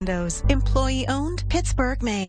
Employee owned, Pittsburgh, Maine.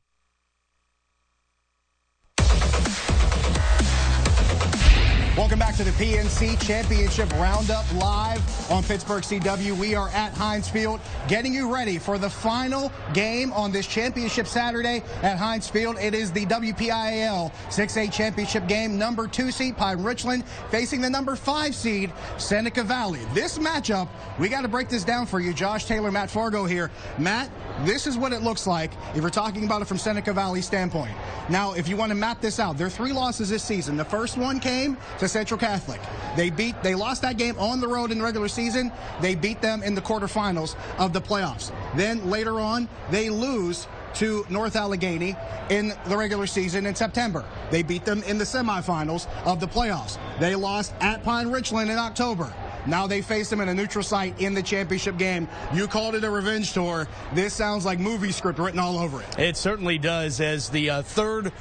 Welcome back to the PNC Championship Roundup live on Pittsburgh CW. We are at Heinz Field getting you ready for the final game on this championship Saturday at Heinz Field. It is the WPIAL 6A championship game. Number 2 seed Pine-Richland facing the number 5 seed Seneca Valley. This matchup, we got to break this down for you. Josh Taylor, Matt Fargo here. Matt, this is what it looks like if we're talking about it from Seneca Valley's standpoint. Now, if you want to map this out, there are 3 losses this season. The first one came to Central Catholic. They lost that game on the road in the regular season. They beat them in the quarterfinals of the playoffs. Then later on, they lose to North Allegheny in the regular season in September. They beat them in the semifinals of the playoffs. They lost at Pine-Richland in October. Now they face them in a neutral site in the championship game. You called it a revenge tour. This sounds like movie script written all over it. It certainly does, as the third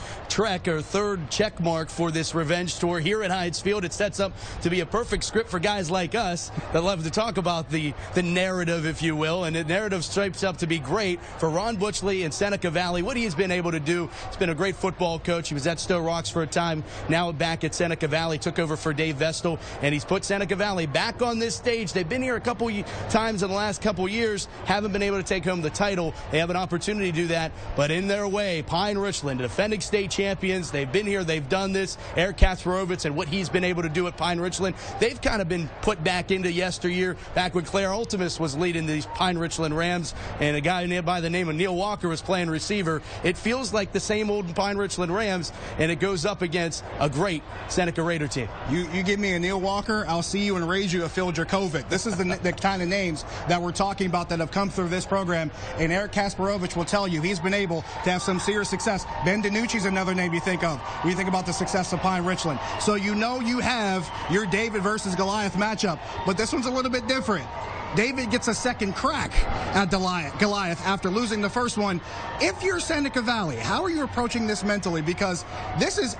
check mark for this revenge tour here at Heinz Field. It sets up to be a perfect script for guys like us that love to talk about the narrative, if you will. And the narrative shapes up to be great for Ron Butchley and Seneca Valley. What he's been able to do, he's been a great football coach. He was at Stowe Rocks for a time, now back at Seneca Valley, took over for Dave Vestal, and he's put Seneca Valley back on this stage. They've been here a couple times in the last couple years, haven't been able to take home the title. They have an opportunity to do that, but in their way, Pine-Richland, defending state champions, they've been here, they've done this. Eric Kasparovitz and what he's been able to do at Pine-Richland, they've kind of been put back into yesteryear, back when Claire Ultimus was leading these Pine-Richland Rams, and a guy by the name of Neil Walker was playing receiver. It feels like the same old Pine-Richland Rams, and it goes up against a great Seneca Raider team. You give me a Neil Walker, I'll see you and raise you a Phil Dracovic. This is the kind of names that we're talking about that have come through this program, and Eric Kasparovitch will tell you he's been able to have some serious success. Ben DiNucci's another name you think of when you think about the success of Pine-Richland. So you know you have your David versus Goliath matchup, but this one's a little bit different. David gets a second crack at Goliath after losing the first one. If you're Seneca Valley, how are you approaching this mentally? Because this is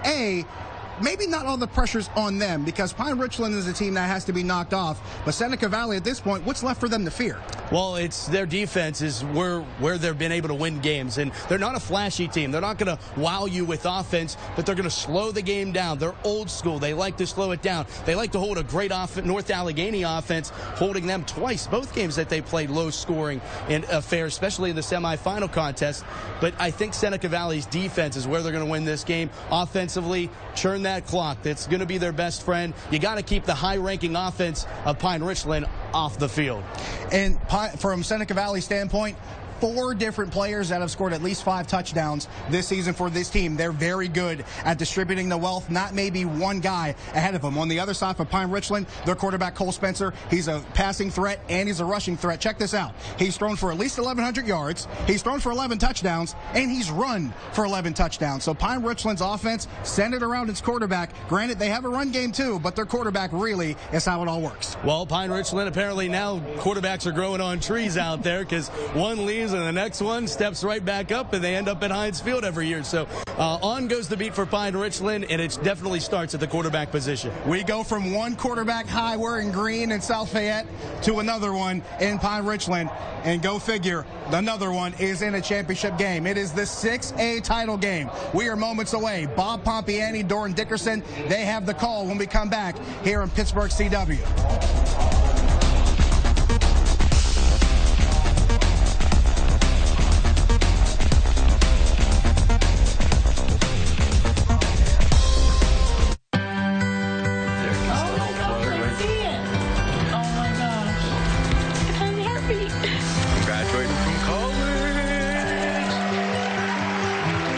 maybe not all the pressure's on them, because Pine-Richland is a team that has to be knocked off. But Seneca Valley, at this point, what's left for them to fear? Well, it's their defense is where they've been able to win games. And they're not a flashy team. They're not going to wow you with offense, but they're going to slow the game down. They're old school. They like to slow it down. They like to hold a great North Allegheny offense, holding them twice, both games that they played low-scoring affair, especially in the semifinal contest. But I think Seneca Valley's defense is where they're going to win this game. Offensively, churn that clock. That's going to be their best friend. You got to keep the high-ranking offense of Pine-Richland off the field. And from Seneca Valley's standpoint, 4 different players that have scored at least 5 touchdowns this season for this team. They're very good at distributing the wealth, not maybe one guy ahead of them. On the other side for Pine-Richland, their quarterback Cole Spencer, he's a passing threat and he's a rushing threat. Check this out. He's thrown for at least 1,100 yards, he's thrown for 11 touchdowns, and he's run for 11 touchdowns. So Pine-Richland's offense centered around its quarterback. Granted, they have a run game too, but their quarterback really is how it all works. Well, Pine-Richland, apparently now quarterbacks are growing on trees out there, because one leaves and the next one steps right back up, and they end up at Heinz Field every year. So on goes the beat for Pine-Richland, and it definitely starts at the quarterback position. We go from one quarterback high wearing green in South Fayette to another one in Pine-Richland, and go figure, another one is in a championship game. It is the 6A title game. We are moments away. Bob Pompiani, Doran Dickerson, they have the call when we come back here in Pittsburgh CW.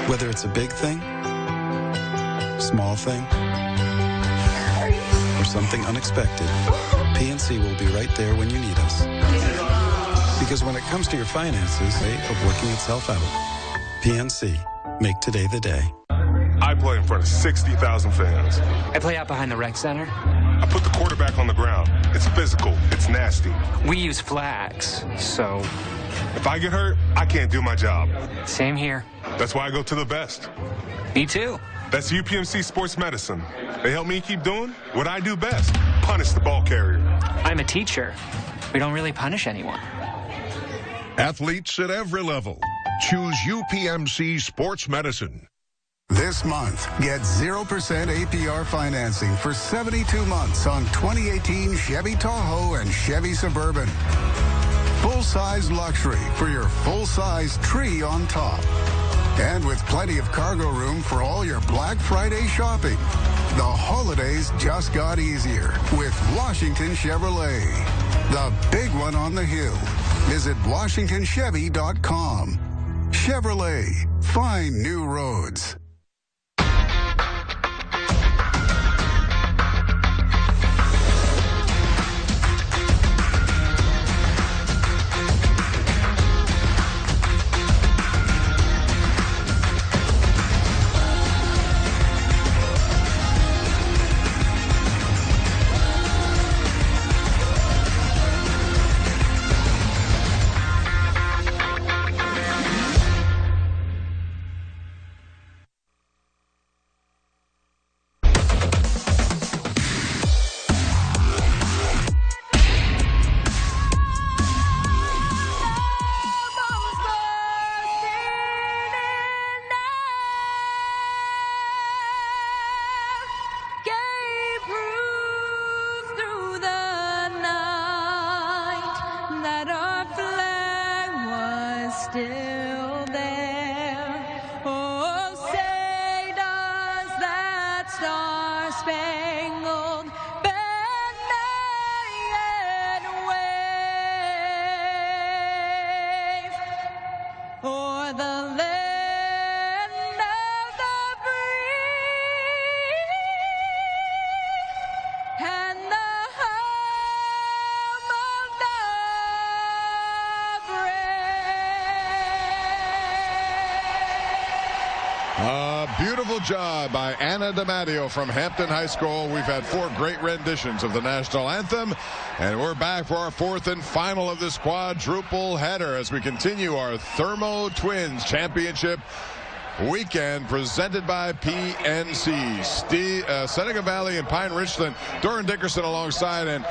Whether it's a big thing, small thing, or something unexpected, PNC will be right there when you need us. Because when it comes to your finances, way of working itself out. PNC, make today the day. I play in front of 60,000 fans. I play out behind the rec center. I put the quarterback on the ground. It's physical. It's nasty. We use flags, so... If I get hurt, I can't do my job. Same here. That's why I go to the best. Me too. That's UPMC Sports Medicine. They help me keep doing what I do best, punish the ball carrier. I'm a teacher. We don't really punish anyone. Athletes at every level. Choose UPMC Sports Medicine. This month, get 0% APR financing for 72 months on 2018 Chevy Tahoe and Chevy Suburban. Full-size luxury for your full-size tree on top. And with plenty of cargo room for all your Black Friday shopping. The holidays just got easier with Washington Chevrolet. The big one on the hill. Visit WashingtonChevy.com. Chevrolet. Find new roads. Beautiful job by Anna DiMatteo from Hampton High School. We've had 4 great renditions of the national anthem, and we're back for our 4th and final of this quadruple header as we continue our Thermo Twins Championship weekend presented by PNC. Seneca Valley and Pine-Richland. Doran Dickerson alongside, and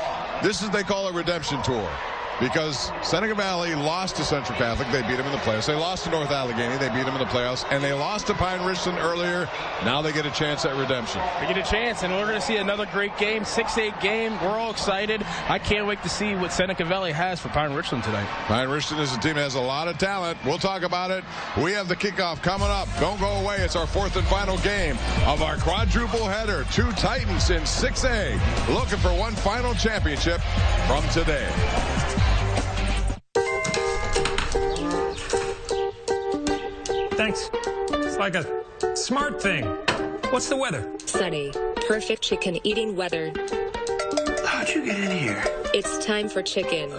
this is, they call it redemption tour. Because Seneca Valley lost to Central Catholic. They beat them in the playoffs. They lost to North Allegheny. They beat them in the playoffs. And they lost to Pine-Richland earlier. Now they get a chance at redemption. They get a chance, and we're going to see another great game, 6-8 game. We're all excited. I can't wait to see what Seneca Valley has for Pine-Richland tonight. Pine-Richland is a team that has a lot of talent. We'll talk about it. We have the kickoff coming up. Don't go away. It's our 4th and final game of our quadruple header. 2 Titans in 6A looking for one final championship from today. Thanks. It's like a smart thing. What's the weather? Sunny. Perfect chicken eating weather. How'd you get in here? It's time for chicken.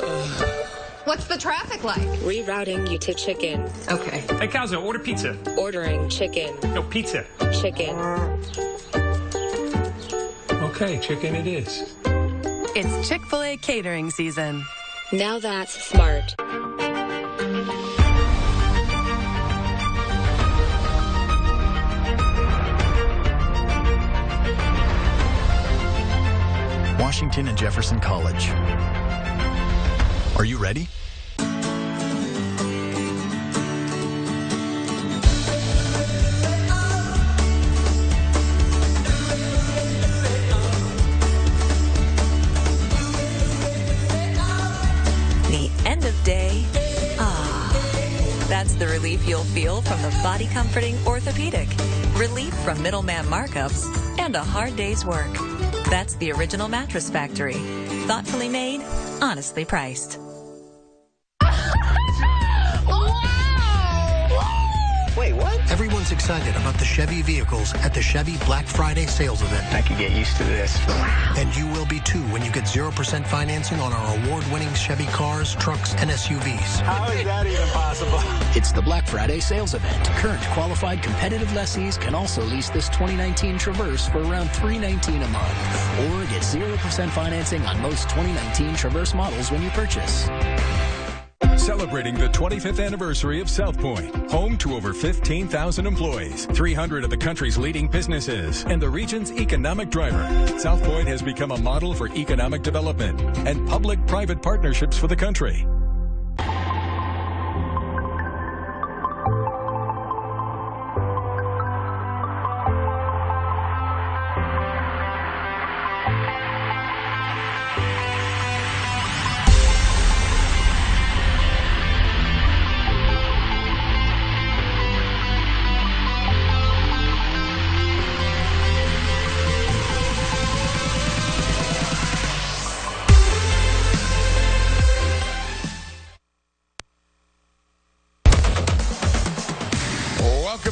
What's the traffic like? Rerouting you to chicken. Okay. Hey, Calzo, order pizza. Ordering chicken. No, pizza. Chicken. Okay, chicken it is. It's Chick-fil-A catering season. Now that's smart. Washington and Jefferson College. Are you ready? The end of day. That's the relief you'll feel from the body comforting orthopedic. Relief from middleman markups and a hard day's work. That's the original Mattress Factory. Thoughtfully made, honestly priced. Wait, what? Everyone's excited about the Chevy vehicles at the Chevy Black Friday sales event. I could get used to this. And you will be too when you get 0% financing on our award-winning Chevy cars, trucks, and SUVs. How is that even possible? It's the Black Friday sales event. Current qualified competitive lessees can also lease this 2019 Traverse for around $319 a month. Or get 0% financing on most 2019 Traverse models when you purchase. Celebrating the 25th anniversary of South Point, home to over 15,000 employees, 300 of the country's leading businesses, and the region's economic driver. South Point has become a model for economic development and public-private partnerships for the country.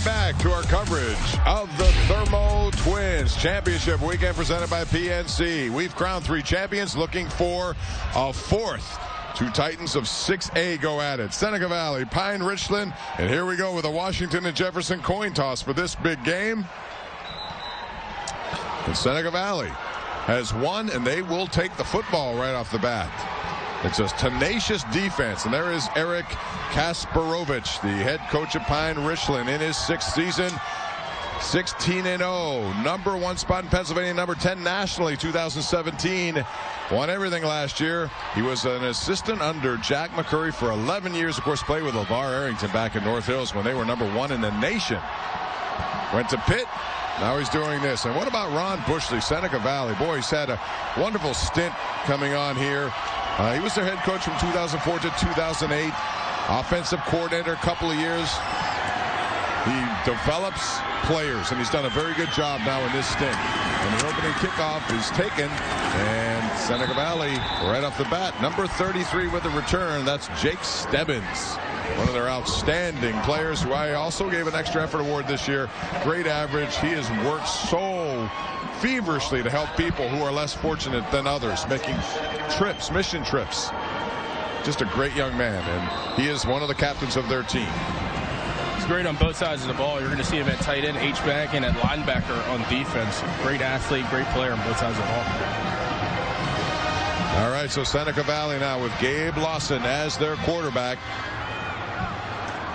back to our coverage of the Thermo Twins Championship Weekend presented by PNC. We've crowned 3 champions, looking for a 4th. 2 Titans of 6A go at it. Seneca Valley, Pine-Richland, and here we go with a Washington and Jefferson coin toss for this big game. And Seneca Valley has won, and they will take the football right off the bat. It's a tenacious defense, and there is Eric Kasparovich, the head coach of Pine-Richland, in his 6th season. 16-0, number 1 spot in Pennsylvania, number 10 nationally, 2017. Won everything last year. He was an assistant under Jack McCurry for 11 years. Of course, played with LeVar Arrington back in North Hills when they were number 1 in the nation. Went to Pitt. Now he's doing this. And what about Ron Bushley, Seneca Valley? Boy, he's had a wonderful stint coming on here. He was their head coach from 2004 to 2008. Offensive coordinator a couple of years. He develops players, and he's done a very good job now in this stint. And the opening kickoff is taken, and Seneca Valley, right off the bat, number 33 with a return. That's Jake Stebbins, one of their outstanding players, who I also gave an extra effort award this year. Great average. He has worked so feverishly to help people who are less fortunate than others, making trips, mission trips. Just a great young man, and he is one of the captains of their team. He's great on both sides of the ball. You're going to see him at tight end, H-back, and at linebacker on defense. Great athlete, great player on both sides of the ball. All right, so Seneca Valley now with Gabe Lawson as their quarterback.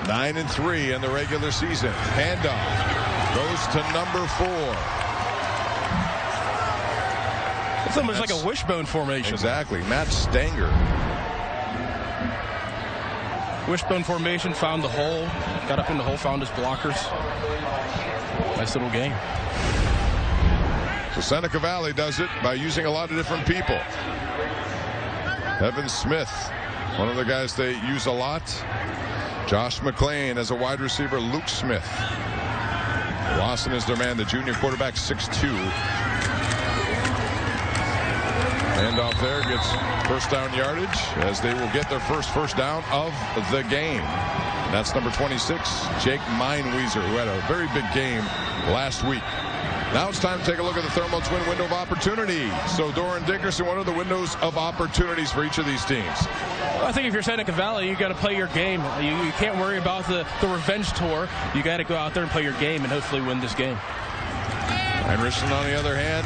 9-3 in the regular season. Handoff goes to number 4. It's almost like a wishbone formation. Exactly. Matt Stanger. Wishbone formation, found the hole, got up in the hole, found his blockers. Nice little game. So Seneca Valley does it by using a lot of different people. Evan Smith, one of the guys they use a lot. Josh McClain as a wide receiver. Luke Smith. Lawson is their man, the junior quarterback, 6'2". Handoff there, gets first down yardage as they will get their first down of the game. And that's number 26, Jake Meinweiser, who had a very big game last week. Now it's time to take a look at the Thermo Twin window of opportunity. So Doran Dickerson, what are the windows of opportunities for each of these teams? Well, I think if you're Seneca Valley, you got to play your game. You can't worry about the revenge tour. You got to go out there and play your game and hopefully win this game. And Richland, on the other hand,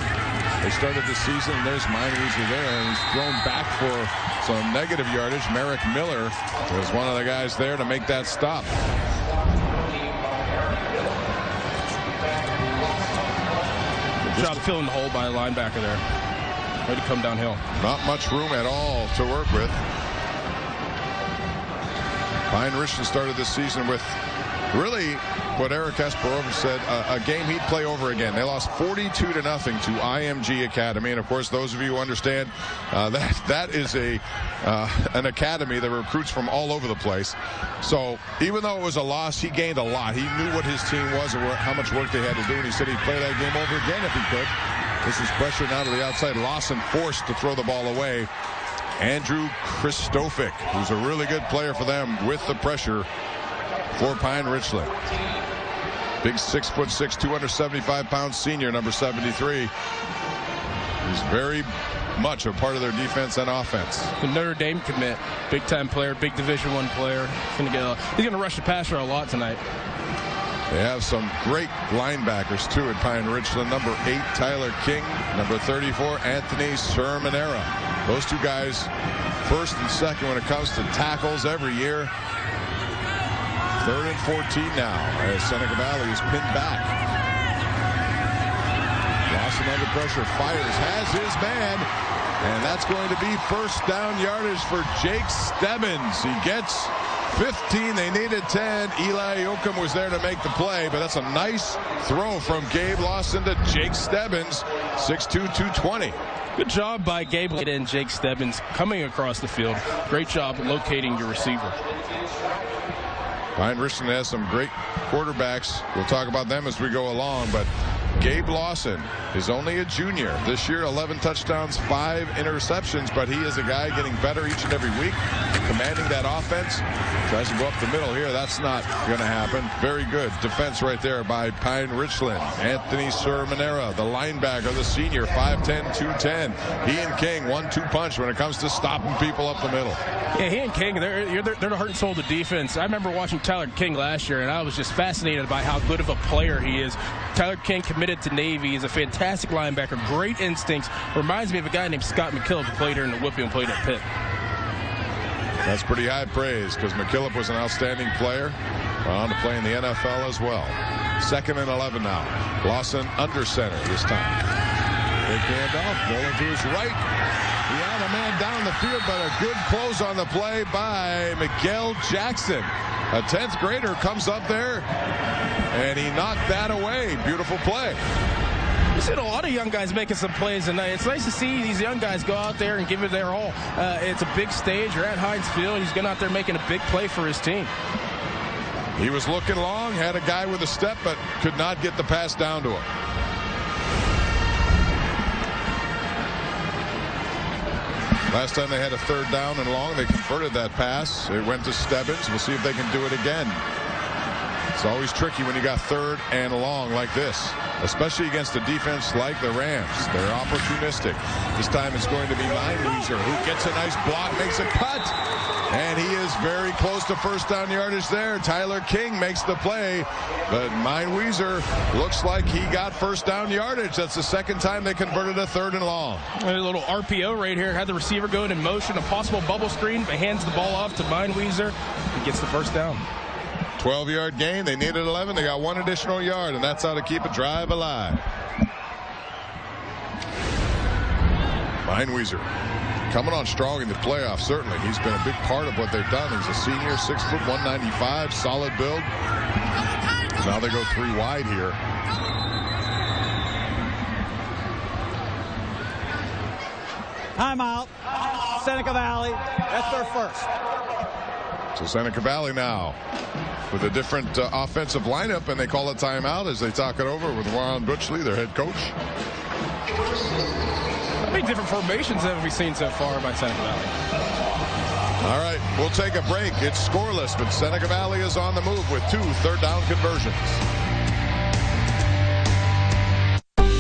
they started the season, and there's Meinweiser there, and he's thrown back for some negative yardage. Merrick Miller was one of the guys there to make that stop. Good job filling the hole by a linebacker there. Way to come downhill. Not much room at all to work with. Pine-Richland started this season with really what Eric Kasparovich said, a game he'd play over again. They lost 42-0 to IMG Academy, and of course, those of you who understand that is an academy that recruits from all over the place. So even though it was a loss, he gained a lot. He knew what his team was and how much work they had to do, and he said he'd play that game over again if he could. This is pressure now to the outside. Lawson forced to throw the ball away. Andrew Kristofic, who's a really good player for them with the pressure for Pine-Richland. Big 6'6", 275-pound senior, number 73. He's very much a part of their defense and offense. The Notre Dame commit, big-time player, big Division I player. He's going to rush the passer a lot tonight. They have some great linebackers, too, at Pine-Richland. Number 8, Tyler King. Number 34, Anthony Sermonera. Those two guys, first and second when it comes to tackles every year. 3rd and 14 now as Seneca Valley is pinned back. Lawson under pressure, fires, has his man, and that's going to be first down yardage for Jake Stebbins. He gets 15. They needed 10. Eli Yoakum was there to make the play, but that's a nice throw from Gabe Lawson to Jake Stebbins, 6'2", 220. Good job by Gabe and Jake Stebbins coming across the field. Great job locating your receiver. Pine-Richland has some great quarterbacks. We'll talk about them as we go along, but Gabe Lawson is only a junior. This year, 11 touchdowns, 5 interceptions, but he is a guy getting better each and every week, commanding that offense. Tries to go up the middle here. That's not going to happen. Very good defense right there by Pine-Richland. Anthony Sermonera, the linebacker, the senior, 5'10", 210. He and King, 1-2 punch when it comes to stopping people up the middle. Yeah, he and King, they're the heart and soul of the defense. I remember watching Tyler King last year, and I was just fascinated by how good of a player he is. Tyler King committed to Navy. He's a fantastic linebacker, great instincts. Reminds me of a guy named Scott McKillop who played here in the Whippy and played at Pitt. That's pretty high praise because McKillop was an outstanding player. Went on to play in the NFL as well. 2nd and 11 now. Lawson under center this time. Big handoff. Going to his right. He had a man down the field, but a good close on the play by Miguel Jackson. A 10th grader comes up there, and he knocked that away. Beautiful play. We've seen a lot of young guys making some plays tonight. It's nice to see these young guys go out there and give it their all. It's a big stage. You're at Heinz Field. He's going out there making a big play for his team. He was looking long, had a guy with a step, but could not get the pass down to him. Last time they had a 3rd down and long, they converted that pass. It went to Stebbins. We'll see if they can do it again. It's always tricky when you got 3rd and long like this, especially against a defense like the Rams. They're opportunistic. This time it's going to be Mineweezer who gets a nice block, makes a cut, and he is very close to 1st down yardage there. Tyler King makes the play, but Mineweezer looks like he got 1st down yardage. That's the 2nd time they converted a 3rd and long. A little RPO right here. Had the receiver going in motion, a possible bubble screen, but hands the ball off to Mineweezer. He gets the 1st down. 12-yard gain. They needed 11. They got 1 additional yard, and that's how to keep a drive alive. Mineweezer coming on strong in the playoffs, certainly. He's been a big part of what they've done. He's a senior, 6 foot, 195, solid build. Now they go 3 wide here. Timeout. Seneca Valley. That's their 1st. So Seneca Valley now with a different offensive lineup, and they call a timeout as they talk it over with Warren Butchley, their head coach. How many different formations have we seen so far by Seneca Valley? All right, we'll take a break. It's scoreless, but Seneca Valley is on the move with 2 third-down conversions.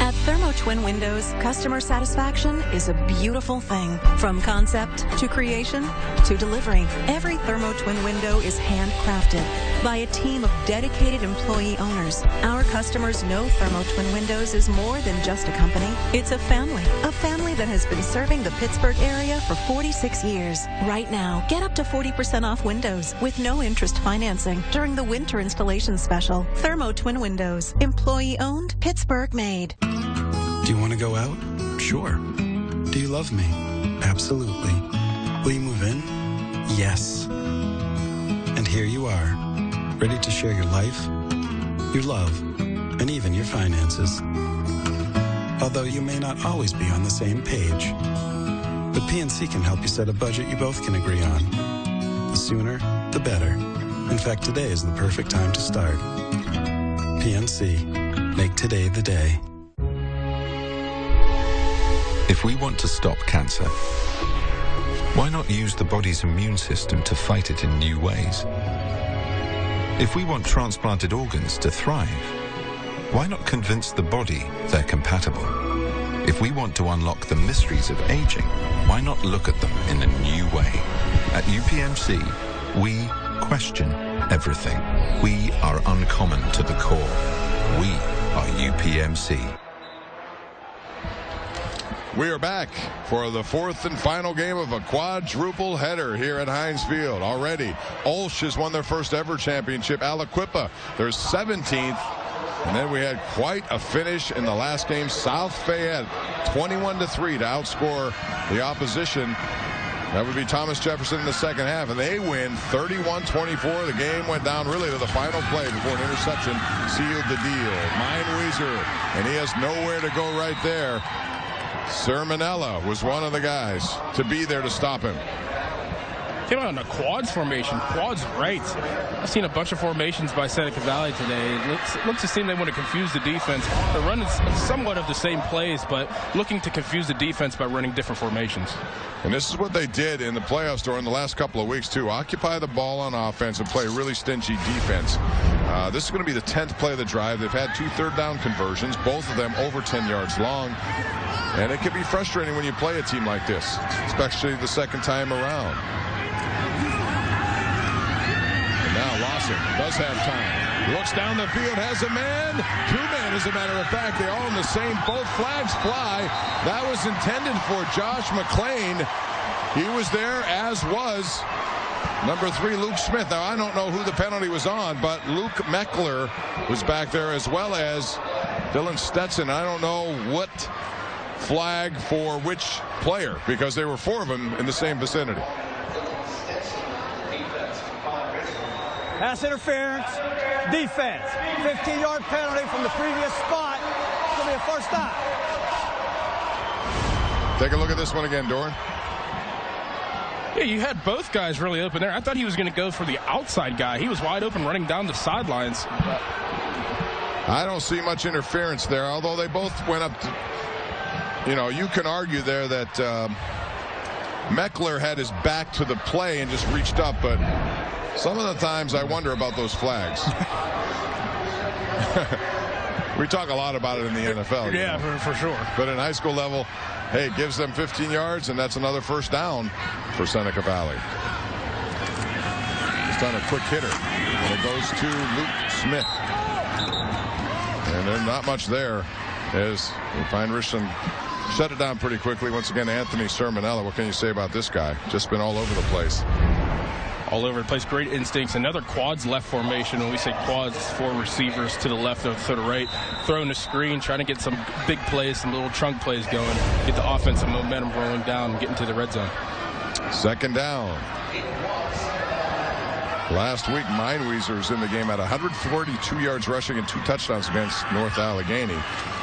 At Thermo Twin Windows, customer satisfaction is a beautiful thing. From concept to creation to delivery, every Thermo Twin window is handcrafted by a team of dedicated employee owners. Our customers know Thermo Twin Windows is more than just a company. It's a family that has been serving the Pittsburgh area for 46 years. Right now, get up to 40% off windows with no interest financing during the winter installation special. Thermo Twin Windows, employee owned, Pittsburgh made. Do you want to go out? Sure. Do you love me? Absolutely. Will you move in? Yes. And here you are, ready to share your life, your love, and even your finances. Although you may not always be on the same page. But PNC can help you set a budget you both can agree on. The sooner, the better. In fact, today is the perfect time to start. PNC. Make today the day. If we want to stop cancer, why not use the body's immune system to fight it in new ways? If we want transplanted organs to thrive, why not convince the body they're compatible? If we want to unlock the mysteries of aging, why not look at them in a new way? At UPMC, we question everything. We are uncommon to the core. We are UPMC. We are back for the 4th and final game of a quadruple header here at Heinz Field. Already, Olsh has won their first ever championship. Aliquippa, their 17th. And then we had quite a finish in the last game. South Fayette, 21-3 to outscore the opposition. That would be Thomas Jefferson in the second half, and they win 31-24. The game went down really to the final play before an interception sealed the deal. Mineweezer, and he has nowhere to go right there. Sermonella was one of the guys to be there to stop him. came out in a quads formation. Quads right. I've seen a bunch of formations by Seneca Valley today. It looks to seem they want to confuse the defense. They're running somewhat of the same plays, but looking to confuse the defense by running different formations. And this is what they did in the playoffs during the last couple of weeks, too. Occupy the ball on offense and play really stingy defense. This is going to be the 10th play of the drive. They've had 2 third-down conversions, both of them over 10 yards long. And it can be frustrating when you play a team like this, especially the second time around. And now Lawson does have time. Looks down the field, has a man. 2 men, as a matter of fact. They all in the same boat. Flags fly. That was intended for Josh McLean. He was there, as was number 3, Luke Smith. Now, I don't know who the penalty was on, but Luke Meckler was back there, as well as Dylan Stetson. I don't know what flag for which player, because there were 4 of them in the same vicinity. Pass interference, defense. 15-yard penalty from the previous spot. It's going to be a first down. Take a look at this one again, Doran. Yeah, you had both guys really open there. I thought he was going to go for the outside guy. He was wide open running down the sidelines. I don't see much interference there, although they both went up to, you know, you can argue there that Meckler had his back to the play and just reached up, but some of the times I wonder about those flags. We talk a lot about it in the NFL. Yeah, for sure. But in high school level, hey, it gives them 15 yards, and that's another first down for Seneca Valley. Just on a quick hitter. And it goes to Luke Smith. And there's not much there as Pine-Richland shut it down pretty quickly. Once again, Anthony Sermonella. What can you say about this guy? Just been all over the place. All over the place. Great instincts. Another quads left formation. When we say quads, 4 receivers to the left or to the right. Throwing a screen, trying to get some big plays, some little chunk plays going. Get the offensive momentum rolling down and get into the red zone. Second down. Last week, Mineweezer was in the game at 142 yards rushing and 2 touchdowns against North Allegheny.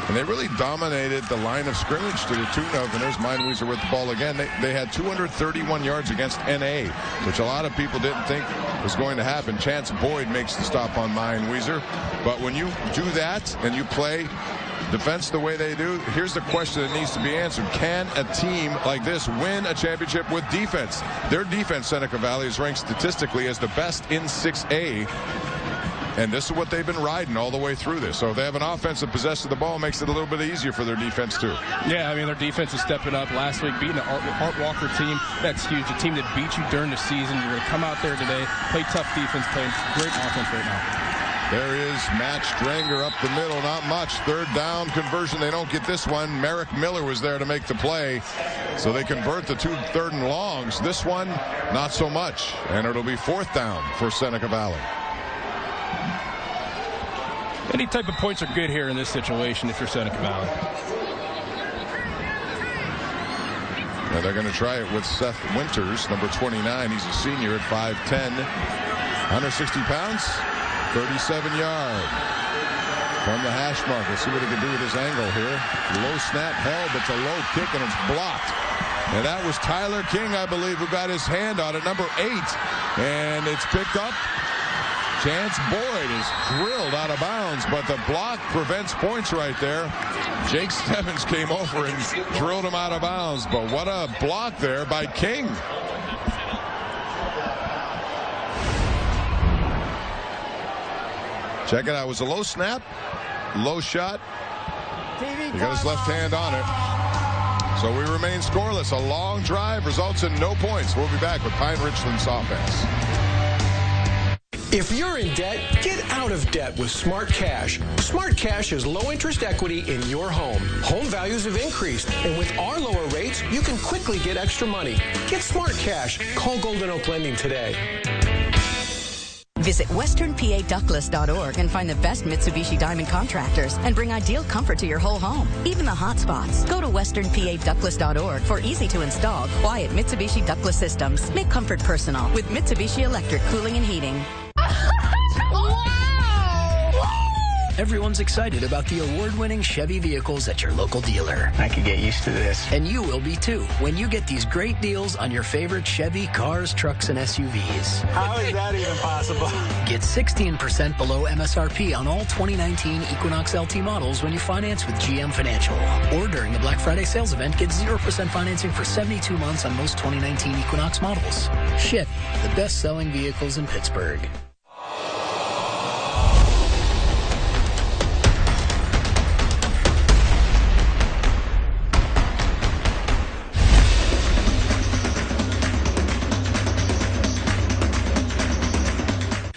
And they really dominated the line of scrimmage to the tune of, and there's Mineweezer with the ball again. They had 231 yards against NA, which a lot of people didn't think was going to happen. Chance Boyd makes the stop on Mineweezer. But when you do that and you play defense the way they do, here's the question that needs to be answered. Can a team like this win a championship with defense? Their defense, Seneca Valley, is ranked statistically as the best in 6A. And this is what they've been riding all the way through this. So if they have an offense that possesses the ball, makes it a little bit easier for their defense, too. Yeah, I mean, their defense is stepping up. Last week, beating an Art Walker team, that's huge. A team that beat you during the season. You're going to come out there today, play tough defense, play great offense right now. There is Matt Stranger up the middle. Not much. Third down conversion. They don't get this one. Merrick Miller was there to make the play. So they convert the 2 third and longs. This one, not so much. And it'll be 4th down for Seneca Valley. Any type of points are good here in this situation if you're Seneca Valley. Now they're going to try it with Seth Winters, number 29. He's a senior at 5'10", 160 pounds, 37-yard. From the hash mark. Let's see what he can do with his angle here. Low snap held, but it's a low kick, and it's blocked. And that was Tyler King, I believe, who got his hand on it, number 8. And it's picked up. Chance Boyd is drilled out of bounds, but the block prevents points right there. Jake Stebbins came over and drilled him out of bounds, but what a block there by King. Check it out. It was a low snap, low shot. He got his left hand on it. So we remain scoreless. A long drive results in no points. We'll be back with Pine-Richland's offense. If you're in debt, get out of debt with Smart Cash. Smart Cash is low-interest equity in your home. Home values have increased, and with our lower rates, you can quickly get extra money. Get Smart Cash. Call Golden Oak Lending today. Visit westernpaductless.org and find the best Mitsubishi Diamond contractors and bring ideal comfort to your whole home, even the hot spots. Go to westernpaductless.org for easy-to-install, quiet Mitsubishi ductless systems. Make comfort personal with Mitsubishi Electric Cooling and Heating. everyone's excited about the award-winning Chevy vehicles at your local dealer. I could get used to this. And you will be too when you get these great deals on your favorite Chevy cars, trucks, and SUVs. How is that even possible? Get 16% below MSRP on all 2019 Equinox LT models when you finance with GM Financial. Or during the Black Friday sales event, get 0% financing for 72 months on most 2019 Equinox models. Chevy, the best-selling vehicles in Pittsburgh.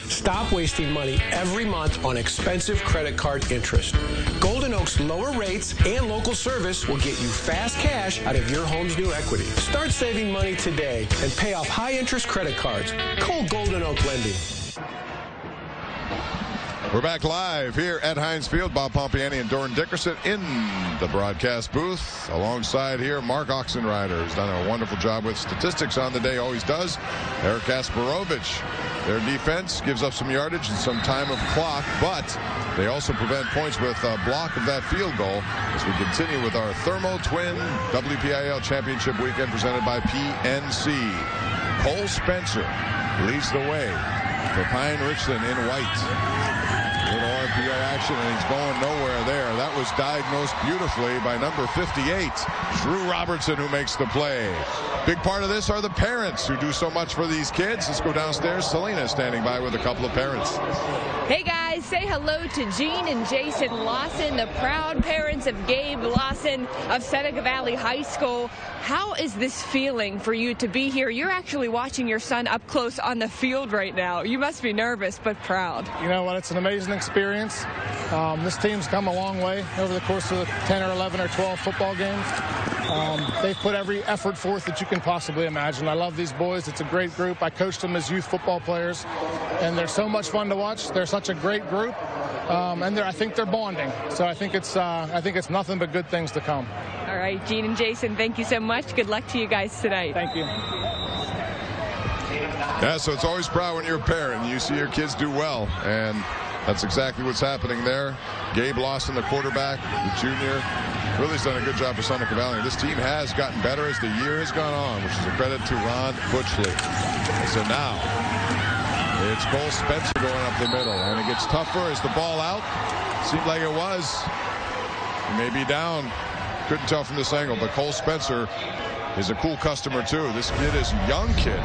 Stop wasting money every month on expensive credit card interest. Golden Oak's lower rates and local service will get you fast cash out of your home's new equity. Start saving money today and pay off high-interest credit cards. Call Golden Oak Lending. We're back live here at Heinz Field. Bob Pompiani and Doran Dickerson in the broadcast booth. Alongside here, Mark Oxenrider, who's done a wonderful job with statistics on the day, always does. Eric Kasparovich. Their defense gives up some yardage and some time of clock, but they also prevent points with a block of that field goal as we continue with our Thermo Twin WPIAL Championship Weekend presented by PNC. Cole Spencer leads the way for Pine-Richland in white. Little RPO action, and he's going nowhere there. That was diagnosed beautifully by number 58, Drew Robertson, who makes the play. Big part of this are the parents who do so much for these kids. Let's go downstairs. Selena standing by with a couple of parents. Hey guys, say hello to Gene and Jason Lawson, the proud parents of Gabe Lawson of Seneca Valley High School. How is this feeling for you to be here? You're actually watching your son up close on the field right now. You must be nervous but proud. You know what? It's an amazing experience. This team's come a long way over the course of 10 or 11 or 12 football games. They've put every effort forth that you can possibly imagine. I love these boys. It's a great group. I coached them as youth football players, and they're so much fun to watch. They're such a great group, and I think they're bonding. So I think it's nothing but good things to come. All right, Gene and Jason, thank you so much. Good luck to you guys tonight. Thank you. Yeah, so it's always proud when you're a parent. You see your kids do well, and that's exactly what's happening there. Gabe Lawson, the quarterback, the junior, really has done a good job for Seneca Valley. This team has gotten better as the year has gone on, which is a credit to Ron Butchley. And so now it's Cole Spencer going up the middle, and it gets tougher. Is the ball out? Seemed like it was. He may be down. Couldn't tell from this angle, but Cole Spencer is a cool customer too. This kid is a young kid.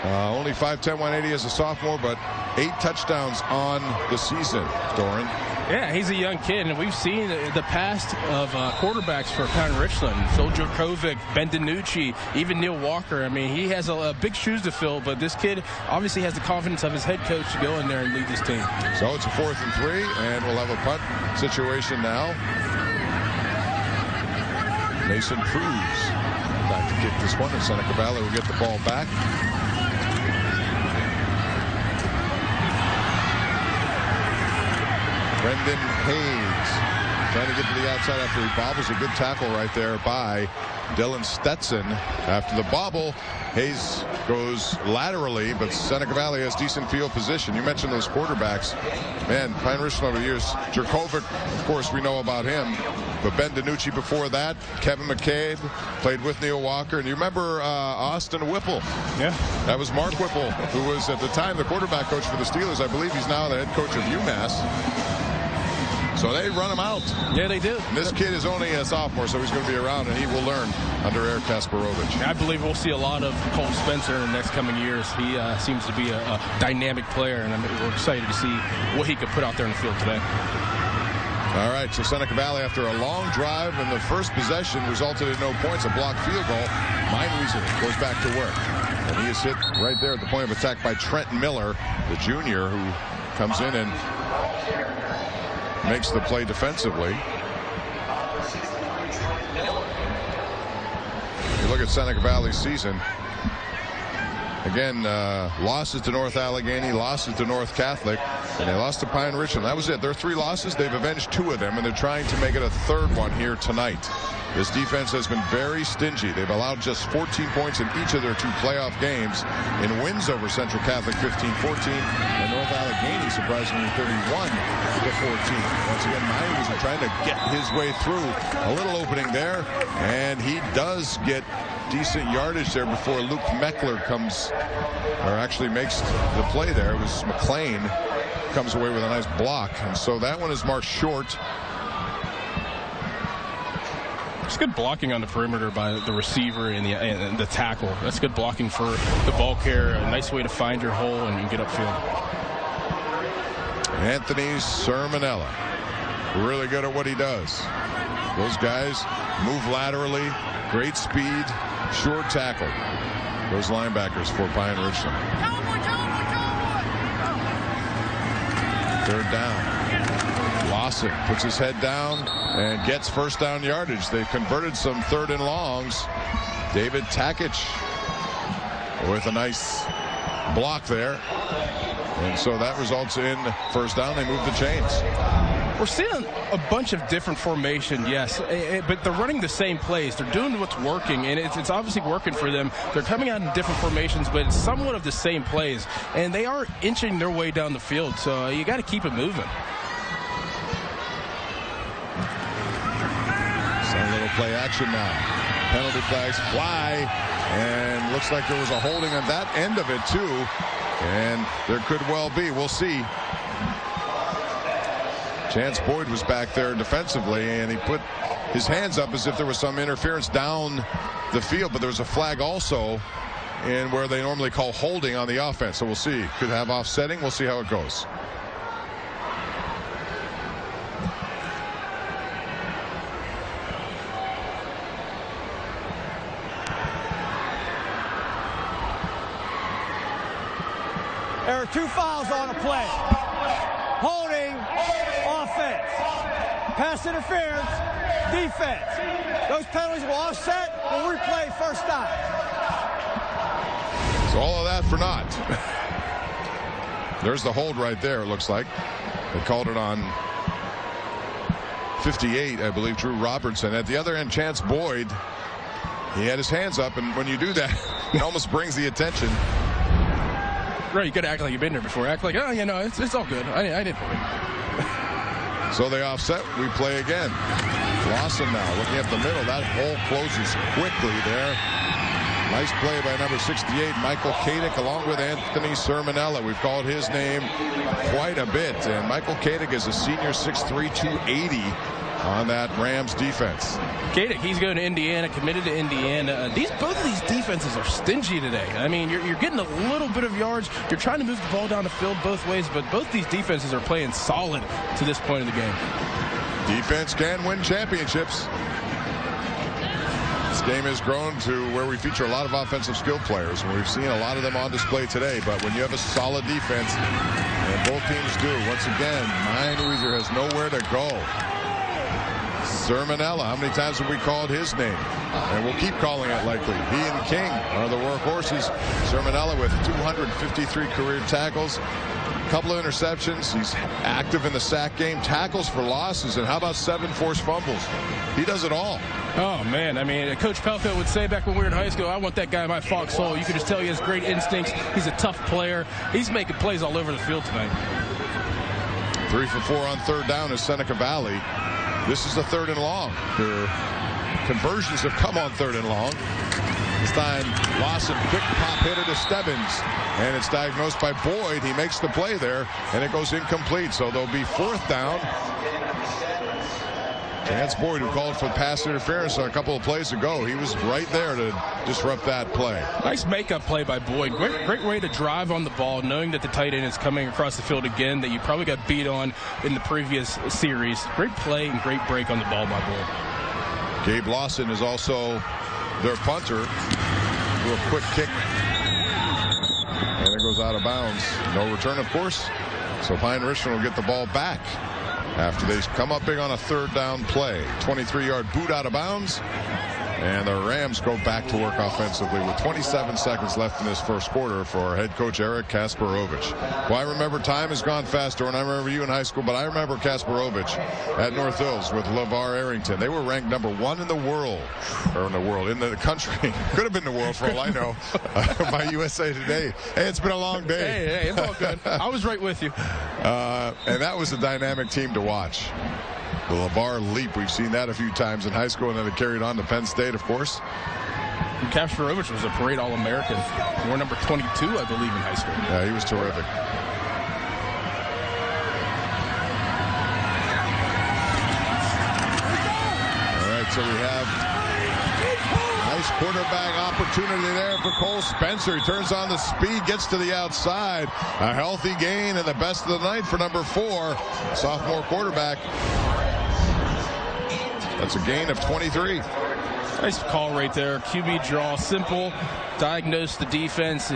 Only 5'10", 180 as a sophomore, but 8 touchdowns on the season, Doran. Yeah, he's a young kid, and we've seen the past of quarterbacks for Pine-Richland. Phil Djokovic, Ben DiNucci, even Neil Walker. I mean, he has a big shoes to fill, but this kid obviously has the confidence of his head coach to go in there and lead this team. So it's a 4th and 3, and we'll have a punt situation now. Mason Cruz back to kick this one, and Seneca Valley will get the ball back. Brendan Hayes trying to get to the outside after he bobbles. A good tackle right there by Dylan Stetson. After the bobble, Hayes goes laterally, but Seneca Valley has decent field position. You mentioned those quarterbacks. Man, Pine-Richland over the years. Djokovic, of course, we know about him. But Ben DiNucci before that, Kevin McCabe, played with Neil Walker. And you remember Austin Whipple? Yeah. That was Mark Whipple, who was at the time the quarterback coach for the Steelers. I believe he's now the head coach of UMass. So they run him out. Yeah, they do. And this kid is only a sophomore, so he's going to be around, and he will learn under Eric Kasparovich. I believe we'll see a lot of Cole Spencer in the next coming years. He seems to be a dynamic player, and we're excited to see what he could put out there in the field today. All right, so Seneca Valley, after a long drive, and the first possession resulted in no points, a blocked field goal. Mine-Weezer goes back to work. And he is hit right there at the point of attack by Trent Miller, the junior, who comes in and makes the play defensively. You look at Seneca Valley's season. Again, losses to North Allegheny, losses to North Catholic, and they lost to Pine-Richland. That was it. Their 3 losses, they've avenged 2 of them, and they're trying to make it a 3rd one here tonight. This defense has been very stingy. They've allowed just 14 points in each of their 2 playoff games. In wins over Central Catholic 15-14 and North Allegheny surprisingly 31-14. Once again, Miami was trying to get his way through. A little opening there, and he does get decent yardage there before Luke Meckler comes, or actually makes the play there. It was McLean comes away with a nice block, and so that one is marked short. It's good blocking on the perimeter by the receiver and the tackle. That's good blocking for the ball carrier. A nice way to find your hole and get upfield. Anthony Sermonella, really good at what he does. Those guys move laterally, great speed, short tackle. Those linebackers for Pine-Richland. Third down. Lawson puts his head down and gets first down yardage. They've converted some 3rd and longs. David Takich with a nice block there. And so that results in first down. They move the chains. We're seeing a bunch of different formation, yes, but they're running the same plays. They're doing what's working, and it's obviously working for them. They're coming out in different formations, but it's somewhat of the same plays, and they are inching their way down the field, so you got to keep it moving. Some little play action now. Penalty flags fly, and looks like there was a holding on that end of it, too, and there could well be. We'll see. Chance Boyd was back there defensively, and he put his hands up as if there was some interference down the field, but there was a flag also in where they normally call holding on the offense. So we'll see. Could have offsetting. We'll see how it goes. There are 2 fouls on a play. Holding, offense. Pass interference, defense. Those penalties will offset and replay first time. So all of that for naught. There's the hold right there, it looks like. They called it on 58, I believe, Drew Robertson. At the other end, Chance Boyd, he had his hands up, and when you do that, it almost brings the attention. Right, you got to act like you've been there before. Act like, oh, you know, it's all good. I didn't play. So they offset. We play again. Lawson now looking at the middle. That hole closes quickly there. Nice play by number 68, Michael Kadick, along with Anthony Sermonella. We've called his name quite a bit. And Michael Kadick is a senior, 6'3", 280 on that Rams defense. Kadick, he's going to Indiana, committed to Indiana. Both of these defenses are stingy today. I mean, you're getting a little bit of yards. You're trying to move the ball down the field both ways, but both these defenses are playing solid to this point of the game. Defense can win championships. This game has grown to where we feature a lot of offensive skill players, and we've seen a lot of them on display today. But when you have a solid defense, and both teams do, once again, Mine-Weiser has nowhere to go. Sermonella, how many times have we called his name? And we'll keep calling it likely. He and King are the workhorses. Sermonella with 253 career tackles, a couple of interceptions. He's active in the sack game, tackles for losses, and how about 7 forced fumbles? He does it all. Oh, man. I mean, Coach Pelko would say back when we were in high school, I want that guy in my foxhole. You could just tell he has great instincts. He's a tough player. He's making plays all over the field tonight. 3 for 4 on third down is Seneca Valley. This is the 3rd and long. Their conversions have come on 3rd and long. This time, Lawson, quick pop hitter to Stebbins. And it's diagnosed by Boyd. He makes the play there, and it goes incomplete. So there'll be 4th down. Chance Boyd, who called for pass interference a couple of plays ago, he was right there to disrupt that play. Nice makeup play by Boyd. Great way to drive on the ball, knowing that the tight end is coming across the field again, that you probably got beat on in the previous series. Great play and great break on the ball by Boyd. Gabe Lawson is also their punter. Do a quick kick. And it goes out of bounds. No return, of course. So Pine-Richland will get the ball back after they come up big on a 3rd down play. 23-yard boot out of bounds. And the Rams go back to work offensively with 27 seconds left in this first quarter for head coach Eric Kasparovich. Well, I remember time has gone faster, and I remember you in high school, but I remember Kasparovich at North Hills with LeVar Arrington. They were ranked #1 in the world, or in the country. Could have been the world for all I know by USA Today. Hey, it's been a long day. Hey, it's all good. I was right with you. And that was a dynamic team to watch. The LeVar leap, we've seen that a few times in high school, and then it carried on to Penn State, of course. Kasparovich was a parade All-American. Wore number 22, I believe, in high school. Yeah, he was terrific. All right, so we have nice quarterback opportunity there for Cole Spencer. He turns on the speed, gets to the outside. A healthy gain and the best of the night for number 4, sophomore quarterback. That's a gain of 23. Nice call right there. QB draw, simple. Diagnose the defense.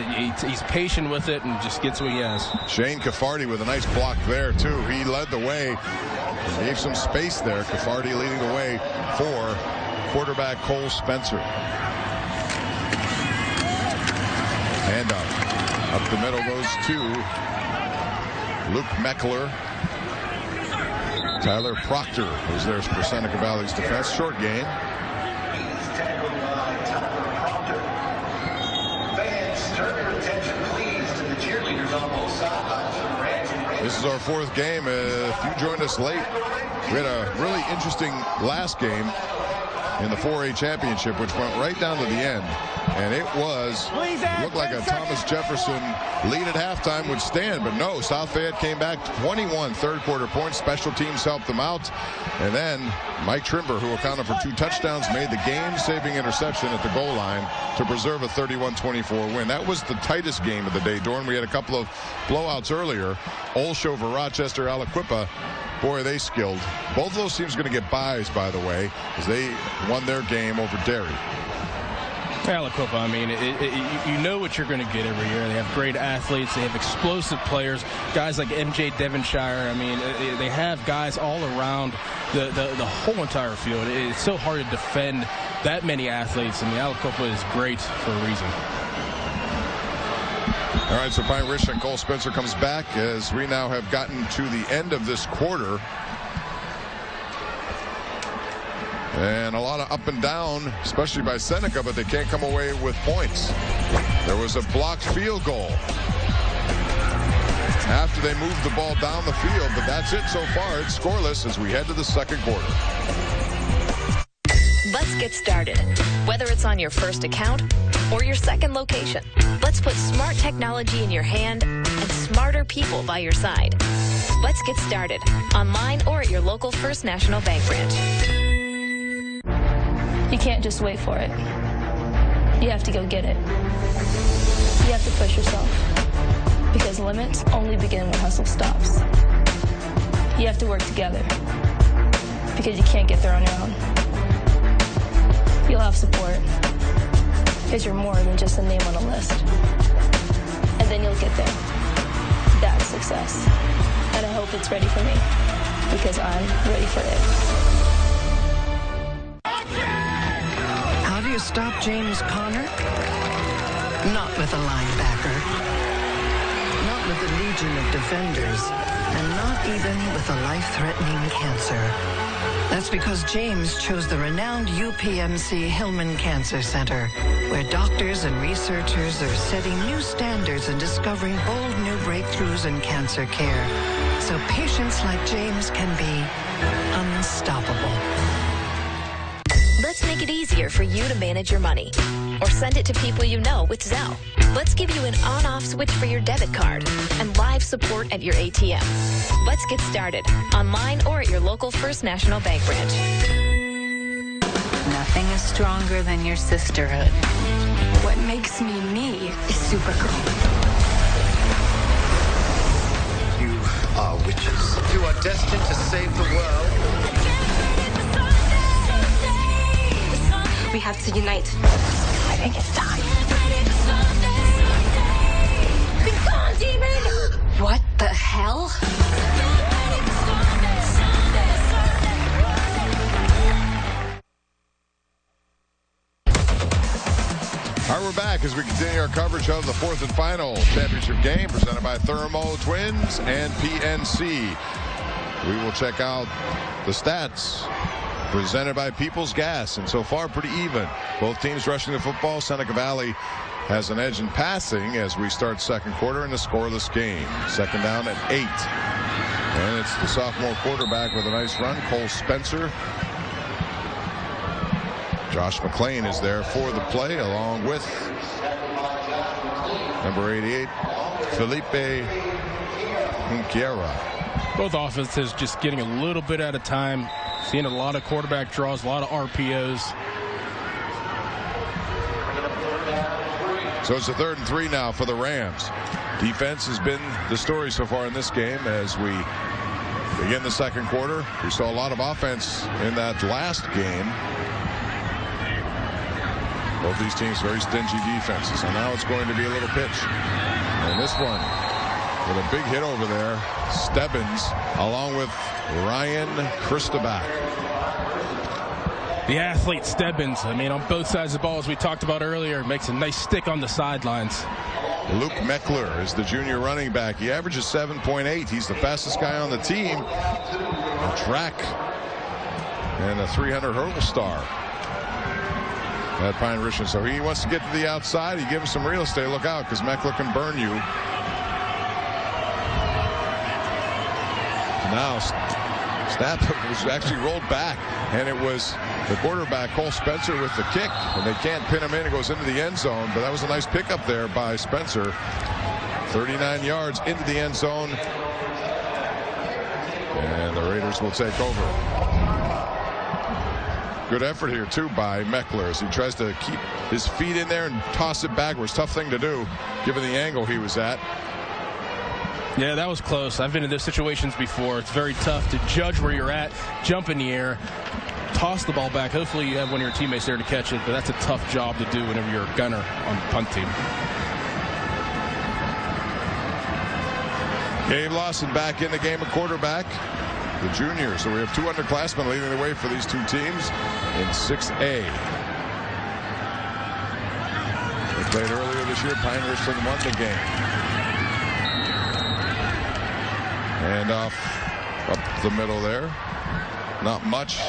He's patient with it and just gets what he has. Shane Caffardi with a nice block there, too. He led the way. Gave some space there. Caffardi leading the way for quarterback Cole Spencer. And up the middle goes to Luke Meckler. Tyler Proctor was there for Seneca Valley's defense. Short gain. This is our 4th game. If you joined us late, we had a really interesting last game in the 4A championship, which went right down to the end. And it looked like a Thomas Jefferson lead at halftime would stand, but no, South Fayette came back 21 third-quarter points. Special teams helped them out. And then Mike Trimber, who accounted for 2 touchdowns, made the game-saving interception at the goal line to preserve a 31-24 win. That was the tightest game of the day, Dorn. We had a couple of blowouts earlier. Olshover, Rochester, Aliquippa. Boy, they skilled. Both of those teams are going to get buys, by the way, as they won their game over Derry. Aliquippa, I mean, you know what you're going to get every year. They have great athletes. They have explosive players, guys like MJ Devonshire. I mean, they have guys all around the whole entire field. It's so hard to defend that many athletes. I mean, Aliquippa is great for a reason. All right, so Pine-Richland, Cole Spencer comes back as we now have gotten to the end of this quarter. And a lot of up and down, especially by Seneca, but they can't come away with points. There was a blocked field goal after they moved the ball down the field, but that's it so far. It's scoreless as we head to the second quarter. Let's get started. Whether it's on your first account or your second location, let's put smart technology in your hand and smarter people by your side. Let's get started online or at your local First National Bank branch. You can't just wait for it. You have to go get it. You have to push yourself, because limits only begin when hustle stops. You have to work together, because you can't get there on your own. You'll have support, because you're more than just a name on a list. And then you'll get there. That's success. And I hope it's ready for me, because I'm ready for it. How do you stop James Conner? Not with a linebacker. Not with a legion of defenders. And not even with a life-threatening cancer. That's because James chose the renowned UPMC Hillman Cancer Center, where doctors and researchers are setting new standards and discovering bold new breakthroughs in cancer care, so patients like James can be unstoppable. Let's make it easier for you to manage your money, or send it to people you know with Zelle. Let's give you an on-off switch for your debit card and live support at your ATM. Let's get started online or at your local First National Bank branch. Nothing is stronger than your sisterhood. What makes me me is Supergirl. You are witches. You are destined to save the world. We have to unite. I think it's time. Be gone, demon! What the hell? back as we continue our coverage of the fourth and final championship game presented by Thermo Twins and PNC. We will check out the stats presented by People's Gas, and so far pretty even. Both teams rushing the football. Seneca Valley has an edge in passing as we start second quarter in a scoreless game. Second down at 8. And it's the sophomore quarterback with a nice run, Cole Spencer. Josh McClain is there for the play, along with number 88, Felipe Junquera. Both offenses just getting a little bit at a time. Seeing a lot of quarterback draws, a lot of RPOs. So it's a 3rd and 3 now for the Rams. Defense has been the story so far in this game as we begin the second quarter. We saw a lot of offense in that last game. Both these teams very stingy defenses, and now it's going to be a little pitch. And this one with a big hit over there, Stebbins, along with Ryan Christoback. The athlete Stebbins, I mean, on both sides of the ball, as we talked about earlier, makes a nice stick on the sidelines. Luke Meckler is the junior running back. He averages 7.8. He's the fastest guy on the team. A track and a 300 hurdle star at Pine-Richland. So he wants to get to the outside. He gives him some real estate. Look out, because Meckler can burn you. Now snap was actually rolled back, and it was the quarterback Cole Spencer with the kick, and they can't pin him in. It goes into the end zone, but that was a nice pickup there by Spencer. 39 yards into the end zone, and the Raiders will take over. Good effort here too by Meckler as he tries to keep his feet in there and toss it backwards. Tough thing to do given the angle he was at. Yeah, that was close. I've been in those situations before. It's very tough to judge where you're at, jump in the air, toss the ball back. Hopefully you have one of your teammates there to catch it, but that's a tough job to do whenever you're a gunner on the punt team. Gabe Lawson back in the game at quarterback, the junior. So we have 2 underclassmen leading the way for these two teams in 6A. They played earlier this year. Pine-Richland won the game. And off up the middle there. Not much.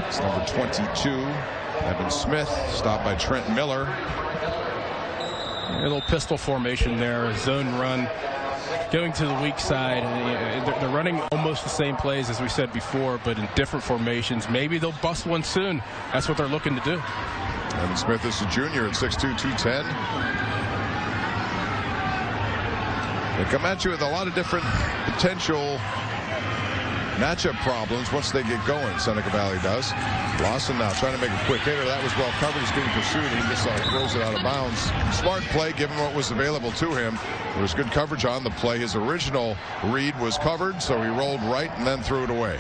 It's number 22, Evan Smith, stopped by Trent Miller. A little pistol formation there, zone run, going to the weak side. They're running almost the same plays as we said before, but in different formations. Maybe they'll bust one soon. That's what they're looking to do. Evan Smith is a junior at 6'2", 210. They come at you with a lot of different potential matchup problems once they get going. Seneca Valley does. Lawson now trying to make a quick hitter. That was well covered. He's getting pursued. He just throws it out of bounds. Smart play given what was available to him. There was good coverage on the play. His original read was covered, so he rolled right and then threw it away.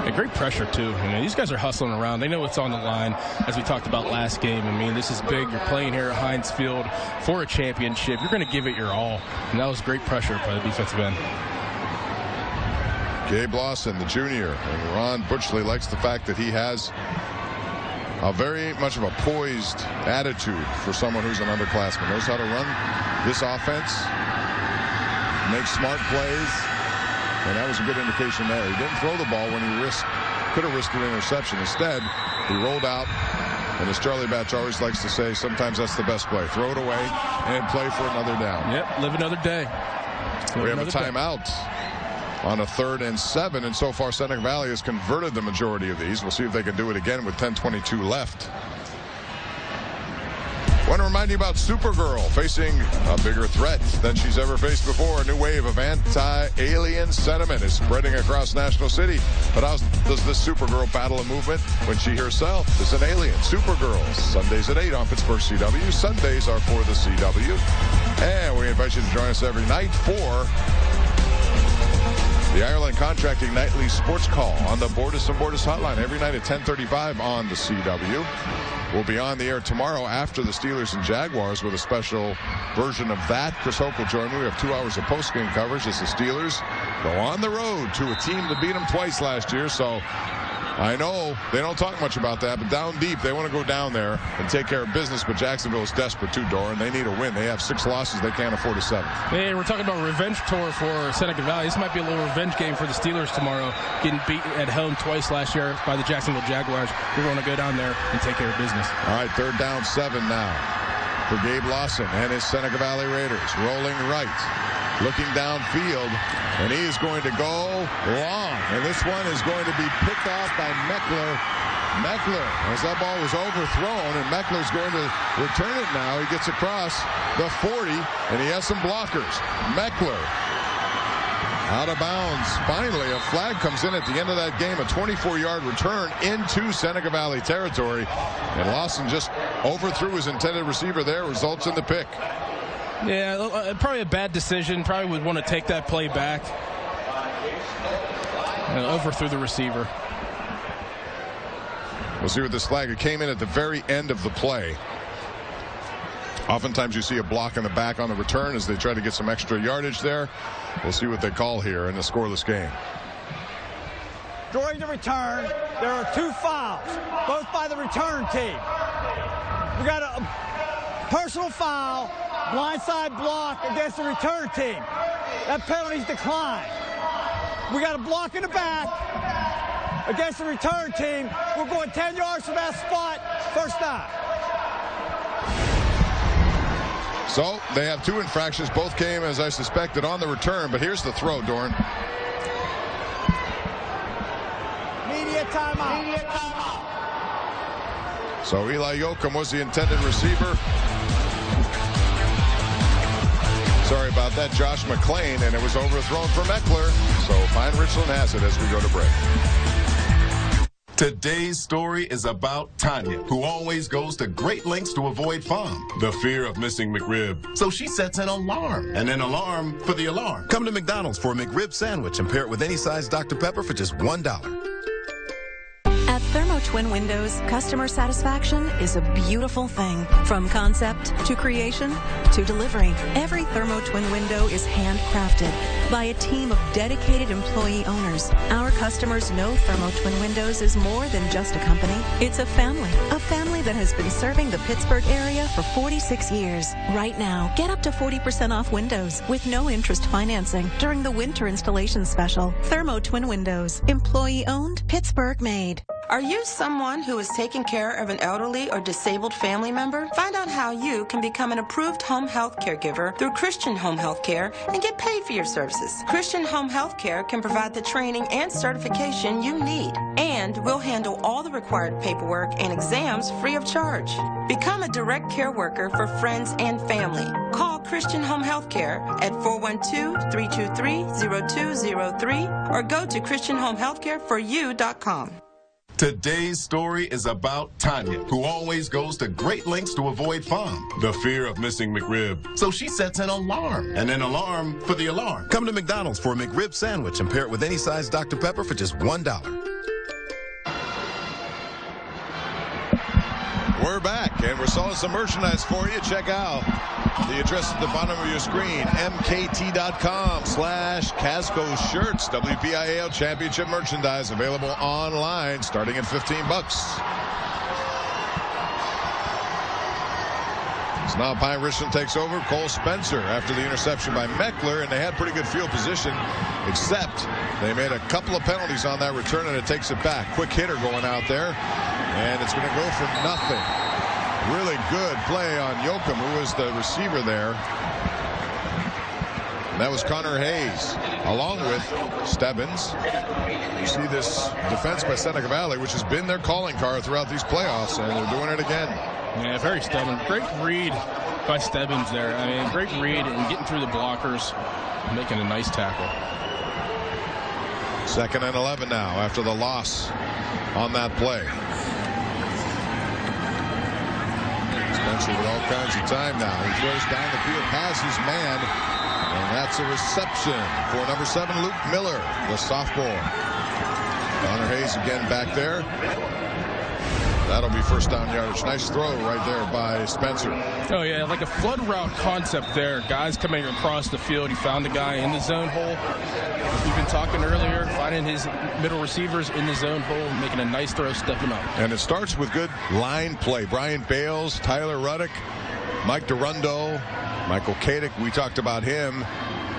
And great pressure, too. I mean, these guys are hustling around. They know what's on the line, as we talked about last game. I mean, this is big. You're playing here at Heinz Field for a championship. You're going to give it your all. And that was great pressure by the defensive end. Gabe Lawson, the junior, and Ron Butchley likes the fact that he has a very much of a poised attitude for someone who's an underclassman. Knows how to run this offense, make smart plays, and that was a good indication there. He didn't throw the ball when he could have risked an interception. Instead, he rolled out, and as Charlie Batch always likes to say, sometimes that's the best play. Throw it away and play for another down. Yep, live another day. We have a timeout on a 3rd and 7, and so far Seneca Valley has converted the majority of these. We'll see if they can do it again with 10:22 left. Want to remind you about Supergirl, facing a bigger threat than she's ever faced before. A new wave of anti-alien sentiment is spreading across National City. But how does this Supergirl battle a movement when she herself is an alien? Supergirl, Sundays at 8 on Pittsburgh CW. Sundays are for the CW. And we invite you to join us every night for the Ireland Contracting Nightly Sports Call on the Bordas and Bordas Hotline every night at 10:35 on the CW. We'll be on the air tomorrow after the Steelers and Jaguars with a special version of that. Chris Hoke will join me. We have 2 hours of post-game coverage as the Steelers go on the road to a team that beat them twice last year. So I know they don't talk much about that, but down deep, they want to go down there and take care of business. But Jacksonville is desperate too, Doran. They need a win. They have 6 losses. They can't afford a 7th. Hey, we're talking about revenge tour for Seneca Valley. This might be a little revenge game for the Steelers tomorrow. Getting beat at home twice last year by the Jacksonville Jaguars. We're going to go down there and take care of business. All right, 3rd down 7 now for Gabe Lawson and his Seneca Valley Raiders. Rolling right, looking downfield, and he is going to go long. And this one is going to be picked off by Meckler. Meckler, as that ball was overthrown, and Meckler's going to return it now. He gets across the 40, and he has some blockers. Meckler out of bounds. Finally, a flag comes in at the end of that game, a 24-yard return into Seneca Valley territory, and Lawson just overthrew his intended receiver there, results in the pick. Yeah, probably a bad decision. Probably would want to take that play back. And overthrew the receiver. We'll see with this flag. It came in at the very end of the play. Oftentimes you see a block in the back on the return as they try to get some extra yardage there. We'll see what they call here in a scoreless game. During the return, there are 2 fouls, both by the return team. We got a personal foul, blindside block against the return team. That penalty's declined. We got a block in the back against the return team. We're going 10 yards from that spot, first down. So they have 2 infractions. Both came, as I suspected, on the return. But here's the throw, Doran. Media timeout. So Eli Yoakum was the intended receiver. Sorry about that, Josh McClain, and it was overthrown for Meckler. So Pine-Richland has it as we go to break. Today's story is about Tanya, who always goes to great lengths to avoid FOM, the fear of missing McRib. So she sets an alarm, and an alarm for the alarm. Come to McDonald's for a McRib sandwich and pair it with any size Dr. Pepper for just $1. At Thermo Twin Windows, customer satisfaction is a beautiful thing. From concept to creation to delivery, every Thermo Twin window is handcrafted by a team of dedicated employee owners. Our customers know Thermo Twin Windows is more than just a company. It's a family that has been serving the Pittsburgh area for 46 years. Right now, get up to 40% off windows with no interest financing during the winter installation special. Thermo Twin Windows, employee owned, Pittsburgh made. Are you someone who is taking care of an elderly or disabled family member? Find out how you can become an approved home health caregiver through Christian Home Health Care and get paid for your services. Christian Home Health Care can provide the training and certification you need, and we'll handle all the required paperwork and exams free of charge. Become a direct care worker for friends and family. Call Christian Home Health Care at 412-323-0203 or go to ChristianHomeHealthCareForYou.com. Today's story is about Tanya, who always goes to great lengths to avoid FOM, the fear of missing McRib. So she sets an alarm, and an alarm for the alarm. Come to McDonald's for a McRib sandwich and pair it with any size Dr. Pepper for just $1. We're back, and we're selling some merchandise for you. Check out the address at the bottom of your screen, mkt.com/Casco shirts. WPIAL championship merchandise available online starting at $15. So now Pine-Richland takes over. Cole Spencer after the interception by Meckler, and they had pretty good field position, except they made a couple of penalties on that return, and it takes it back. Quick hitter going out there, and it's going to go for nothing. Really good play on Yoakum, who was the receiver there. And that was Connor Hayes, along with Stebbins. You see this defense by Seneca Valley, which has been their calling card throughout these playoffs, and they're doing it again. Yeah, very Stebbins. Great read by Stebbins there. I mean, great read and getting through the blockers, making a nice tackle. 2nd and 11 now after the loss on that play. Spencer with all kinds of time now. He throws down the field past his man, and that's a reception for number 7, Luke Miller, the sophomore. Connor Hayes again back there. That'll be first down yardage. Nice throw right there by Spencer. Oh, yeah, like a flood route concept there. Guys coming across the field. He found the guy in the zone hole. We've been talking earlier, finding his middle receivers in the zone hole, making a nice throw, stepping up. And it starts with good line play. Brian Bales, Tyler Ruddick, Mike Durundo, Michael Kadick, we talked about him.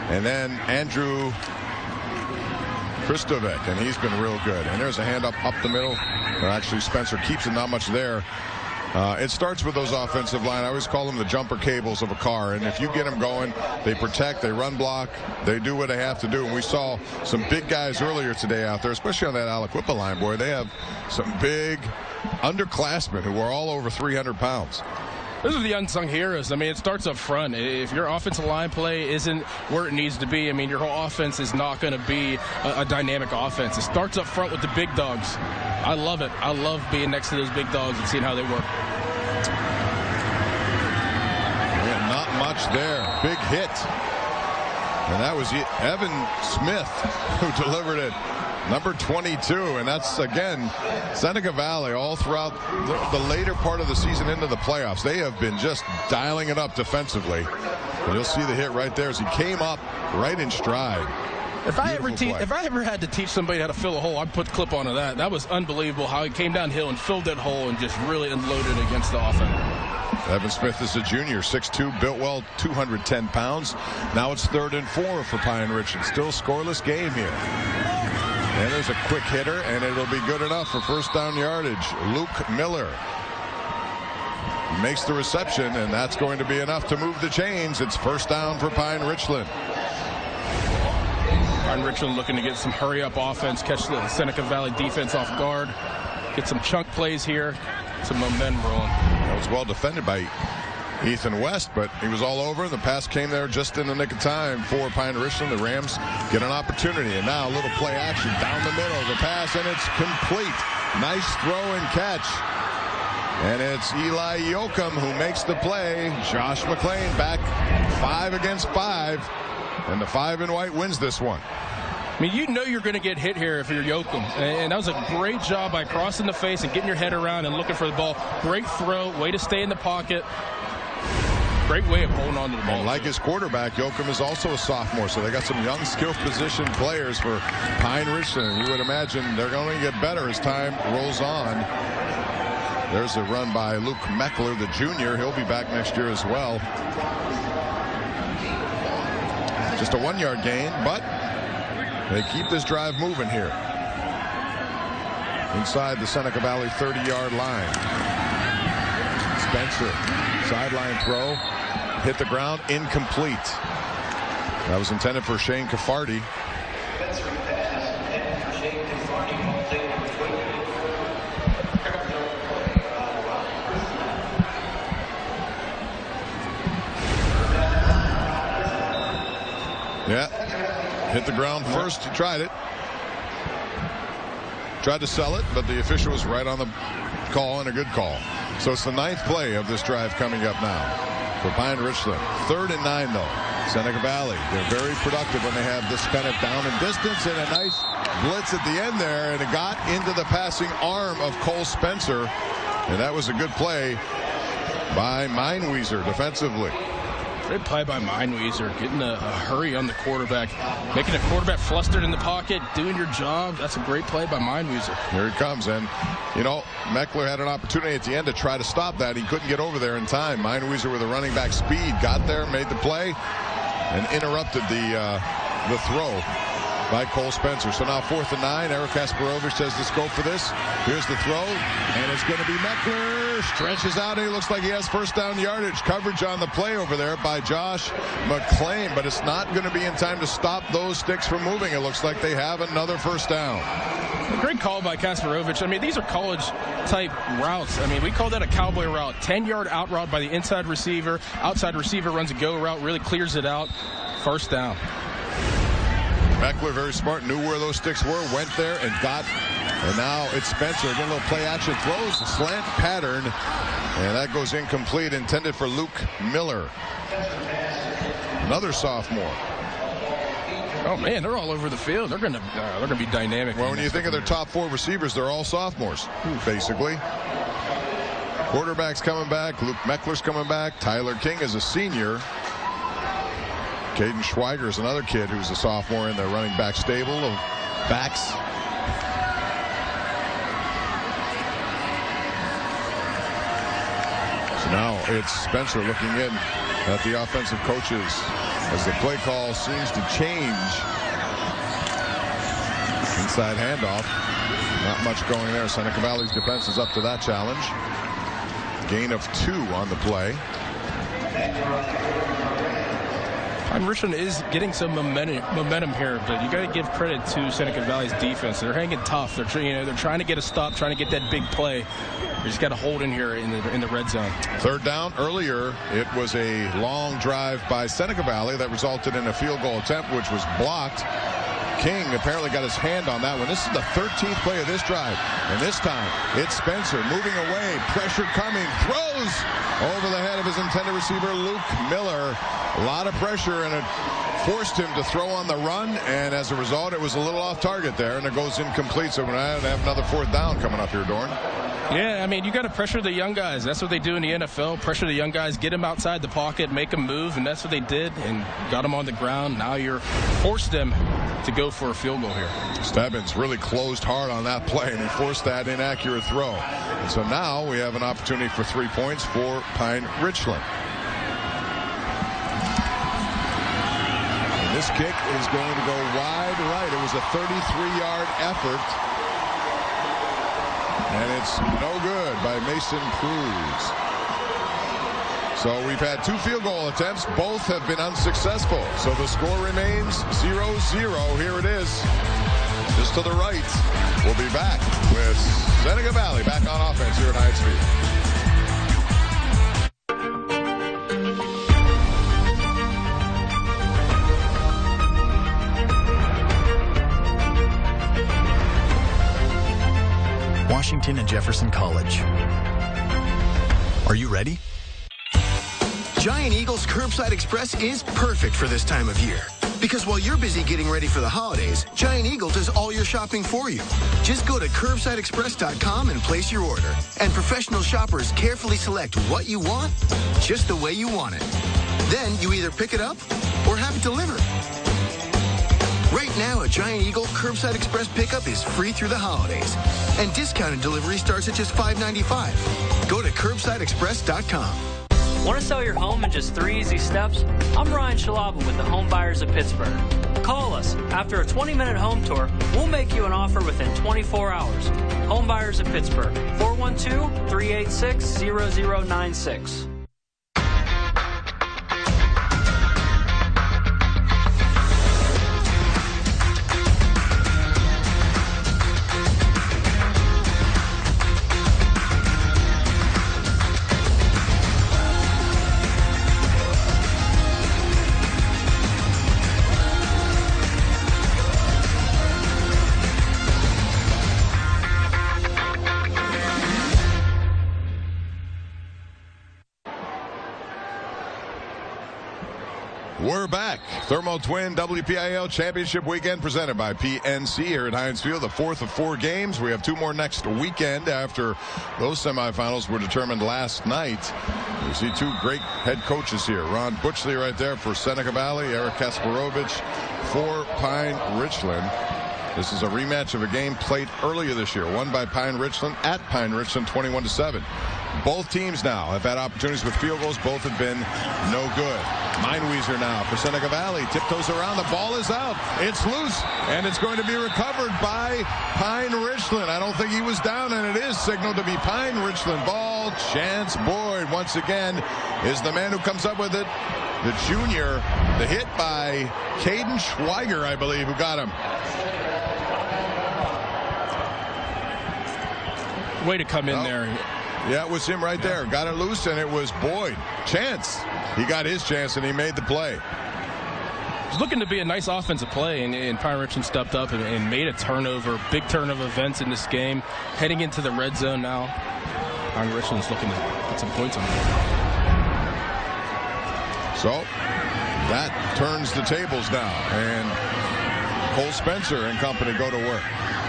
And then Andrew Kristovic, and he's been real good. And there's a hand up the middle. Or actually, Spencer keeps it, not much there. It starts with those offensive line. I always call them the jumper cables of a car. And if you get them going, they protect, they run block, they do what they have to do. And we saw some big guys earlier today out there, especially on that Aliquippa line, boy. They have some big underclassmen who are all over 300 pounds. Those are the unsung heroes. I mean, it starts up front. If your offensive line play isn't where it needs to be, I mean, your whole offense is not going to be a dynamic offense. It starts up front with the big dogs. I love it. I love being next to those big dogs and seeing how they work. Yeah, not much there. Big hit. And that was Evan Smith who delivered it. Number 22, and that's, again, Seneca Valley all throughout the later part of the season into the playoffs. They have been just dialing it up defensively. And you'll see the hit right there as he came up right in stride. If I ever had to teach somebody how to fill a hole, I'd put the clip onto that. That was unbelievable how he came downhill and filled that hole and just really unloaded against the offense. Evan Smith is a junior, 6'2", built well, 210 pounds. Now it's 3rd and 4 for Pine-Richland. Still scoreless game here. And there's a quick hitter, and it'll be good enough for first down yardage. Luke Miller makes the reception, and that's going to be enough to move the chains. It's first down for Pine-Richland. Pine-Richland looking to get some hurry-up offense, catch the Seneca Valley defense off guard, get some chunk plays here, some momentum rolling. That was well defended by Ethan West, but he was all over. The pass came there just in the nick of time for Pine-Richland. The Rams get an opportunity, and now a little play action down the middle. The pass, and it's complete. Nice throw and catch. And it's Eli Yoakum who makes the play. Josh McLean back 5 against 5, and the 5 in white wins this one. I mean, you know you're going to get hit here if you're Yoakum. And that was a great job by crossing the face and getting your head around and looking for the ball. Great throw, way to stay in the pocket. Great way of holding on to the ball. And like his quarterback, Yoakum is also a sophomore, so they got some young skill position players for Pine-Richland. You would imagine they're going to get better as time rolls on. There's a run by Luke Meckler, the junior. He'll be back next year as well. Just a 1-yard gain, but they keep this drive moving here. Inside the Seneca Valley 30-yard line. Spencer, sideline throw, hit the ground, incomplete. That was intended for Shane Caffardi. Yeah, hit the ground first. He tried it. Tried to sell it, but the official was right on the call, and a good call. So it's the 9th play of this drive coming up now for Pine-Richland. 3rd and 9, though. Seneca Valley, they're very productive when they have this kind of down and distance, and a nice blitz at the end there, and it got into the passing arm of Cole Spencer, and that was a good play by Meinwieser defensively. Great play by Meinwieser, getting a hurry on the quarterback, making the quarterback flustered in the pocket, doing your job. That's a great play by Meinwieser. Here he comes, and, you know, Meckler had an opportunity at the end to try to stop that. He couldn't get over there in time. Meinwieser with a running back speed got there, made the play, and interrupted the throw by Cole Spencer. So now 4th and 9. Eric Kasparovich says, let's go for this. Here's the throw, and it's going to be Meckler. Stretches out, and he looks like he has first down yardage. Coverage on the play over there by Josh McLean, but it's not going to be in time to stop those sticks from moving. It looks like they have another first down. A great call by Kasparovich. I mean, these are college-type routes. I mean, we call that a cowboy route. 10-yard out route by the inside receiver. Outside receiver runs a go route, really clears it out. First down. Meckler, very smart, knew where those sticks were, went there and got, and now it's Spencer. Again, a little play action, throws a slant pattern, and that goes incomplete, intended for Luke Miller. Another sophomore. Oh man, they're all over the field. They're gonna be dynamic. Well, when you think of their top 4 receivers, they're all sophomores, basically. Quarterback's coming back. Luke Meckler's coming back. Tyler King is a senior. Caden Schweiger is another kid who's a sophomore in the running back stable of backs. So now it's Spencer looking in at the offensive coaches as the play call seems to change. Inside handoff. Not much going there. Seneca Valley's defense is up to that challenge. Gain of 2 on the play. Pine-Richland is getting some momentum here, but you got to give credit to Seneca Valley's defense. They're hanging tough. They're trying to get a stop, trying to get that big play. They just got to hold in here in the red zone. Third down. Earlier, it was a long drive by Seneca Valley that resulted in a field goal attempt, which was blocked. King apparently got his hand on that one. This is the 13th play of this drive. And this time, it's Spencer moving away. Pressure coming. Throws over the head of his intended receiver, Luke Miller. A lot of pressure, and it forced him to throw on the run. And as a result, it was a little off target there, and it goes incomplete. So we're going to have another 4th down coming up here, Dorn. Yeah, I mean, you got to pressure the young guys. That's what they do in the NFL. Pressure the young guys, get them outside the pocket, make them move, and that's what they did, and got them on the ground. Now you're forced them to go for a field goal here. Stebbins really closed hard on that play, and he forced that inaccurate throw. And so now we have an opportunity for 3 points for Pine-Richland. And this kick is going to go wide right. It was a 33-yard effort. And it's no good by Mason Cruz. So we've had 2 field goal attempts. Both have been unsuccessful. So the score remains 0-0. Here it is. Just to the right. We'll be back with Seneca Valley back on offense here at Heinz Field. Washington and Jefferson College. Are you ready? Giant Eagle's Curbside Express is perfect for this time of year. Because while you're busy getting ready for the holidays, Giant Eagle does all your shopping for you. Just go to curbsideexpress.com and place your order. And professional shoppers carefully select what you want, just the way you want it. Then you either pick it up or have it delivered. Right now, a Giant Eagle Curbside Express pickup is free through the holidays. And discounted delivery starts at just $5.95. Go to curbsideexpress.com. Want to sell your home in just 3 easy steps? I'm Ryan Shalaba with the Home Buyers of Pittsburgh. Call us. After a 20-minute home tour, we'll make you an offer within 24 hours. Home Buyers of Pittsburgh, 412-386-0096. We're back. Thermo Twin WPIAL Championship Weekend presented by PNC here at Heinz Field. The 4th of 4 games. We have 2 more next weekend after those semifinals were determined last night. We see 2 great head coaches here. Ron Butchley right there for Seneca Valley. Eric Kasparovich for Pine-Richland. This is a rematch of a game played earlier this year. Won by Pine-Richland at Pine-Richland 21-7. Both teams now have had opportunities with field goals. Both have been no good. Mineweezer now for Seneca Valley. Tiptoes around. The ball is out. It's loose. And it's going to be recovered by Pine-Richland. I don't think he was down, and it is signaled to be Pine-Richland ball. Chance Boyd, once again, is the man who comes up with it. The junior. The hit by Caden Schweiger, I believe, who got him. Way to come in there. Yeah, it was him right there. Got it loose, and it was Boyd. Chance. He got his chance, and he made the play. It was looking to be a nice offensive play, and Pine-Richland stepped up and made a turnover. Big turnover events in this game. Heading into the red zone now. Pine-Richland's looking to get some points on it. So that turns the tables now, and Cole Spencer and company go to work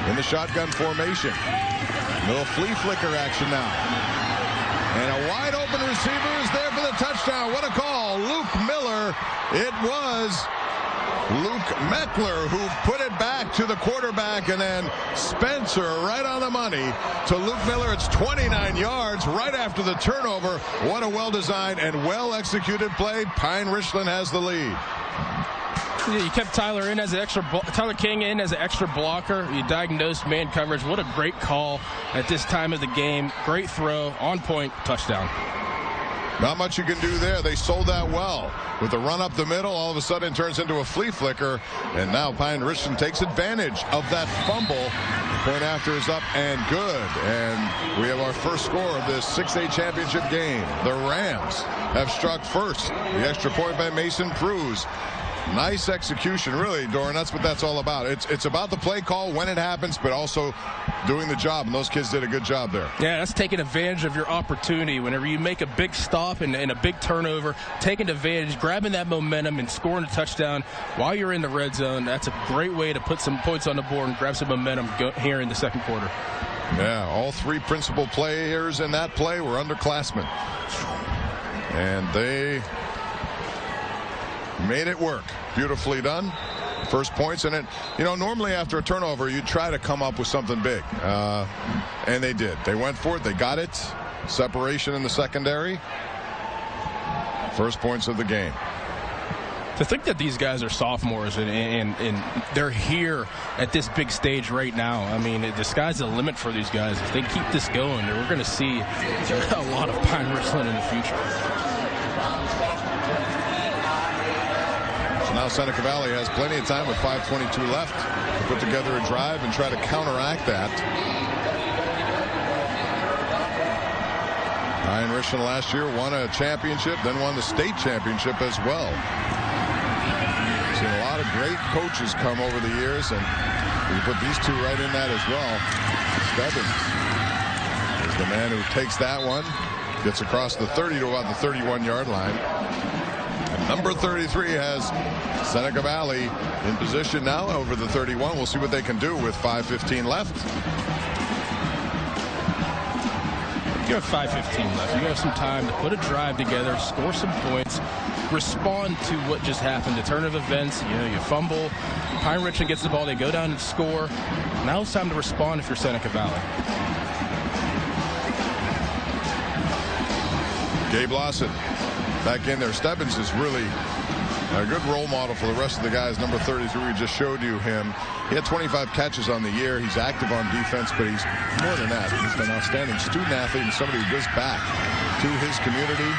in the shotgun formation. Little flea flicker action now. And a wide open receiver is there for the touchdown. What a call. Luke Miller. It was Luke Meckler who put it back to the quarterback, and then Spencer right on the money to Luke Miller. It's 29 yards right after the turnover. What a well-designed and well-executed play. Pine-Richland has the lead. You kept Tyler King in as an extra blocker. You diagnosed man coverage. What a great call at this time of the game. Great throw, on point, touchdown. Not much you can do there. They sold that well. With the run up the middle, all of a sudden it turns into a flea flicker. And now Pine-Richland takes advantage of that fumble. The point after is up and good. And we have our first score of this 6A championship game. The Rams have struck first. The extra point by Mason Cruz. Nice execution, really, Doran. That's what that's all about. It's about the play call when it happens, but also doing the job, and those kids did a good job there. Yeah, that's taking advantage of your opportunity. Whenever you make a big stop and a big turnover, taking advantage, grabbing that momentum and scoring a touchdown while you're in the red zone, that's a great way to put some points on the board and grab some momentum here in the second quarter. Yeah, all three principal players in that play were underclassmen. And they made it work. Beautifully done. First points in it. You know, normally after a turnover, you try to come up with something big. And they did. They went for it. They got it. Separation in the secondary. First points of the game. To think that these guys are sophomores and they're here at this big stage right now. I mean, the sky's the limit for these guys. If they keep this going, we're going to see a lot of Pine-Richland in the future. Now Seneca Valley has plenty of time with 5:22 left to put together a drive and try to counteract that. Pine-Richland last year won a championship, then won the state championship as well. Seen a lot of great coaches come over the years, and we put these two right in that as well. Stebbins is the man who takes that one, gets across the 30 to about the 31-yard line. Number 33 has Seneca Valley in position now over the 31. We'll see what they can do with 5:15 left. You have 5:15 left. You have some time to put a drive together, score some points, respond to what just happened, the turn of events. You know, you fumble, Pine-Richland gets the ball, they go down and score. Now it's time to respond if you're Seneca Valley. Gabe Lawson back in there. Stebbins is really a good role model for the rest of the guys. Number 33, we just showed you him. He had 25 catches on the year. He's active on defense, but he's more than that. He's an outstanding student athlete and somebody who gives back to his community.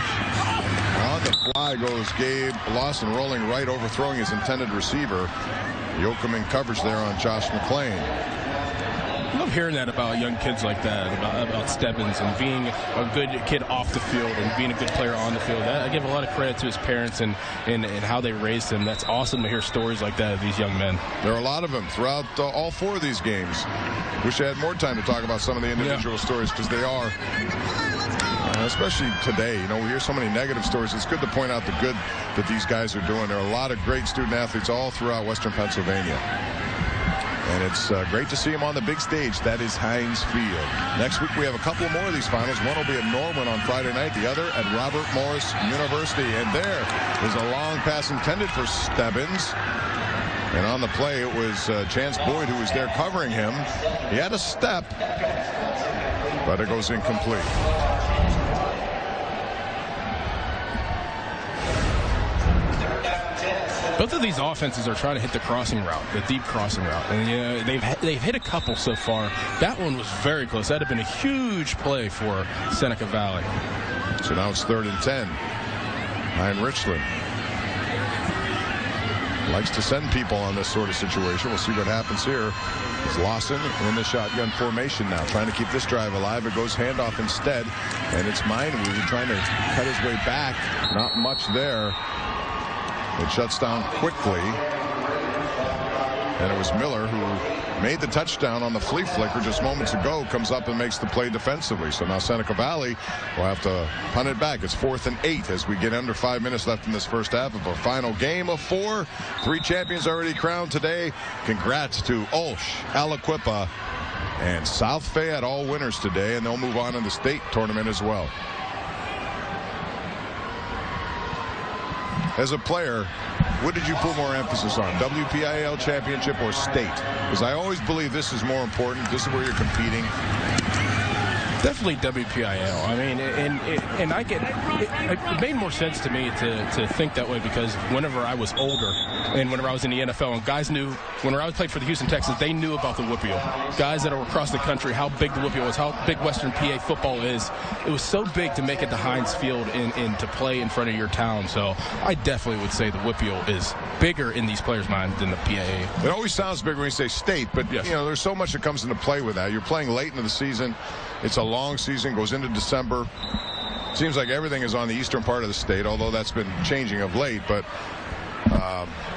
On the fly goes Gabe Lawson, rolling right, overthrowing his intended receiver. Yoakum in coverage there on Josh McClain. I love hearing that about young kids like that, about Stebbins and being a good kid off the field and being a good player on the field. I give a lot of credit to his parents and how they raised him. That's awesome to hear stories like that of these young men. There are a lot of them throughout all four of these games. Wish I had more time to talk about some of the individual stories, because they are, especially today, you know, we hear so many negative stories. It's good to point out the good that these guys are doing. There are a lot of great student athletes all throughout Western Pennsylvania. And it's great to see him on the big stage. That is Heinz Field. Next week, we have a couple more of these finals. One will be at Norwin on Friday night. The other at Robert Morris University. And there is a long pass intended for Stebbins. And on the play, it was Chance Boyd who was there covering him. He had a step, but it goes incomplete. Both of these offenses are trying to hit the crossing route, the deep crossing route. And you know, they've hit a couple so far. That one was very close. That would have been a huge play for Seneca Valley. So now it's 3rd and 10. Pine-Richland likes to send people on this sort of situation. We'll see what happens here. It's Lawson in the shotgun formation now, trying to keep this drive alive. It goes handoff instead, and it's Mineweed trying to cut his way back. Not much there. It shuts down quickly, and it was Miller who made the touchdown on the flea flicker just moments ago, comes up and makes the play defensively. So now Seneca Valley will have to punt it back. It's 4th and 8 as we get under 5 minutes left in this first half of our final game of 4. 3 champions already crowned today. Congrats to Ulsh, Aliquippa, and South Fayette, all winners today, and they'll move on in the state tournament as well. as a player, what did you put more emphasis on, WPIAL championship or state? Because I always believe this is more important. This is where you're competing. Definitely WPIAL. I mean, and I get it made more sense to me to think that way, because whenever I was older and whenever I was in the NFL, and guys knew, whenever I played for the Houston Texans, they knew about the WPIAL. Guys that are across the country, how big the WPIAL is, how big Western PA football is. It was so big to make it to Heinz Field and to play in front of your town. So I definitely would say the WPIAL is bigger in these players' minds than the PIAA. It always sounds big when you say state, but yes, you know, there's so much that comes into play with that. You're playing late into the season. It's a long season, goes into December. Seems like everything is on the eastern part of the state, although that's been changing of late. But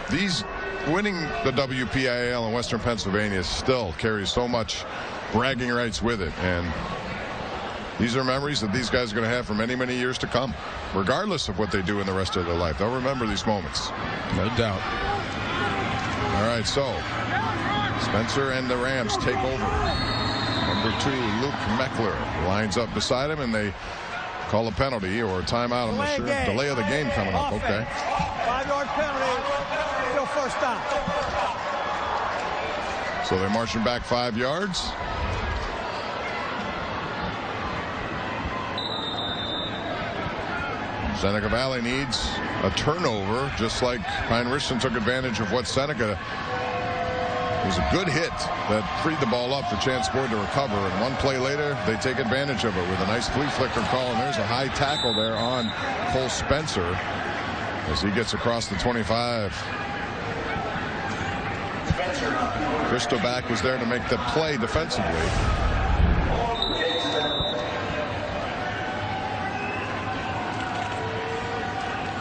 these winning the WPIAL in Western Pennsylvania still carries so much bragging rights with it. And these are memories that these guys are going to have for many, many years to come, regardless of what they do in the rest of their life. They'll remember these moments. No doubt. All right, so Spencer and the Rams take over. Number 2, Luke Meckler lines up beside him, and they call a penalty or a timeout. I'm not sure. Delay of the game coming up. Okay. 5-yard penalty. Still first down. So they're marching back 5 yards. Seneca Valley needs a turnover, just like Pine-Richland took advantage of what Seneca. It was a good hit that freed the ball up for Chance Boyd to recover, and one play later they take advantage of it with a nice flea flicker call, and there's a high tackle there on Cole Spencer as he gets across the 25. Christoback was there to make the play defensively.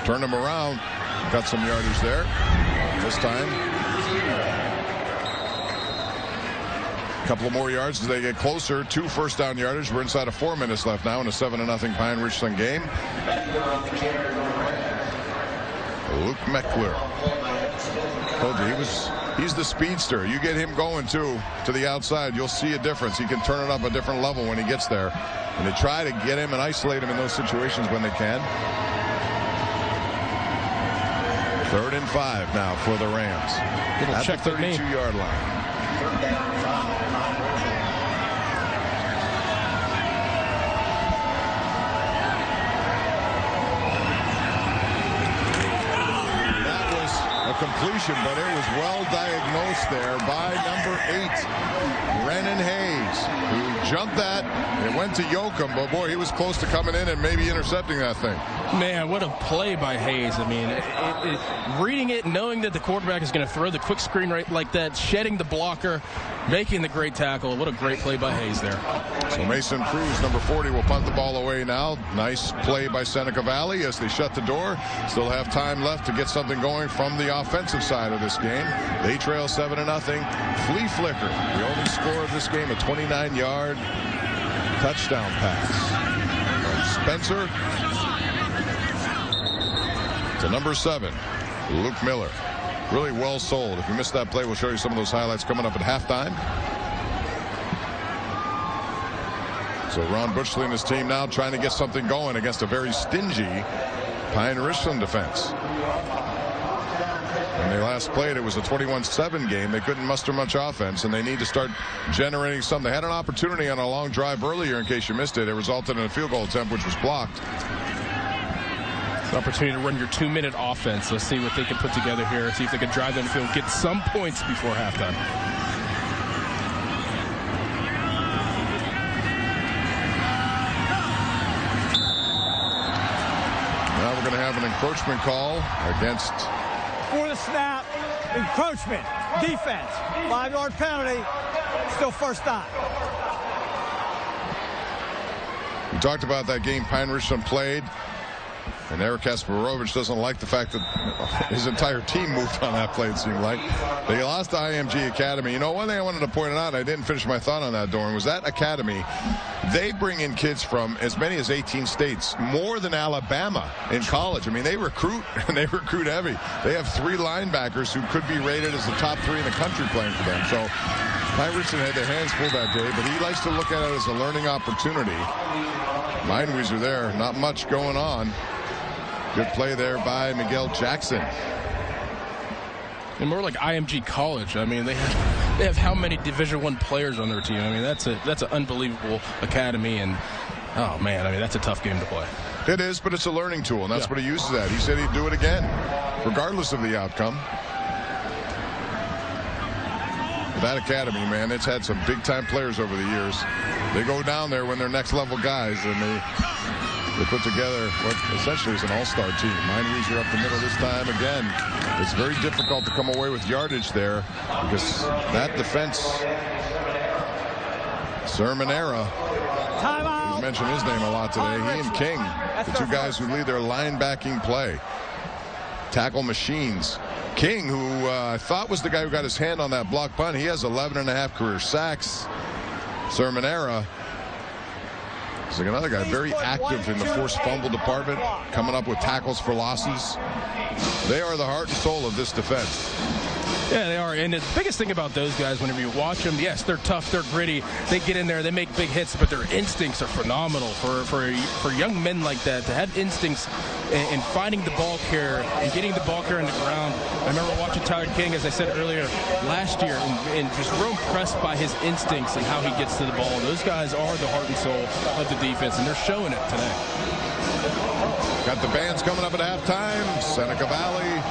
Turn him around, got some yardage there this time. Couple of more yards as they get closer. 2 first down yardage. We're inside of 4 minutes left now in a 7-0 Pine-Richland game. Luke Meckler. Told you he's the speedster. You get him going too to the outside, you'll see a difference. He can turn it up a different level when he gets there. And they try to get him and isolate him in those situations when they can. 3rd and 5 now for the Rams. At the 32-yard line. Completion, but it was well diagnosed there by number 8, Brennan Hayes, who jumped that. It went to Yoakum, but boy, he was close to coming in and maybe intercepting that thing. Man, what a play by Hayes. I mean, reading it, knowing that the quarterback is going to throw the quick screen right like that, shedding the blocker, making the great tackle. What a great play by Hayes there. So Mason Cruz, number 40, will punt the ball away now. Nice play by Seneca Valley as they shut the door. Still have time left to get something going from the offensive side of this game. They trail 7-0. Flea flicker, the only score of this game, a 29-yard touchdown pass from Spencer to number 7, Luke Miller. Really well sold. If you missed that play, we'll show you some of those highlights coming up at halftime. So Ron Bushley and his team now trying to get something going against a very stingy Pine-Richland defense. When they last played, it was a 21-7 game. They couldn't muster much offense, and they need to start generating something. They had an opportunity on a long drive earlier, in case you missed it. It resulted in a field goal attempt, which was blocked. An opportunity to run your 2-minute offense. Let's see what they can put together here. See if they can drive down the field, get some points before halftime. Now we're going to have an encroachment call against... For the snap, encroachment, defense, 5-yard penalty, still first down. We talked about that game Pine-Richland played. And Eric Kasparovich doesn't like the fact that his entire team moved on that play, it seemed like. They lost to IMG Academy. You know, one thing I wanted to point out, I didn't finish my thought on that, Doran, was that Academy, they bring in kids from as many as 18 states, more than Alabama in college. I mean, they recruit, and they recruit heavy. They have 3 linebackers who could be rated as the top 3 in the country playing for them. So Pine-Richland had their hands full that day, but he likes to look at it as a learning opportunity. Mindweezer there, not much going on. Good play there by Miguel Jackson. And more like IMG College. I mean, they have how many Division I players on their team? I mean, that's an unbelievable academy, and oh man, I mean, that's a tough game to play. It is, but it's a learning tool, and that's what he uses that. He said he'd do it again, regardless of the outcome. That academy, man, it's had some big-time players over the years. They go down there when they're next-level guys, and they put together what essentially is an all-star team. Mine-Weezer up the middle this time again. It's very difficult to come away with yardage there because that defense, Sermonera, we mentioned his name a lot today. He and King, the two guys who lead their linebacking play. Tackle machines. King, who I thought was the guy who got his hand on that block punt, he has 11.5 career sacks. Sermonera is like another guy, very active in the forced fumble department, coming up with tackles for losses. They are the heart and soul of this defense. Yeah, they are. And the biggest thing about those guys, whenever you watch them, yes, they're tough, they're gritty, they get in there, they make big hits, but their instincts are phenomenal. For young men like that to have instincts in finding the ball carrier and getting the ball carrier in the ground. I remember watching Tyler King, as I said earlier, last year, and just real impressed by his instincts and how he gets to the ball. Those guys are the heart and soul of the defense, and they're showing it today. Got the bands coming up at halftime. Seneca Valley,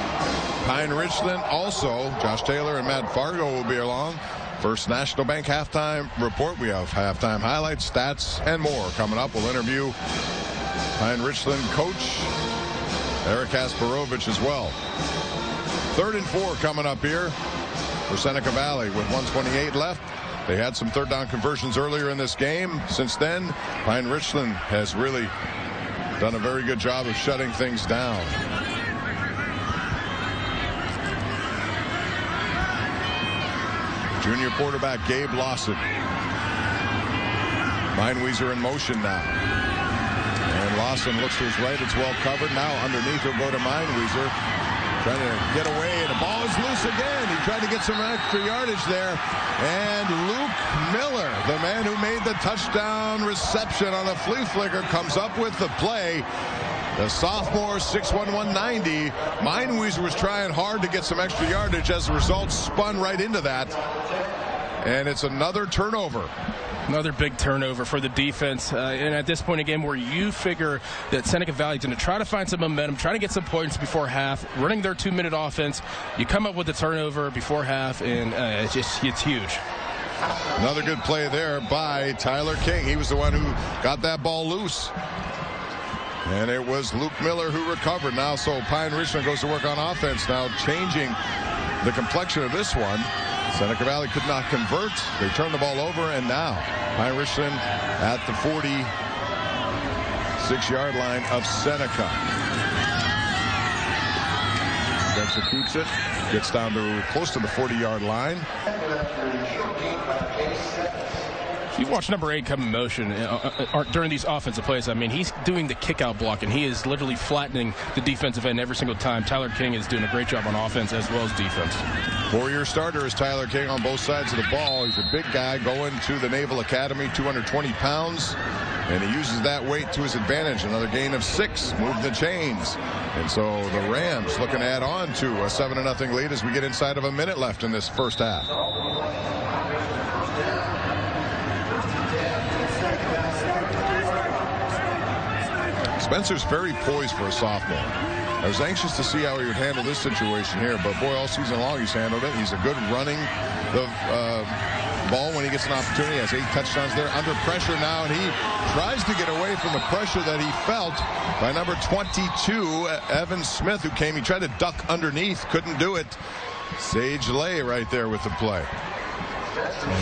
Pine-Richland. Also, Josh Taylor and Matt Fargo will be along. First National Bank halftime report. We have halftime highlights, stats, and more coming up. We'll interview Pine-Richland coach Eric Kasparovich as well. 3rd and 4 coming up here for Seneca Valley with 1:28 left. They had some third down conversions earlier in this game. Since then, Pine-Richland has really done a very good job of shutting things down. Junior quarterback Gabe Lawson. Mine-Weezer in motion now. And Lawson looks to his right. It's well covered. Now underneath he'll go to Mine-Weezer. Trying to get away, and the ball is loose again. He tried to get some extra yardage there. And Luke Miller, the man who made the touchdown reception on the flea flicker, comes up with the play. The sophomore, 6'1", 190. Mine-Weezer was trying hard to get some extra yardage. As a result, spun right into that. And it's another turnover. Another big turnover for the defense. And at this point in the game where you figure that Seneca Valley's going to try to find some momentum, trying to get some points before half, running their 2-minute offense, you come up with a turnover before half, and it's huge. Another good play there by Tyler King. He was the one who got that ball loose. And it was Luke Miller who recovered now. So Pine-Richland goes to work on offense now, changing the complexion of this one. Seneca Valley could not convert. They turned the ball over, and now Pine-Richland at the 46-yard line of Seneca. Spencer keeps it. Gets down to close to the 40-yard line. You watch number 8 come in motion during these offensive plays. I mean, he's doing the kick-out block, and he is literally flattening the defensive end every single time. Tyler King is doing a great job on offense as well as defense. 4-year starter is Tyler King on both sides of the ball. He's a big guy going to the Naval Academy, 220 pounds, and he uses that weight to his advantage. Another gain of 6, moved the chains. And so the Rams looking to add on to a 7-0 lead as we get inside of a minute left in this first half. Spencer's very poised for a sophomore. I was anxious to see how he would handle this situation here, but boy, all season long he's handled it. He's a good running the ball when he gets an opportunity. He has 8 touchdowns there. Under pressure now, and he tries to get away from the pressure that he felt by number 22, Evan Smith, who came. He tried to duck underneath, couldn't do it. Sage Lay right there with the play.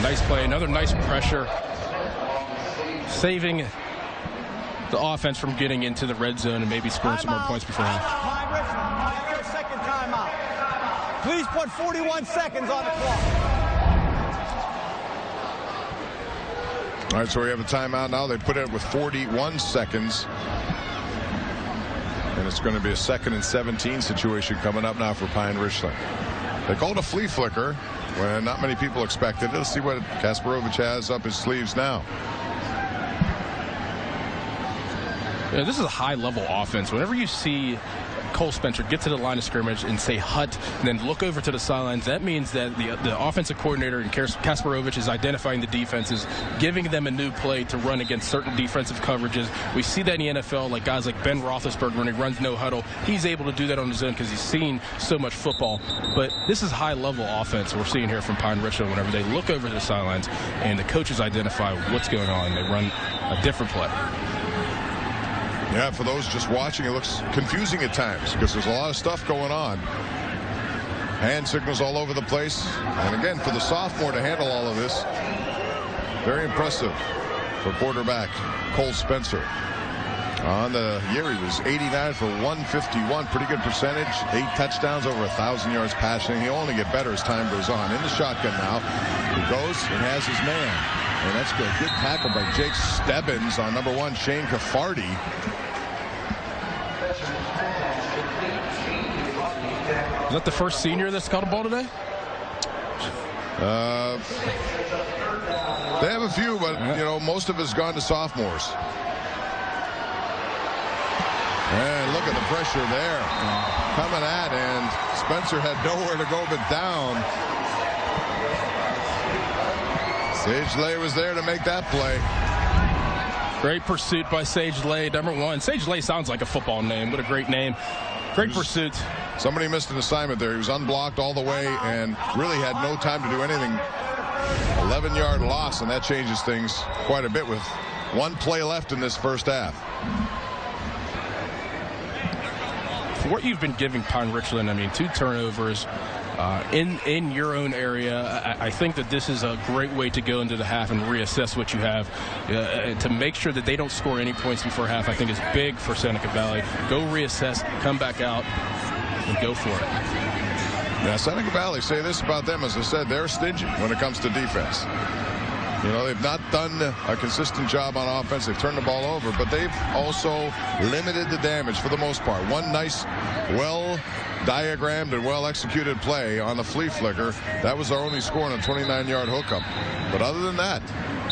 Nice play, another nice pressure, saving the offense from getting into the red zone and maybe scoring some more points before half. Second timeout. Please put 41 seconds on the clock. All right, so we have a timeout now. They put it with 41 seconds. And it's going to be a 2nd and 17 situation coming up now for Pine-Richland. They called a flea flicker when not many people expected it. Let's see what Kasparovich has up his sleeves now. You know, this is a high-level offense. Whenever you see Cole Spencer get to the line of scrimmage and say hut, and then look over to the sidelines, that means that the offensive coordinator and Kasparovich is identifying the defenses, giving them a new play to run against certain defensive coverages. We see that in the NFL, like guys like Ben Roethlisberger, when he runs no huddle, he's able to do that on his own because he's seen so much football. But this is high-level offense we're seeing here from Pine-Richland. Whenever they look over to the sidelines and the coaches identify what's going on, they run a different play. Yeah, for those just watching, it looks confusing at times because there's a lot of stuff going on. Hand signals all over the place. And again, for the sophomore to handle all of this, very impressive for quarterback Cole Spencer. On the year, he was 89 for 151. Pretty good percentage. 8 touchdowns, over 1,000 yards passing. He'll only get better as time goes on. In the shotgun now. He goes and has his man. And that's good. Good tackle by Jake Stebbins on number 1, Shane Caffardi. Is that the first senior that's caught a ball today? They have a few, but, you know, most of it's gone to sophomores. And look at the pressure there. Coming at, and Spencer had nowhere to go but down. Sage Lay was there to make that play. Great pursuit by Sage Lay, number 1. Sage Lay sounds like a football name. What a great name. Great pursuit. Somebody missed an assignment there. He was unblocked all the way and really had no time to do anything. 11-yard loss, and that changes things quite a bit with 1 play left in this first half. For what you've been giving Pine-Richland, I mean, 2 turnovers in your own area, I think that this is a great way to go into the half and reassess what you have to make sure that they don't score any points before half. I think is big for Seneca Valley. Go reassess, come back out, and go for it. Yeah, Seneca Valley, say this about them, as I said, they're stingy when it comes to defense. You know, they've not done a consistent job on offense. They've turned the ball over, but they've also limited the damage for the most part. One nice, well-diagrammed and well-executed play on the flea flicker. That was our only score on a 29-yard hookup. But other than that,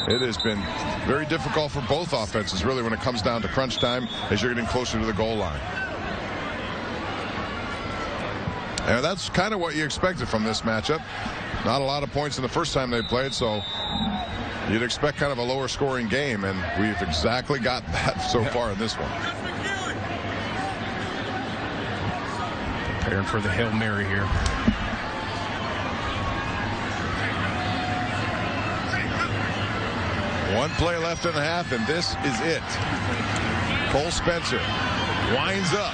it has been very difficult for both offenses, really, when it comes down to crunch time as you're getting closer to the goal line. And that's kind of what you expected from this matchup. Not a lot of points in the first time they played, so you'd expect kind of a lower scoring game, and we've exactly got that so far in this one. Preparing for the Hail Mary here. One play left in the half, and this is it. Cole Spencer winds up.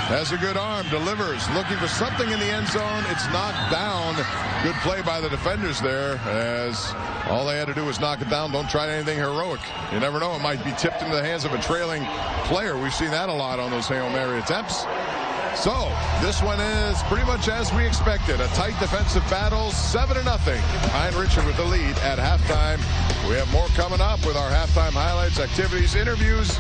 Has a good arm, delivers, looking for something in the end zone. It's knocked down. Good play by the defenders there, as all they had to do was knock it down. Don't try anything heroic. You never know, it might be tipped into the hands of a trailing player. We've seen that a lot on those Hail Mary attempts. So this one is pretty much as we expected. A tight defensive battle, 7-0. Pine-Richland with the lead at halftime. We have more coming up with our halftime highlights, activities, interviews.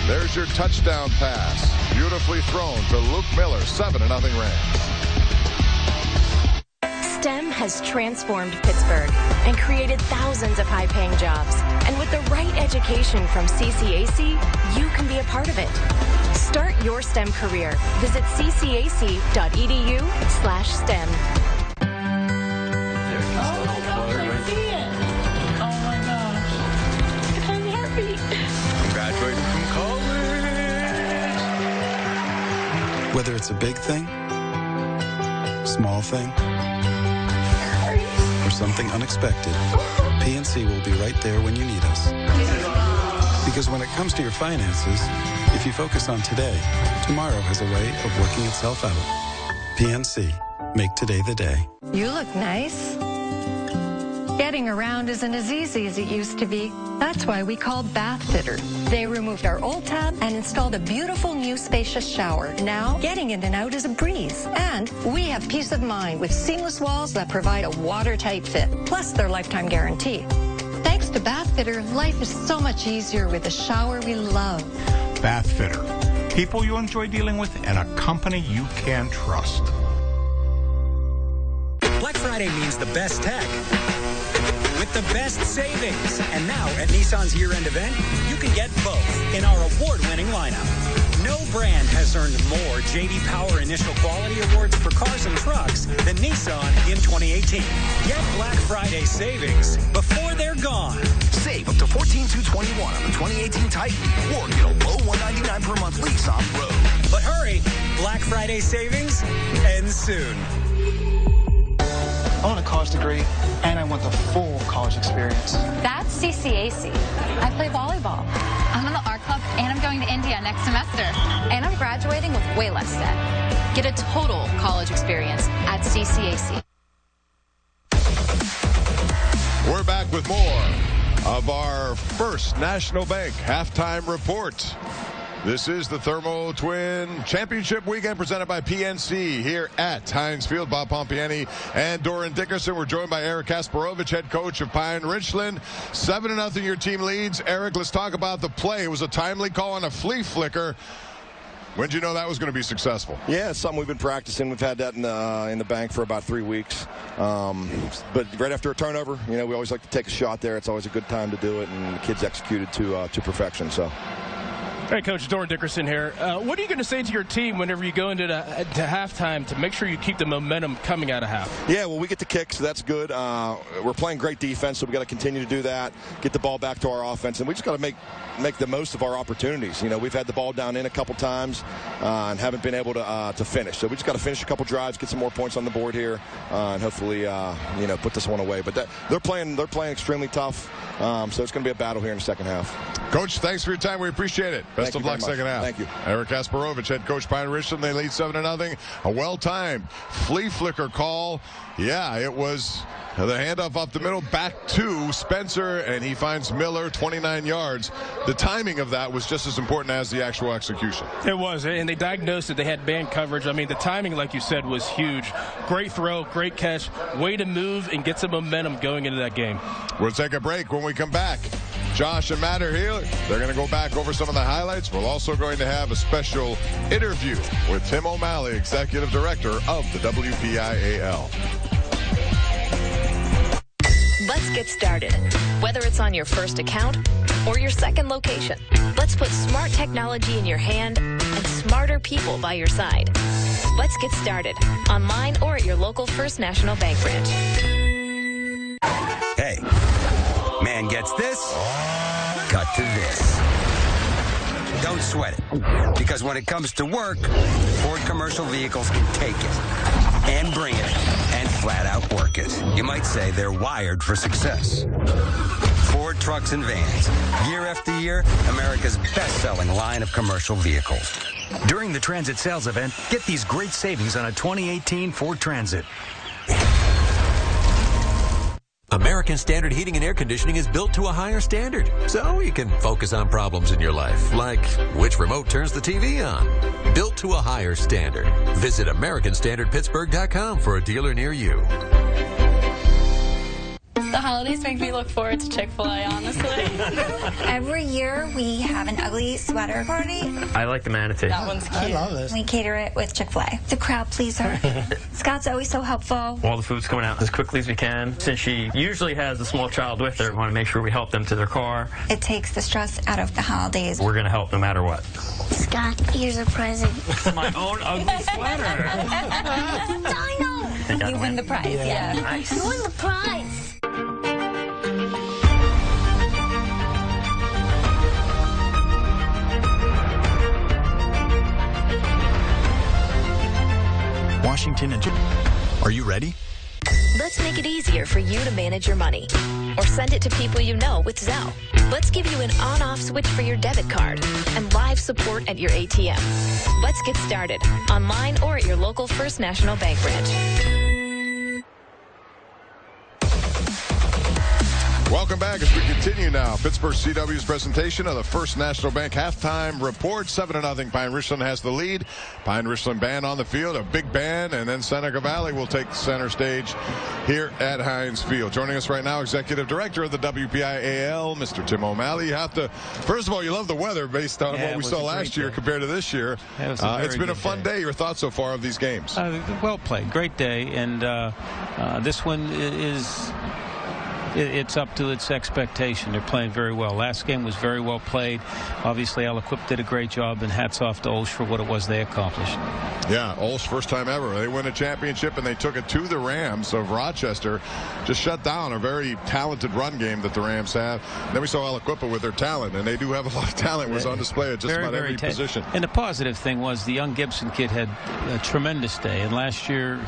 There's your touchdown pass. Beautifully thrown to Luke Miller. 7-0 Rams. STEM has transformed Pittsburgh and created thousands of high-paying jobs. And with the right education from CCAC, you can be a part of it. Start your STEM career. Visit ccac.edu/STEM. Whether it's a big thing, small thing, or something unexpected, PNC will be right there when you need us. Because when it comes to your finances, if you focus on today, tomorrow has a way of working itself out. PNC, make today the day. You look nice. Getting around isn't as easy as it used to be. That's why we called Bath Fitter. They removed our old tub and installed a beautiful new spacious shower. Now, getting in and out is a breeze. And we have peace of mind with seamless walls that provide a watertight fit, plus their lifetime guarantee. Thanks to Bath Fitter, life is so much easier with a shower we love. Bath Fitter. People you enjoy dealing with and a company you can trust. Black Friday means the best tech with the best savings. And now at Nissan's year-end event, you can get both in our award-winning lineup. No brand has earned more J.D. Power Initial Quality Awards for cars and trucks than Nissan in 2018. Get Black Friday savings before they're gone. Save up to $14,221 on the 2018 Titan, or get a low $199 per month lease on the road. But hurry, Black Friday savings ends soon. I want a college degree, and I want the full college experience. That's CCAC. I play volleyball. I'm in the art club, and I'm going to India next semester. And I'm graduating with way less debt. Get a total college experience at CCAC. We're back with more of our First National Bank halftime report. This is the Thermo Twin Championship Weekend presented by PNC here at Heinz Field. Bob Pompiani and Doran Dickerson. We're joined by Eric Kasparovich, head coach of Pine-Richland. 7-0 your team leads. Eric, let's talk about the play. It was a timely call on a flea flicker. When did you know that was going to be successful? Yeah, it's something we've been practicing. We've had that in the bank for about 3 weeks. But right after a turnover, we always like to take a shot there. It's always a good time to do it, and the kids executed to perfection. So. Hey, Coach, Doran Dickerson here. What are you going to say to your team whenever you go into to halftime to make sure you keep the momentum coming out of half? Yeah, well, we get the kick, so that's good. We're playing great defense, so we got to continue to do that, get the ball back to our offense, and we just got to make the most of our opportunities. We've had the ball down in a couple times and haven't been able to finish. So we just got to finish a couple drives, get some more points on the board here, and hopefully, put this one away. But they're playing extremely tough, so it's going to be a battle here in the second half. Coach, thanks for your time. We appreciate it. Best of luck second half. Thank you. Eric Kasparovich, head coach Pine-Richland. They lead 7-0. A well-timed flea flicker call. Yeah, it was the handoff up the middle, back to Spencer, and he finds Miller 29 yards. The timing of that was just as important as the actual execution. It was, and they diagnosed it. They had band coverage. I mean, the timing, like you said, was huge. Great throw, great catch, way to move and get some momentum going into that game. We'll take a break. When we come back, Josh and Matt are here. They're going to go back over some of the highlights. We're also going to have a special interview with Tim O'Malley, Executive Director of the WPIAL. Let's get started. Whether it's on your first account or your second location, let's put smart technology in your hand and smarter people by your side. Let's get started online or at your local First National Bank branch. Hey, man gets this, cut to this. Don't sweat it, because when it comes to work, Ford Commercial Vehicles can take it and bring it and flat out work it. You might say they're wired for success. Ford Trucks and Vans, year after year, America's best-selling line of commercial vehicles. During the Transit Sales Event, get these great savings on a 2018 Ford Transit. American Standard Heating and Air Conditioning is built to a higher standard, so you can focus on problems in your life, like which remote turns the TV on. Built to a higher standard. Visit AmericanStandardPittsburgh.com for a dealer near you. The holidays make me look forward to Chick-fil-A, honestly. Every year we have an ugly sweater party. I like the manatee. That one's cute. I love this. We cater it with Chick-fil-A. The crowd pleaser. Scott's always so helpful. All the food's coming out as quickly as we can. Since she usually has a small child with her, we want to make sure we help them to their car. It takes the stress out of the holidays. We're going to help no matter what. Scott, here's a present. My own ugly sweater. Dino! You win the prize, yeah. Nice. You win the prize. Washington and... Are you ready? Let's make it easier for you to manage your money. Or send it to people you know with Zelle. Let's give you an on-off switch for your debit card and live support at your ATM. Let's get started online or at your local First National Bank branch. Welcome back as we continue now. Pittsburgh CW's presentation of the First National Bank halftime report. 7-0. Pine-Richland has the lead. Pine-Richland band on the field, a big band, and then Seneca Valley will take the center stage here at Heinz Field. Joining us right now, Executive Director of the WPIAL, Mr. Tim O'Malley. You have to, first of all, you love the weather based on what we saw last year compared to this year. It's been a fun day. Your thoughts so far of these games? Well played. Great day. And this one is it's up to its expectation. They're playing very well. Last game was very well played. Obviously, Aliquip did a great job, and hats off to Olsh for what it was they accomplished. Yeah, Olsh, first time ever. They win a championship, and they took it to the Rams of Rochester. Just shut down a very talented run game that the Rams have. And then we saw Aliquip with their talent, and they do have a lot of talent. It was on display at just about every position. And the positive thing was the young Gibson kid had a tremendous day. And last year,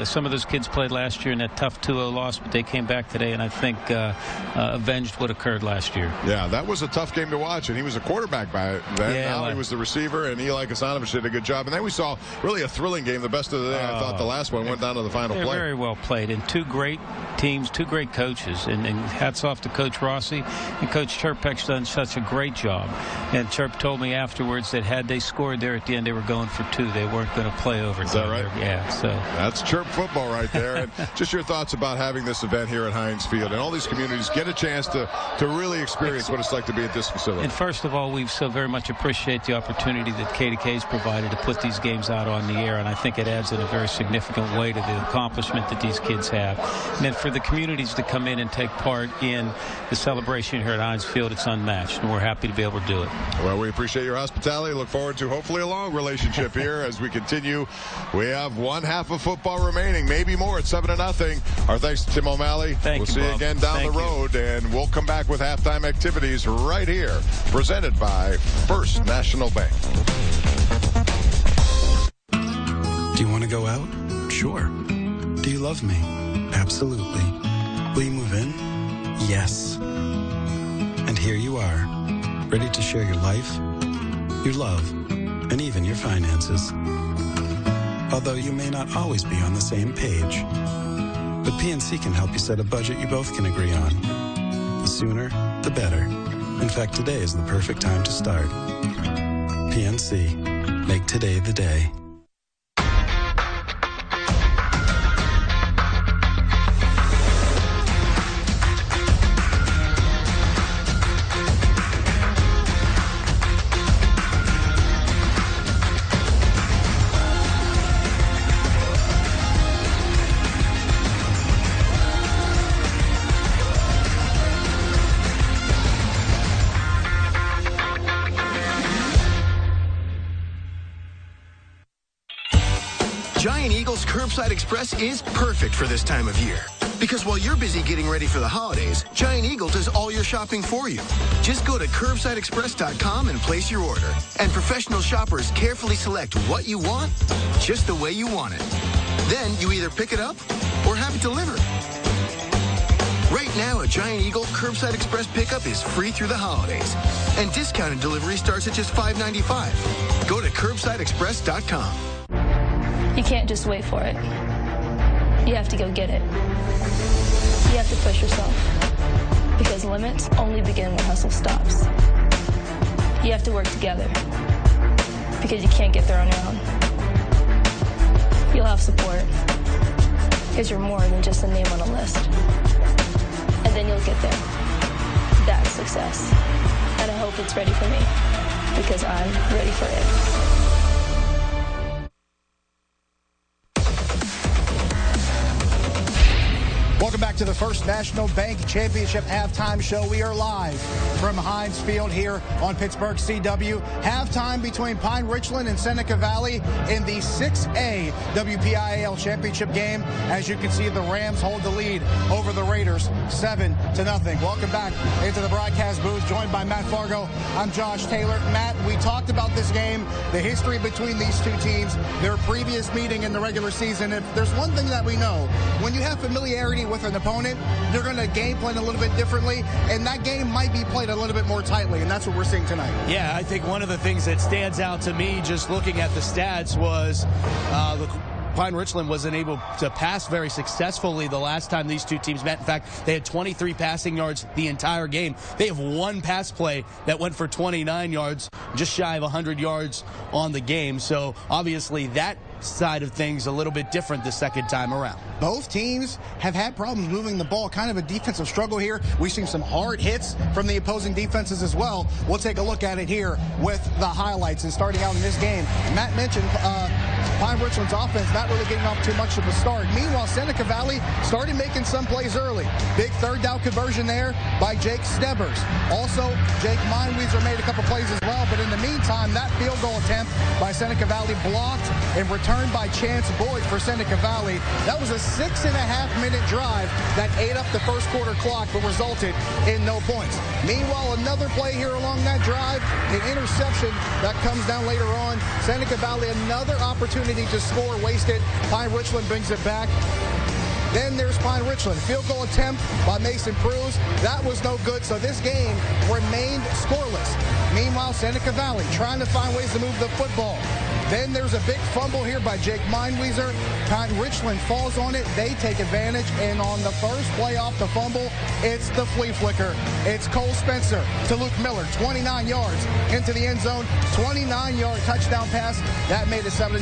some of those kids played last year in that tough 2-0 loss, but they came back today, and I think avenged what occurred last year. Yeah, that was a tough game to watch, and he was a quarterback by then. Yeah, now he was the receiver, and Eli Kasanovich did a good job. And then we saw really a thrilling game, the best of the day. I thought the last one went down to the final play. Very well played, and two great teams, two great coaches, and hats off to Coach Rossi, and Coach Chirpek's done such a great job. And Chirp told me afterwards that had they scored there at the end, they were going for 2. They weren't going to play overtime. Is that right? Yeah. So that's Chirp football right there. And just your thoughts about having this event here at Heinz Field, and all these communities get a chance to really experience what it's like to be at this facility. And first of all, we so very much appreciate the opportunity that KDK's provided to put these games out on the air, and I think it adds in a very significant way to the accomplishment that these kids have. And then for the communities to come in and take part in the celebration here at Heinz Field, it's unmatched, and we're happy to be able to do it. Well, we appreciate your hospitality. Look forward to hopefully a long relationship here as we continue. We have one half of football remaining, maybe more. It's 7-0. Our thanks to Tim O'Malley. We'll see you again down the road, and we'll come back with halftime activities right here, presented by First National Bank. Do you want to go out? Sure. Do you love me? Absolutely. Will you move in? Yes. And here you are, ready to share your life, your love, and even your finances. Although you may not always be on the same page. But PNC can help you set a budget you both can agree on. The sooner, the better. In fact, today is the perfect time to start. PNC. Make today the day. Giant Eagle's Curbside Express is perfect for this time of year. Because while you're busy getting ready for the holidays, Giant Eagle does all your shopping for you. Just go to CurbsideExpress.com and place your order. And professional shoppers carefully select what you want, just the way you want it. Then you either pick it up or have it delivered. Right now, a Giant Eagle Curbside Express pickup is free through the holidays. And discounted delivery starts at just $5.95. Go to CurbsideExpress.com. You can't just wait for it. You have to go get it. You have to push yourself. Because limits only begin when hustle stops. You have to work together. Because you can't get there on your own. You'll have support. Because you're more than just a name on a list. And then you'll get there. That's success. And I hope it's ready for me. Because I'm ready for it. Welcome back to the First National Bank Championship halftime show. We are live from Heinz Field here on Pittsburgh CW. Halftime between Pine-Richland and Seneca Valley in the 6A WPIAL Championship game. As you can see, the Rams hold the lead over the Raiders 7-0. Welcome back into the broadcast booth, joined by Matt Fargo. I'm Josh Taylor. Matt, we talked about this game, the history between these two teams, their previous meeting in the regular season. If there's one thing that we know, when you have familiarity with an opponent, you're going to game plan a little bit differently, and that game might be played a little bit more tightly, and that's what we're seeing tonight. Yeah, I think one of the things that stands out to me just looking at the stats was Pine-Richland wasn't able to pass very successfully the last time these two teams met. In fact, they had 23 passing yards the entire game. They have one pass play that went for 29 yards, just shy of 100 yards on the game. So obviously that side of things a little bit different the second time around. Both teams have had problems moving the ball, kind of a defensive struggle here. We've seen some hard hits from the opposing defenses as well. We'll take a look at it here with the highlights. And starting out in this game, Matt mentioned Pine-Richland's offense not really getting off too much of a start. Meanwhile, Seneca Valley started making some plays early. Big third down conversion there by Jake Stebbers. Also, Jake Meinweiser made a couple plays as well, but in the meantime, that field goal attempt by Seneca Valley blocked and returned by Chance Boyd for Seneca Valley. That was a 6.5-minute drive that ate up the first quarter clock, but resulted in no points. Meanwhile, another play here along that drive, an interception that comes down later on. Seneca Valley, another opportunity to score wasted. Pine-Richland brings it back. Then there's Pine-Richland. Field goal attempt by Mason Cruz. That was no good, so this game remained scoreless. Meanwhile, Seneca Valley trying to find ways to move the football. Then there's a big fumble here by Jake Meinweiser. Pine-Richland falls on it. They take advantage, and on the first play off the fumble, it's the flea flicker. It's Cole Spencer to Luke Miller, 29 yards into the end zone, 29-yard touchdown pass. That made it 7-0.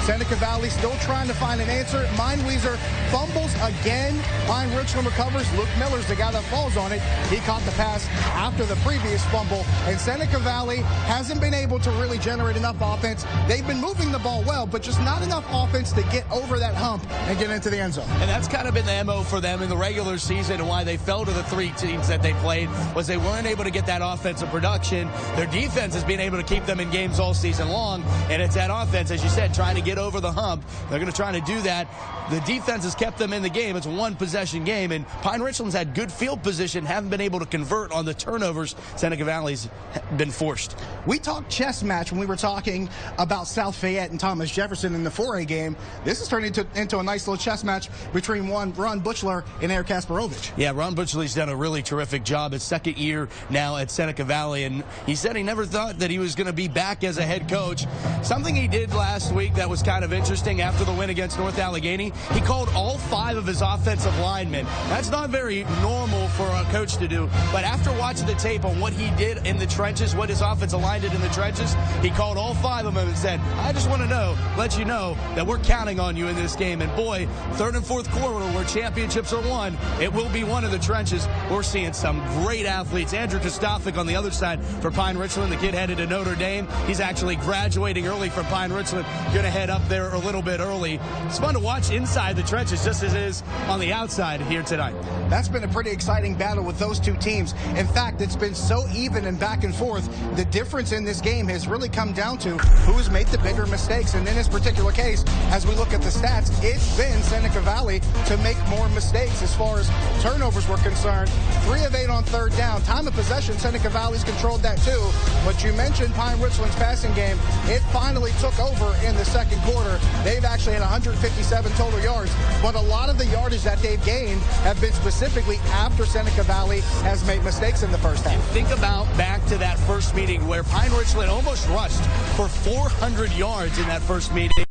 Seneca Valley still trying to find an answer. Meinweiser fumbles again. Pine-Richland recovers. Luke Miller's the guy that falls on it. He caught the pass after the previous fumble, and Seneca Valley hasn't been able to really generate enough offense. They've been moving the ball well, but just not enough offense to get over that hump and get into the end zone. And that's kind of been the MO for them in the regular season, and why they fell to the three teams that they played was they weren't able to get that offensive production. Their defense has been able to keep them in games all season long, and it's that offense, as you said, trying to get over the hump. They're going to try to do that. The defense has kept them in the game. It's a one-possession game, and Pine-Richland's had good field position, haven't been able to convert on the turnovers Seneca Valley's been forced. We talked chess match when we were talking about South Fayette and Thomas Jefferson in the 4A game. This is turning into a nice little chess match between Ron Butchler and Eric Kasparovich. Yeah, Ron Butchler's done a really terrific job. His second year now at Seneca Valley, and he said he never thought that he was going to be back as a head coach. Something he did last week that was kind of interesting after the win against North Allegheny, he called all 5 of his offensive linemen. That's not very normal for a coach to do, but after watching the tape on what he did in the trenches, what his offensive line did in the trenches, he called all 5 of them and said, I just want to let you know that we're counting on you in this game. And boy, third and fourth quarter where championships are won, it will be one of the trenches. We're seeing some great athletes. Andrew Kostofik on the other side for Pine-Richland. The kid headed to Notre Dame. He's actually graduating early from Pine-Richland. Going to head up there a little bit early. It's fun to watch inside the trenches just as it is on the outside here tonight. That's been a pretty exciting battle with those two teams. In fact, it's been so even and back and forth. The difference in this game has really come down to who's made the bigger mistakes. And in this particular case, as we look at the stats, it's been Seneca Valley to make more mistakes as far as turnovers were concerned. 3 of 8 on third down. Time of possession, Seneca Valley's controlled that too. But you mentioned Pine-Richland's passing game. It finally took over in the second quarter. They've actually had 157 total yards, but a lot of the yardage that they've gained have been specifically after Seneca Valley has made mistakes in the first half. And think about back to that first meeting where Pine-Richland almost rushed for 400 yards in that first meeting,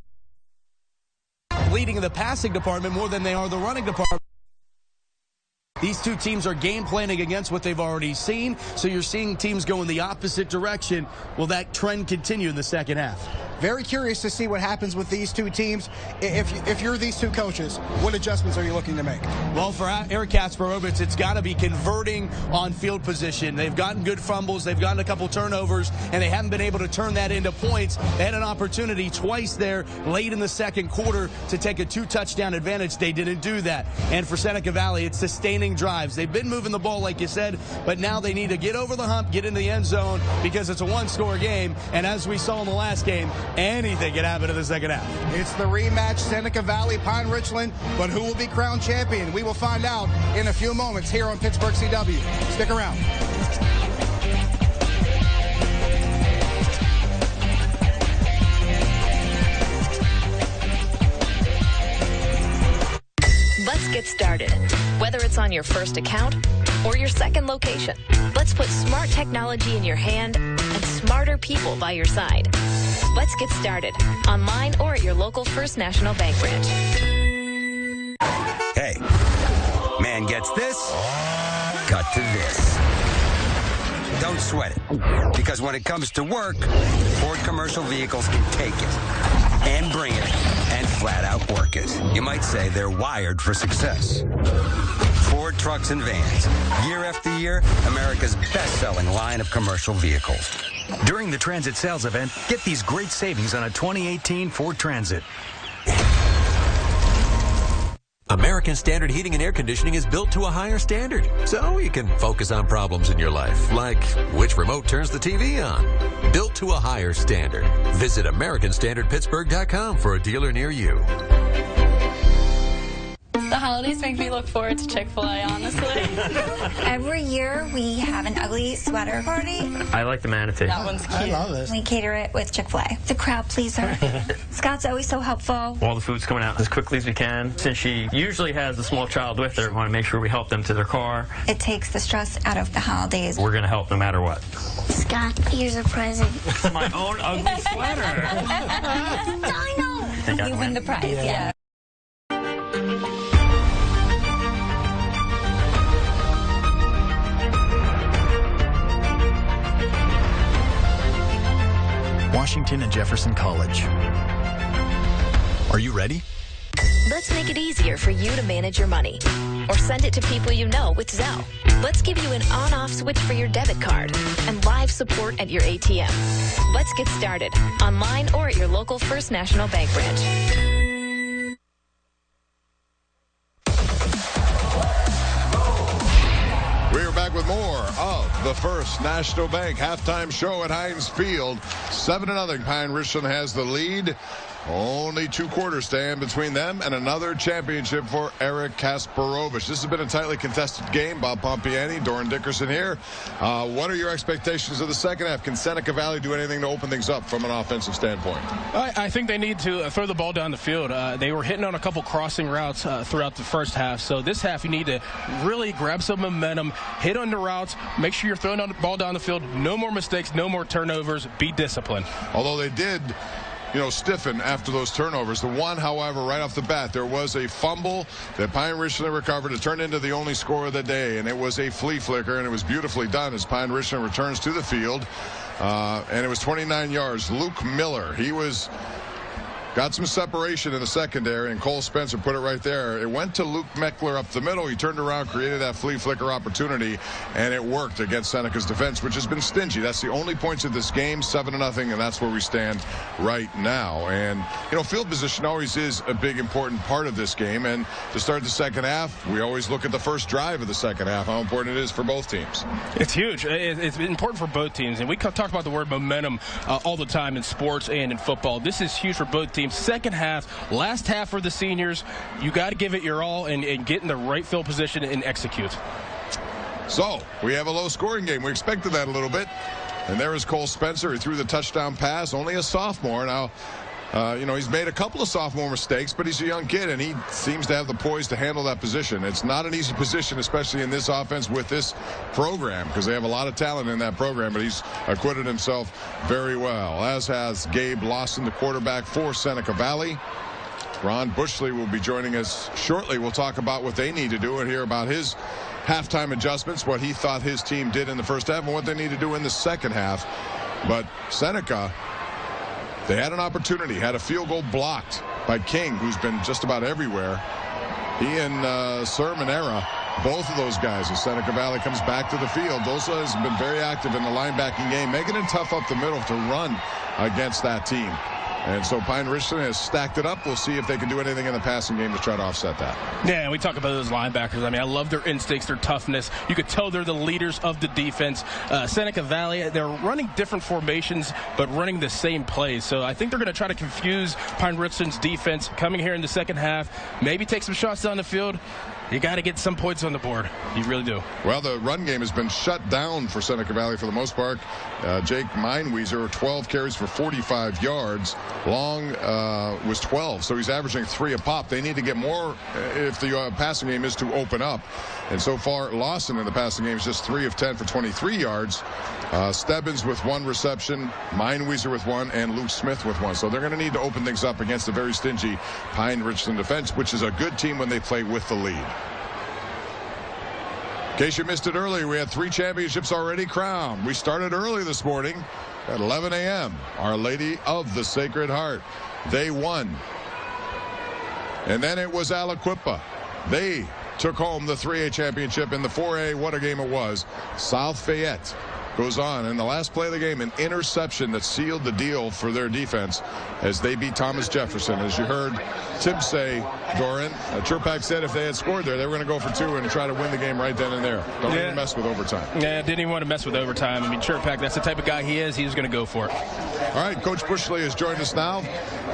leading the passing department more than they are the running department. These two teams are game planning against what they've already seen, so you're seeing teams go in the opposite direction. Will that trend continue in the second half? Very curious to see what happens with these two teams. If you're these two coaches, what adjustments are you looking to make? Well, for Eric Kasparovich, it's got to be converting on field position. They've gotten good fumbles. They've gotten a couple turnovers, and they haven't been able to turn that into points. They had an opportunity twice there late in the second quarter to take a 2-touchdown advantage. They didn't do that. And for Seneca Valley, it's sustaining drives. They've been moving the ball, like you said, but now they need to get over the hump, get into the end zone, because it's a one-score game. And as we saw in the last game, anything can happen in the second half. It's the rematch, Seneca Valley, Pine-Richland, but who will be crowned champion? We will find out in a few moments here on Pittsburgh CW. Stick around. Let's get started. Whether it's on your first account or your second location, let's put smart technology in your hand and smarter people by your side. Let's get started online or at your local First National Bank branch. Hey, man gets this, cut to this. Don't sweat it, because when it comes to work, Ford Commercial Vehicles can take it and bring it and flat out work it. You might say they're wired for success. Ford Trucks and Vans, year after year, America's best-selling line of commercial vehicles. During the Transit Sales Event, get these great savings on a 2018 Ford Transit. American Standard Heating and Air Conditioning is built to a higher standard, so you can focus on problems in your life, like which remote turns the TV on. Built to a higher standard. Visit AmericanStandardPittsburgh.com for a dealer near you. The holidays make me look forward to Chick-fil-A, honestly. Every year we have an ugly sweater party. I like the manatee. That one's cute. I love it. We cater it with Chick-fil-A. The crowd pleaser. Scott's always so helpful. All the food's coming out as quickly as we can. Since she usually has a small child with her, we want to make sure we help them to their car. It takes the stress out of the holidays. We're going to help no matter what. Scott, here's a present. My own ugly sweater. Dino! You win the prize, yeah. Washington and Jefferson College. Are you ready? Let's make it easier for you to manage your money. Or send it to people you know with Zelle. Let's give you an on-off switch for your debit card and live support at your ATM. Let's get started online or at your local First National Bank branch. We are back with more of the First National Bank halftime show at Heinz Field. 7-0. Pine-Richland has the lead. Only 2 quarters stand between them and another championship for Eric Kasparovich. This has been a tightly contested game. Bob Pompiani, Doran Dickerson here. What are your expectations of the second half? Can Seneca Valley do anything to open things up from an offensive standpoint? I think they need to throw the ball down the field. They were hitting on a couple crossing routes throughout the first half. So this half, you need to really grab some momentum, hit on the routes, make sure you're throwing the ball down the field. No more mistakes, no more turnovers. Be disciplined. Although they did, stiffen after those turnovers. The one, however, right off the bat, there was a fumble that Pine-Richland recovered. It turned into the only score of the day, and it was a flea flicker, and it was beautifully done as Pine-Richland returns to the field. And it was 29 yards. Luke Miller, got some separation in the secondary, and Cole Spencer put it right there. It went to Luke Meckler up the middle. He turned around, created that flea flicker opportunity, and it worked against Seneca's defense, which has been stingy. That's the only points of this game, 7-0, and that's where we stand right now. And, field position always is a big, important part of this game. And to start the second half, we always look at the first drive of the second half, how important it is for both teams. It's huge. It's important for both teams. And we talk about the word momentum all the time in sports and in football. This is huge for both teams. Second half, last half for the seniors, you got to give it your all and get in the right field position and execute. So we have a low scoring game. We expected that a little bit. And there is Cole Spencer. He threw the touchdown pass, only a sophomore. Now, he's made a couple of sophomore mistakes, but he's a young kid, and he seems to have the poise to handle that position. It's not an easy position, especially in this offense with this program, because they have a lot of talent in that program, but he's acquitted himself very well, as has Gabe Lawson, the quarterback for Seneca Valley. Ron Bushley will be joining us shortly. We'll talk about what they need to do and hear about his halftime adjustments, what he thought his team did in the first half, and what they need to do in the second half. But Seneca, they had an opportunity, had a field goal blocked by King, who's been just about everywhere. He and Sir Manera, both of those guys, as Seneca Valley comes back to the field, those guys have been very active in the linebacking game, making it tough up the middle to run against that team. And so Pine-Richland has stacked it up. We'll see if they can do anything in the passing game to try to offset that. Yeah, we talk about those linebackers. I love their instincts, their toughness. You could tell they're the leaders of the defense. Seneca Valley, they're running different formations, but running the same plays. So I think they're going to try to confuse Pine-Richland's defense coming here in the second half. Maybe take some shots down the field. You got to get some points on the board. You really do. Well, the run game has been shut down for Seneca Valley for the most part. Jake Meinwieser, 12 carries for 45 yards. Long was 12, so he's averaging 3 a pop. They need to get more if the passing game is to open up. And so far, Lawson in the passing game is just 3 of 10 for 23 yards. Stebbins with 1 reception, Meinwieser with 1, and Luke Smith with 1. So they're going to need to open things up against a very stingy Pine-Richland defense, which is a good team when they play with the lead. In case you missed it earlier, we had 3 championships already crowned. We started early this morning at 11 a.m. Our Lady of the Sacred Heart. They won. And then it was Aliquippa. They took home the 3A championship. In the 4A, what a game it was. South Fayette goes on. In the last play of the game, an interception that sealed the deal for their defense as they beat Thomas Jefferson. As you heard Tim say, Doran, Chirpak said if they had scored there, they were going to go for 2 and try to win the game right then and there. Don't even mess with overtime. Yeah, didn't even want to mess with overtime. I mean, Chirpak, that's the type of guy he is. He's going to go for it. All right, Coach Bushley has joined us now.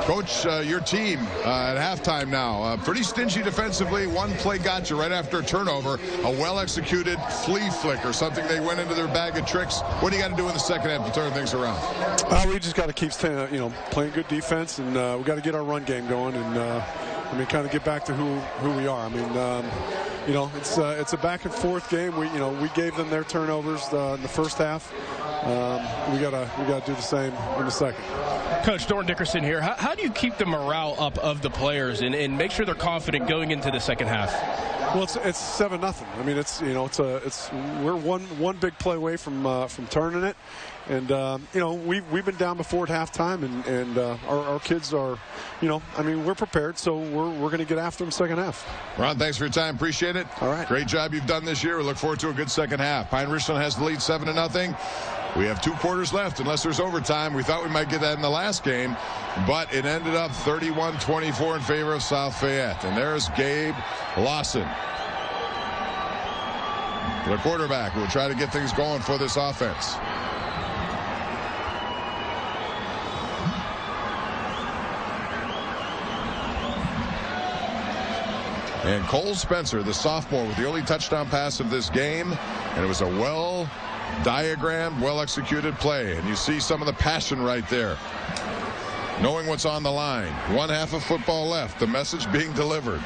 Coach, your team at halftime now. Pretty stingy defensively. One play got you right after a turnover. A well-executed flea flicker, something they went into their bag of tricks. What do you got to do in the second half to turn things around? We just got to keep playing good defense, and we got to get our run game going, and kind of get back to who we are. I mean, it's a back and forth game. We gave them their turnovers in the first half. We gotta do the same in the second. Coach, Doran Dickerson here. How do you keep the morale up of the players and make sure they're confident going into the second half? Well, it's 7-0. I mean, we're one big play away from turning it, and we've been down before at halftime, and our kids are, we're prepared, so we're going to get after them second half. Ron, thanks for your time. Appreciate it. All right. Great job you've done this year. We look forward to a good second half. Pine-Richland has the lead 7-0. We have 2 quarters left unless there's overtime. We thought we might get that in the last game, but it ended up 31-24 in favor of South Fayette. And there's Gabe Lawson, the quarterback, who will try to get things going for this offense. And Cole Spencer, the sophomore, with the only touchdown pass of this game, and it was a well-diagrammed, well-executed play. And you see some of the passion right there, knowing what's on the line. 1 half of football left, the message being delivered.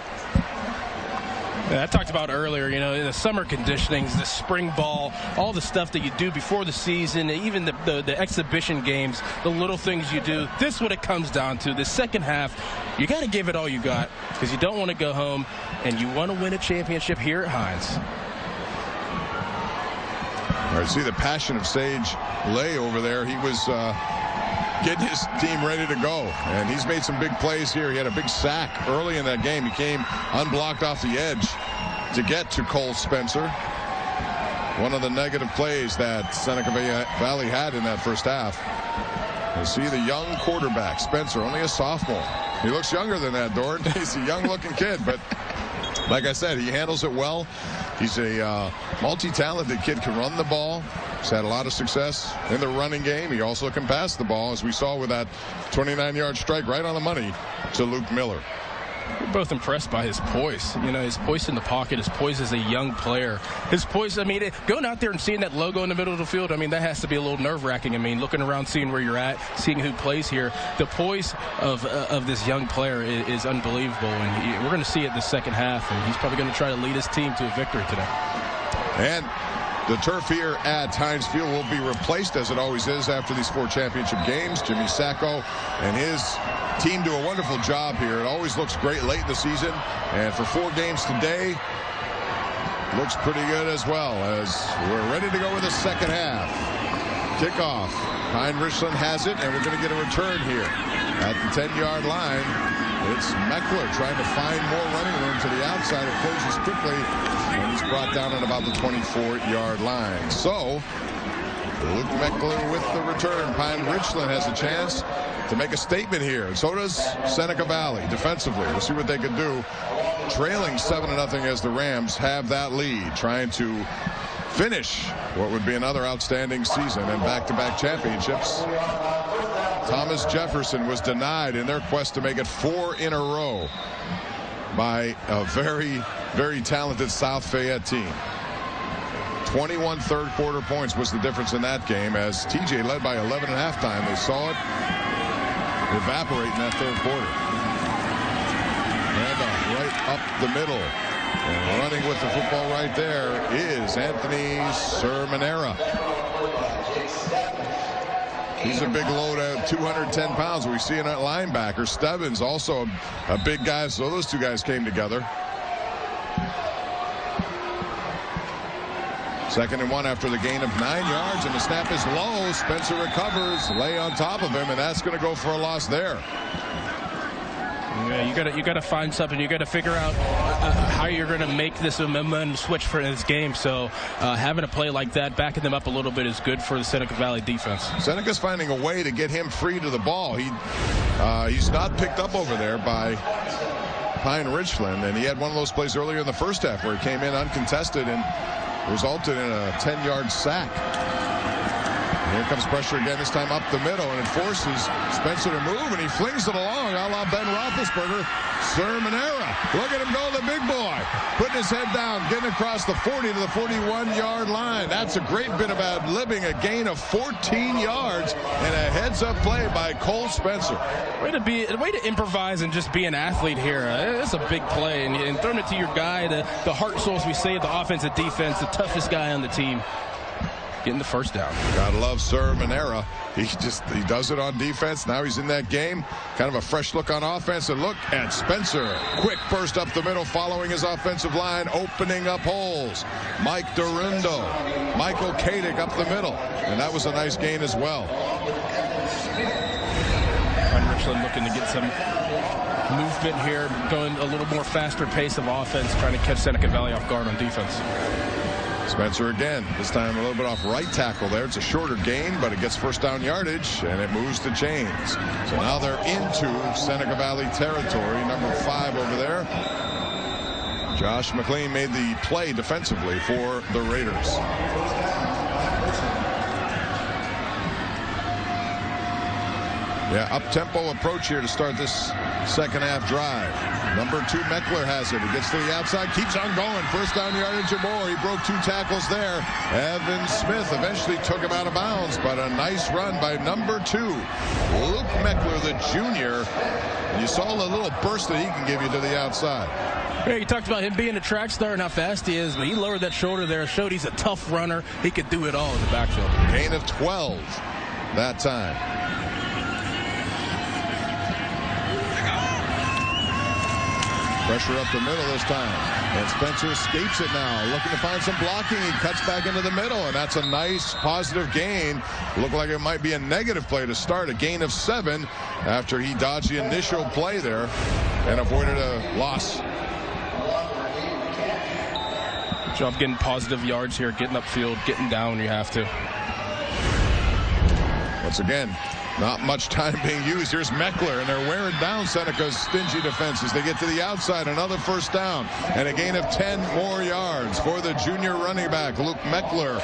I talked about earlier, the summer conditionings, the spring ball, all the stuff that you do before the season, even the exhibition games, the little things you do. This is what it comes down to. The second half, you got to give it all you got because you don't want to go home and you want to win a championship here at Hines. All right, see the passion of Sage Lay over there. He was getting his team ready to go, and he's made some big plays here. He had a big sack early in that game. He came unblocked off the edge to get to Cole Spencer. One of the negative plays that Seneca Valley had in that first half. You see the young quarterback, Spencer, only a sophomore. He looks younger than that, Doran. He's a young-looking kid, but like I said, he handles it well. He's a multi-talented kid, can run the ball. He's had a lot of success in the running game. He also can pass the ball, as we saw with that 29-yard strike right on the money to Luke Miller. We're both impressed by his poise. His poise in the pocket, his poise as a young player. His poise, going out there and seeing that logo in the middle of the field, that has to be a little nerve-wracking. Looking around, seeing where you're at, seeing who plays here. The poise of this young player is unbelievable, and we're going to see it in the second half, and he's probably going to try to lead his team to a victory today. And the turf here at Heinz Field will be replaced, as it always is, after these 4 championship games. Jimmy Sacco and his team do a wonderful job here. It always looks great late in the season, and for 4 games today, looks pretty good as well, as we're ready to go with the second half. Kickoff. Pine-Richland has it, and we're going to get a return here at the 10-yard line. It's Meckler trying to find more running room to the outside. It closes quickly, and he's brought down at about the 24-yard line. So Luke Meckler with the return. Pine-Richland has a chance to make a statement here, and so does Seneca Valley defensively. We'll see what they can do. Trailing 7-0 as the Rams have that lead, trying to finish what would be another outstanding season and back-to-back championships. Thomas Jefferson was denied in their quest to make it 4 in a row by a very, very talented South Fayette team. 21 third-quarter points was the difference in that game, as TJ led by 11 at halftime. They saw it evaporate in that third quarter. And right up the middle. And running with the football right there is Anthony Sermonera. He's a big load at 210 pounds. We see in that linebacker. Stebbins also a big guy, so those 2 guys came together. 2nd and 1 after the gain of 9 yards, and the snap is low. Spencer recovers, lay on top of him, and that's going to go for a loss there. Yeah, you got to find something. You got to figure out how you're going to make this a momentum switch for this game. So having a play like that, backing them up a little bit, is good for the Seneca Valley defense. Seneca's finding a way to get him free to the ball. He's not picked up over there by Pine-Richland, and he had one of those plays earlier in the first half where he came in uncontested and resulted in a 10-yard sack. Here comes pressure again, this time up the middle, and it forces Spencer to move, and he flings it along, a la Ben Roethlisberger. Manera, look at him go, the big boy, putting his head down, getting across the 40 to the 41-yard line. That's a great bit of ad-libbing, a gain of 14 yards, and a heads-up play by Cole Spencer. Way to improvise and just be an athlete here. It's a big play, and throwing it to your guy, the heart and soul, as we say, the offensive defense, the toughest guy on the team. Getting the first down. Gotta love Sir Manera. He does it on defense. Now he's in that game. Kind of a fresh look on offense. And look at Spencer. Quick burst up the middle following his offensive line, opening up holes. Mike Dorundo, Michael Kadick up the middle. And that was a nice gain as well. Pine-Richland looking to get some movement here, going a little more faster pace of offense, trying to catch Seneca Valley off guard on defense. Spencer again, this time a little bit off right tackle there. It's a shorter gain, but it gets first down yardage, and it moves the chains. So now they're into Seneca Valley territory, number 5 over there. Josh McLean made the play defensively for the Raiders. Yeah, up-tempo approach here to start this second half drive. Number 2, Meckler has it. He gets to the outside, keeps on going. First down yardage or more. He broke 2 tackles there. Evan Smith eventually took him out of bounds, but a nice run by number 2, Luke Meckler, the junior. And you saw the little burst that he can give you to the outside. Yeah, you talked about him being a track star and how fast he is, but he lowered that shoulder there, showed he's a tough runner. He could do it all in the backfield. Gain of 12 that time. Pressure up the middle this time. And Spencer escapes it now. Looking to find some blocking. He cuts back into the middle. And that's a nice positive gain. Looked like it might be a negative play to start. A gain of 7 after he dodged the initial play there and avoided a loss. Good job getting positive yards here, getting upfield, getting down when you have to. Once again, not much time being used. Here's Meckler, and they're wearing down Seneca's stingy defenses. They get to the outside, another first down, and a gain of 10 more yards for the junior running back, Luke Meckler.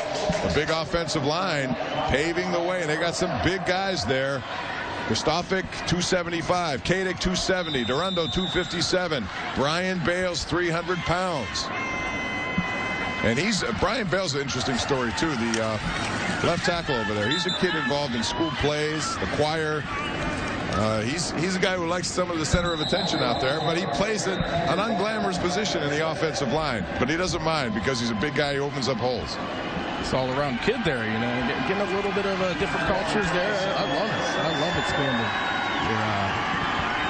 The big offensive line paving the way, and they got some big guys there. Kristofic, 275. Kadick, 270. Dorundo, 257. Brian Bales, 300 pounds. And Brian Bales is an interesting story, too. The left tackle over there. He's a kid involved in school plays, the choir. He's a guy who likes some of the center of attention out there, but he plays an unglamorous position in the offensive line. But he doesn't mind because he's a big guy who opens up holes. It's all-around kid there, you know, getting a little bit of different cultures there. I love it. I love expanding your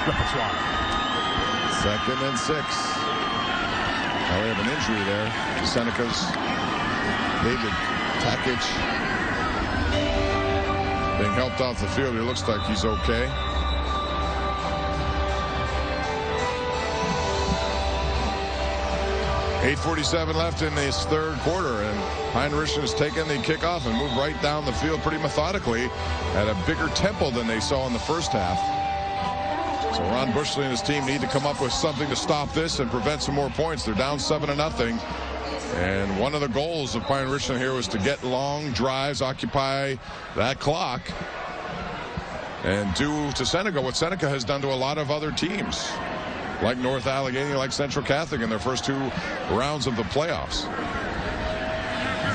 repertoire. 2nd and 6. Now we have an injury there. Seneca's David Takic being helped off the field. It looks like he's okay. .8:47 left in this third quarter, and Pine-Richland has taken the kickoff and moved right down the field pretty methodically at a bigger tempo than they saw in the first half. So Ron Bushley and his team need to come up with something to stop this and prevent some more points. They're down 7-0. And one of the goals of Pine-Richland here was to get long drives, occupy that clock, and do to Seneca what Seneca has done to a lot of other teams, like North Allegheny, like Central Catholic in their first 2 rounds of the playoffs.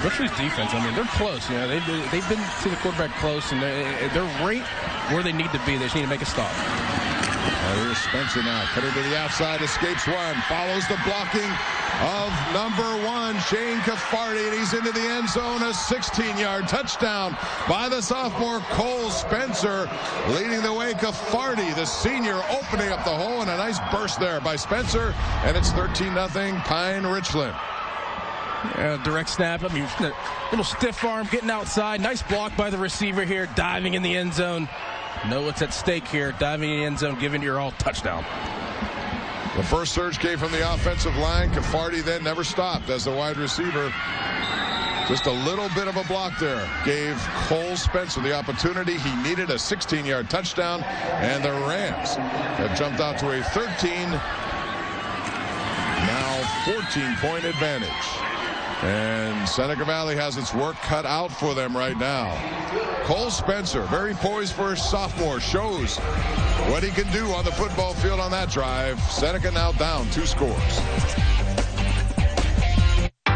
Bushley's defense, I mean, they're close. You know, they've been to the quarterback close, and they're right where they need to be. They just need to make a stop. Here's Spencer now, cutting to the outside, escapes one, follows the blocking of number 1, Shane Caffardi, and he's into the end zone. A 16-yard touchdown by the sophomore Cole Spencer, leading the way. Caffardi, the senior, opening up the hole, and a nice burst there by Spencer, and it's 13-0 Pine-Richland. Direct snap. I mean, little stiff arm, getting outside. Nice block by the receiver here, diving in the end zone. Know what's at stake here. Diving in the end zone, giving your all touchdown. The first surge came from the offensive line. Caffardi then never stopped as the wide receiver. Just a little bit of a block there gave Cole Spencer the opportunity. He needed a 16-yard touchdown, and the Rams have jumped out to a 14-point advantage. And Seneca Valley has its work cut out for them right now. Cole Spencer, very poised for a sophomore, shows what he can do on the football field on that drive. Seneca now down 2 scores.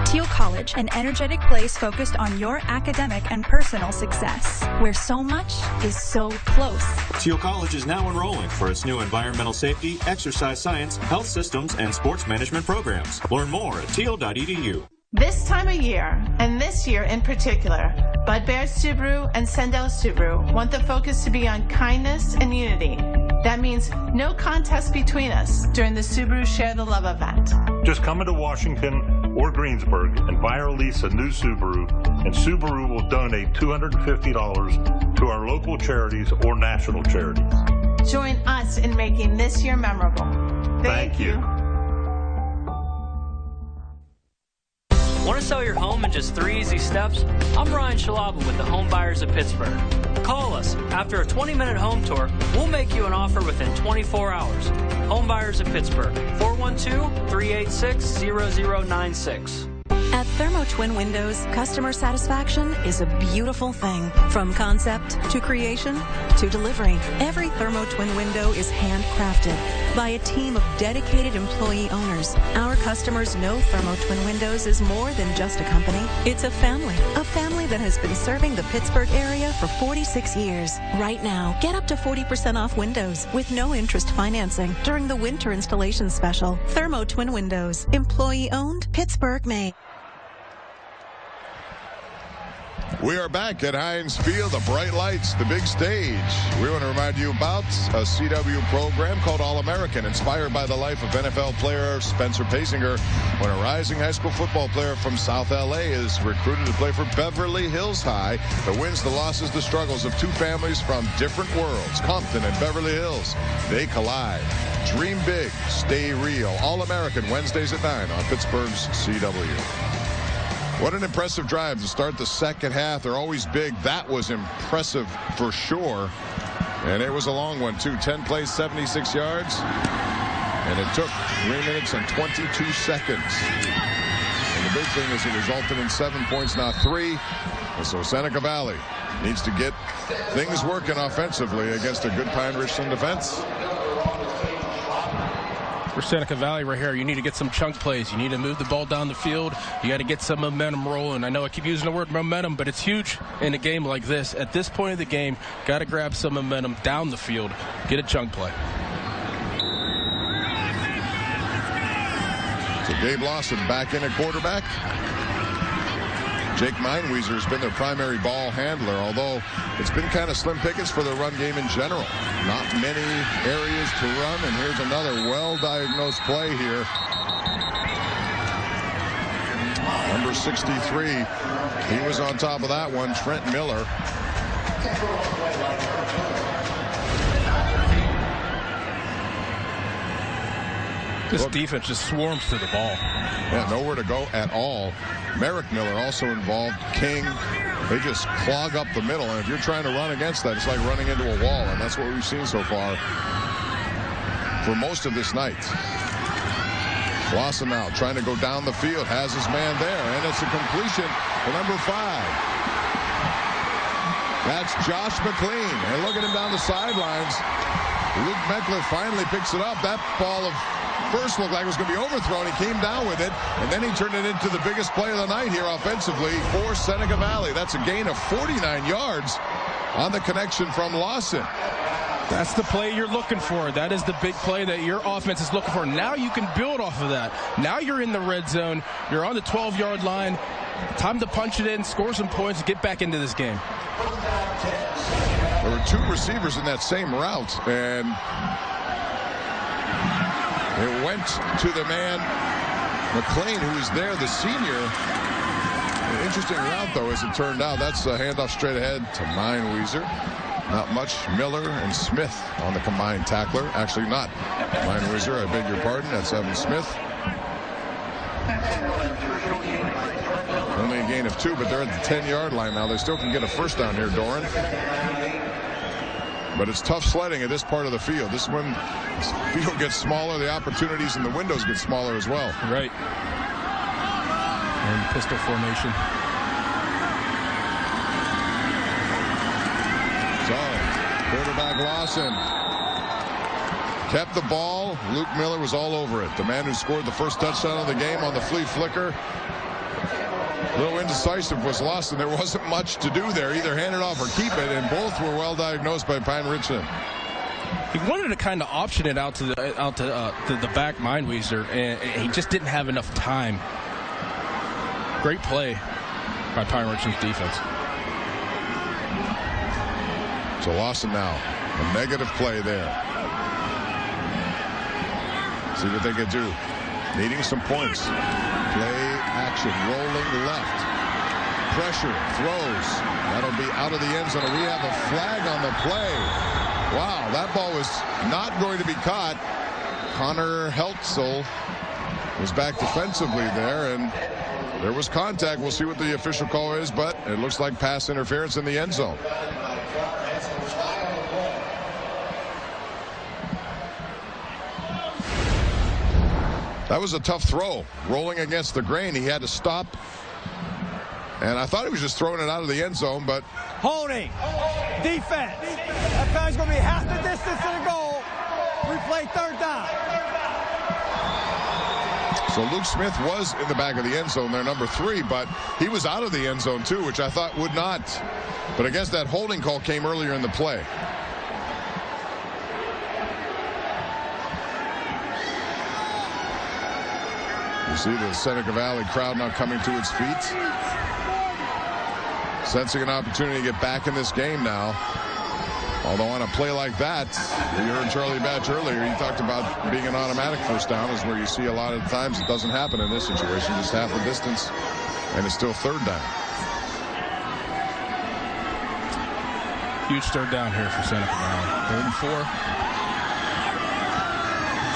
Teal College, an energetic place focused on your academic and personal success, where so much is so close. Teal College is now enrolling for its new environmental safety, exercise science, health systems, and sports management programs. Learn more at teal.edu. This time of year, and this year in particular, Bud Bear Subaru and Sendell Subaru want the focus to be on kindness and unity. That means no contest between us during the Subaru Share the Love event. Just come into Washington or Greensburg and buy or lease a new Subaru, and Subaru will donate $250 to our local charities or national charities. Join us in making this year memorable. Thank you. Want to sell your home in just 3 easy steps? I'm Ryan Shalaba with the Home Buyers of Pittsburgh. Call us. After a 20-minute home tour, we'll make you an offer within 24 hours. Home Buyers of Pittsburgh, 412-386-0096. At Thermo Twin Windows, customer satisfaction is a beautiful thing. From concept to creation to delivery, every Thermo Twin window is handcrafted by a team of dedicated employee owners. Our customers know Thermo Twin Windows is more than just a company. It's a family that has been serving the Pittsburgh area for 46 years. Right now, get up to 40% off windows with no interest financing during the winter installation special. Thermo Twin Windows, employee owned, Pittsburgh made. We are back at Heinz Field, the bright lights, the big stage. We want to remind you about a CW program called All-American, inspired by the life of NFL player Spencer Pasinger, when a rising high school football player from South LA is recruited to play for Beverly Hills High. The wins, the losses, the struggles of 2 families from different worlds, Compton and Beverly Hills. They collide. Dream big, stay real. All-American, Wednesdays at 9 on Pittsburgh's CW. What an impressive drive to start the second half. They're always big. That was impressive for sure. And it was a long one, too. 10 plays, 76 yards. And it took 3 minutes and 22 seconds. And the big thing is it resulted in 7 points, not 3. And so Seneca Valley needs to get things working offensively against a good Pine-Richland defense. For Seneca Valley right here, you need to get some chunk plays. You need to move the ball down the field. You got to get some momentum rolling. I know I keep using the word momentum, but it's huge in a game like this. At this point of the game, got to grab some momentum down the field. Get a chunk play. So Gabe Lawson back in at quarterback. Jake Meinweiser has been their primary ball handler, although it's been kind of slim pickings for the run game in general. Not many areas to run, and here's another well-diagnosed play here. Number 63, he was on top of that one, Trent Miller. This defense just swarms to the ball. Yeah, nowhere to go at all. Merrick Miller also involved. King. They just clog up the middle, and if you're trying to run against that, it's like running into a wall, and that's what we've seen so far for most of this night. Lawson now trying to go down the field, has his man there, and it's a completion to number 5. That's Josh McLean, and look at him down the sidelines. Luke Meckler finally picks it up. That ball first looked like it was going to be overthrown. He came down with it, and then he turned it into the biggest play of the night here offensively for Seneca Valley. That's a gain of 49 yards on the connection from Lawson. That's the play you're looking for. That is the big play that your offense is looking for. Now you can build off of that. Now you're in the red zone. You're on the 12-yard line. Time to punch it in, score some points, get back into this game. There were 2 receivers in that same route, and it went to the man, McLean, who was there, the senior. An interesting route, though, as it turned out. That's a handoff straight ahead to Meinweiser. Not much. Miller and Smith on the combined tackler. Actually not. Mine-Wizard, I beg your pardon. That's Evan Smith. Only a gain of 2, but they're at the 10-yard line now. They still can get a first down here, Doran. But it's tough sledding at this part of the field. This is when the field gets smaller, the opportunities and the windows get smaller as well. Right. And pistol formation. So, quarterback Lawson kept the ball. Luke Miller was all over it. The man who scored the first touchdown of the game on the flea flicker. A little indecisive was Lawson. There wasn't much to do there. Either hand it off or keep it, and both were well diagnosed by Pine-Richland. He wanted to kind of option it out to the back Mine-Wizard, and he just didn't have enough time. Great play by Pine-Richland's defense. So Lawson now, a negative play there. See what they can do. Needing some points. Play action, rolling left. Pressure, throws. That'll be out of the end zone. We have a flag on the play. Wow, that ball was not going to be caught. Connor Heltzel was back defensively there, and there was contact. We'll see what the official call is, but it looks like pass interference in the end zone. That was a tough throw. Rolling against the grain, he had to stop. And I thought he was just throwing it out of the end zone, but... Holding. Defense. That guy's going to be half the distance to the goal. Replay third down. So Luke Smith was in the back of the end zone there, number 3, but he was out of the end zone too, which I thought would not. But I guess that holding call came earlier in the play. You see the Seneca Valley crowd now coming to its feet. Sensing an opportunity to get back in this game now. Although on a play like that, you heard Charlie Batch earlier, he talked about being an automatic first down, is where you see a lot of times it doesn't happen in this situation. Just half the distance, and it's still third down. Huge third down here for Seneca Valley. 3rd and 4.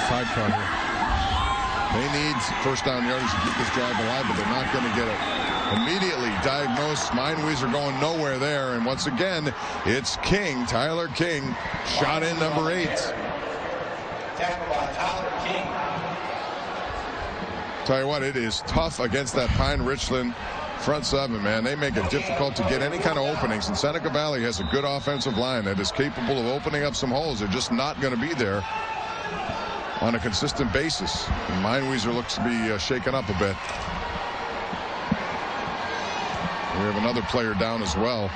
Sidecar here. They need first down yardage to keep this drive alive, but they're not going to get it. Immediately diagnosed. Mine-Wizard going nowhere there. And once again, it's King, Tyler King, shot in number 8. Tell you what, it is tough against that Pine-Richland front 7, man. They make it difficult to get any kind of openings. And Seneca Valley has a good offensive line that is capable of opening up some holes. They're just not going to be there on a consistent basis. And Mine-Wizard looks to be shaken up a bit. We have another player down as well.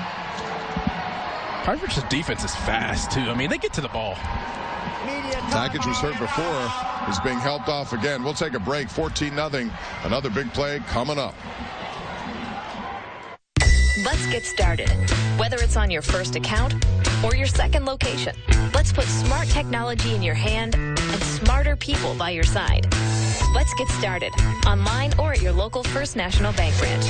Pine-Richland's defense is fast, too. I mean, they get to the ball. Package was hurt before, is being helped off again. We'll take a break. 14-0. Another big play coming up. Let's get started. Whether it's on your first account or your second location, let's put smart technology in your hand and smarter people by your side. Let's get started online or at your local First National Bank branch.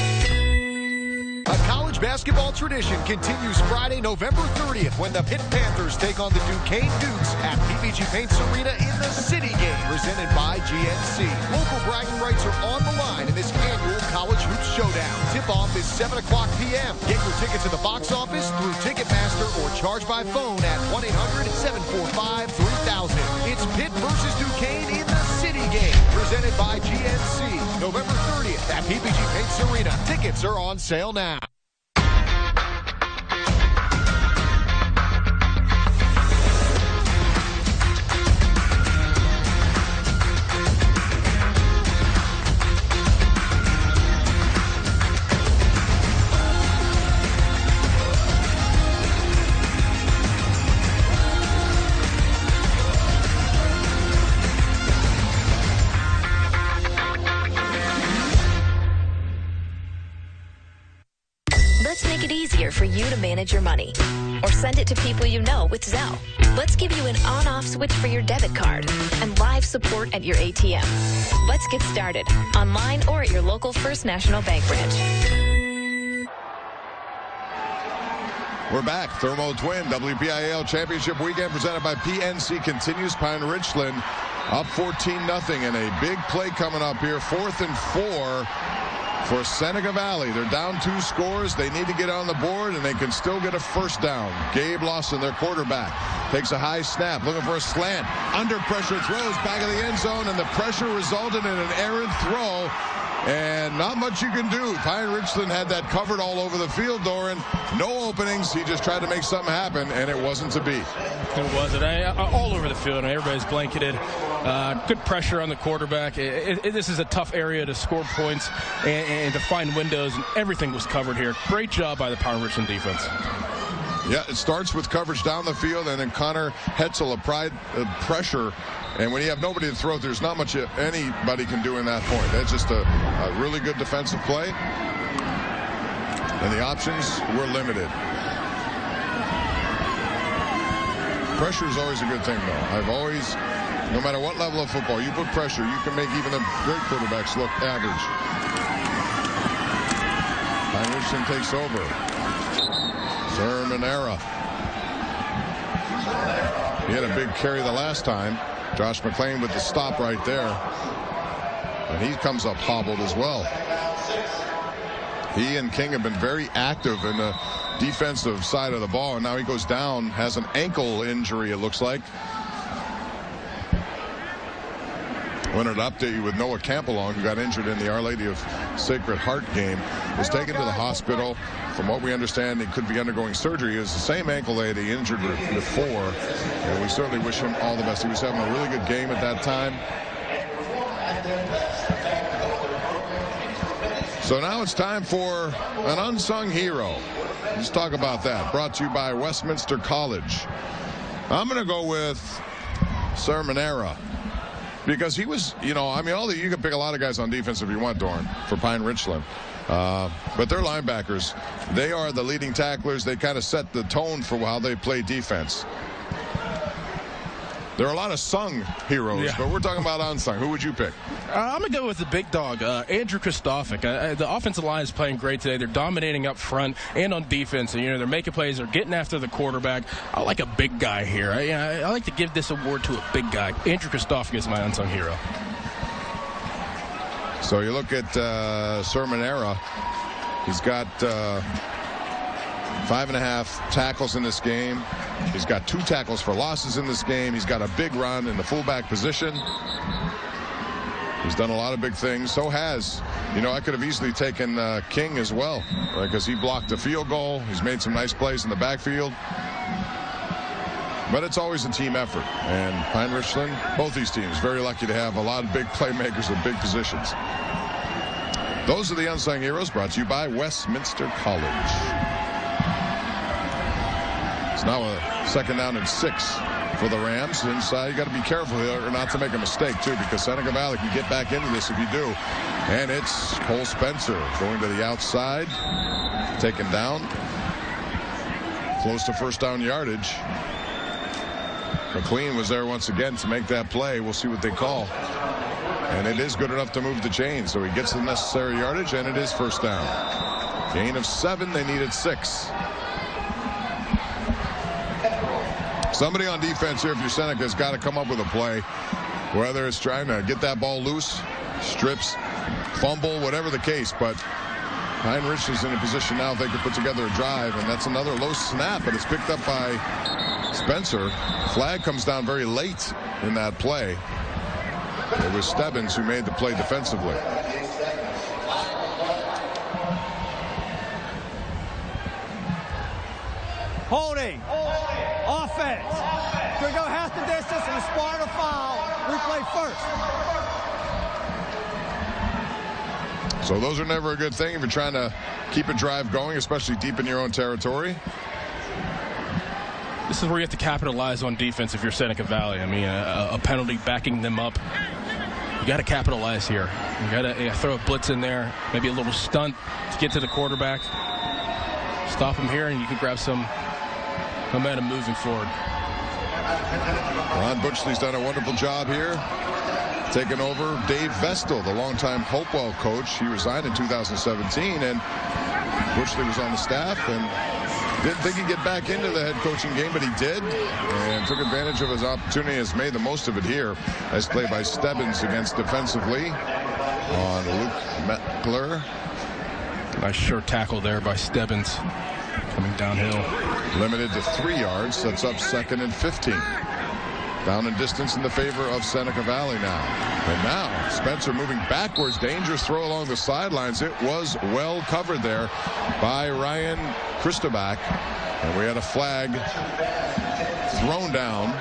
A college basketball tradition continues Friday, November 30th, when the Pitt Panthers take on the Duquesne Dukes at PPG Paints Arena in the City Game, presented by GNC. Local bragging rights are on the line in this annual College Hoops Showdown. Tip-off is 7 o'clock p.m. Get your tickets at the box office through Ticketmaster or charge by phone at 1-800-745-3000. It's Pitt versus Duquesne in the City Game, presented by GNC. November 30th at PPG Paints Arena. Tickets are on sale now. For you to manage your money or send it to people you know with Zelle. Let's give you an on-off switch for your debit card and live support at your ATM. Let's get started online or at your local First National Bank branch. We're back. Thermo Twin WPIAL Championship Weekend presented by PNC continues. Pine-Richland up 14-0, and a big play coming up here. 4th and 4 for Seneca Valley. They're down 2 scores. They need to get on the board, and they can still get a first down. Gabe Lawson, their quarterback, takes a high snap, looking for a slant. Under pressure, throws back of the end zone, and the pressure resulted in an errant throw. And not much you can do. Pine-Richland had that covered all over the field, Doran. No openings. He just tried to make something happen, and it wasn't to be. It wasn't. All over the field. Everybody's blanketed. Good pressure on the quarterback. This is a tough area to score points and to find windows, and everything was covered here. Great job by the Pine-Richland defense. Yeah, it starts with coverage down the field, and then Connor Hetzel applied pressure. And when you have nobody to throw, there's not much anybody can do in that point. That's just a really good defensive play. And the options were limited. Pressure is always a good thing, though. I've always, no matter what level of football, you put pressure, you can make even the great quarterbacks look average. Pine-Richland takes over. Sermonera. He had a big carry the last time. Josh McLean with the stop right there. And he comes up hobbled as well. He and King have been very active in the defensive side of the ball, and now he goes down, has an ankle injury, it looks like. Wanted to update you with Noah Campbellong, who got injured in the Our Lady of Sacred Heart game, was taken to the hospital. From what we understand, he could be undergoing surgery. It was the same ankle that he injured before, and we certainly wish him all the best. He was having a really good game at that time. So now it's time for an unsung hero. Let's talk about that. Brought to you by Westminster College. I'm going to go with Sermonera. Because he was, you know, I mean, you can pick a lot of guys on defense if you want, Dorn, for Pine-Richland. But they're linebackers. They are the leading tacklers. They kind of set the tone for how they play defense. There are a lot of sung heroes, but we're talking about unsung. Who would you pick? I'm going to go with the big dog, Andrew Kristofic. The offensive line is playing great today. They're dominating up front and on defense. And, they're making plays. They're getting after the quarterback. I like a big guy here. I like to give this award to a big guy. Andrew Kristofic is my unsung hero. So you look at Sermonera. He's got 5.5 tackles in this game. He's got 2 tackles for losses in this game. He's got a big run in the fullback position. He's done a lot of big things. So has, I could have easily taken King as well, because he blocked a field goal. He's made some nice plays in the backfield. But it's always a team effort. And Pine-Richland, both these teams, very lucky to have a lot of big playmakers at big positions. Those are the unsung heroes, brought to you by Westminster College. It's now a 2nd down and 6 for the Rams. Inside, you got to be careful here not to make a mistake, too, because Seneca Valley can get back into this if you do. And it's Cole Spencer going to the outside, taken down, close to first down yardage. McLean was there once again to make that play. We'll see what they call. And it is good enough to move the chain, so he gets the necessary yardage, and it is first down. Gain of 7. They needed 6. Somebody on defense here, if you're Seneca, has got to come up with a play, whether it's trying to get that ball loose, strips, fumble, whatever the case. But Pine-Richland is in a position now if they could put together a drive, and that's another low snap, but it's picked up by Spencer. Flag comes down very late in that play. It was Stebbins who made the play defensively. Holding. Offense. Could go half the distance and spot a foul. Replay first. So those are never a good thing if you're trying to keep a drive going, especially deep in your own territory. This is where you have to capitalize on defense if you're Seneca Valley. I mean, a penalty backing them up. You got to capitalize here. You got to throw a blitz in there, maybe a little stunt to get to the quarterback. Stop him here, and you can grab some momentum moving forward. Ron Butchley's done a wonderful job here, taking over Dave Vestal, the longtime Hopewell coach. He resigned in 2017, and Butchley was on the staff, and Didn't think he'd get back into the head coaching game, but he did, and took advantage of his opportunity. Has made the most of it here. Nice play by Stebbins against defensively on Luke Meckler. Nice short tackle there by Stebbins coming downhill. Limited to 3 yards. That's up 2nd and 15. Down in distance in the favor of Seneca Valley now. And now Spencer moving backwards. Dangerous throw along the sidelines. It was well covered there by Ryan Christoback. And we had a flag thrown down.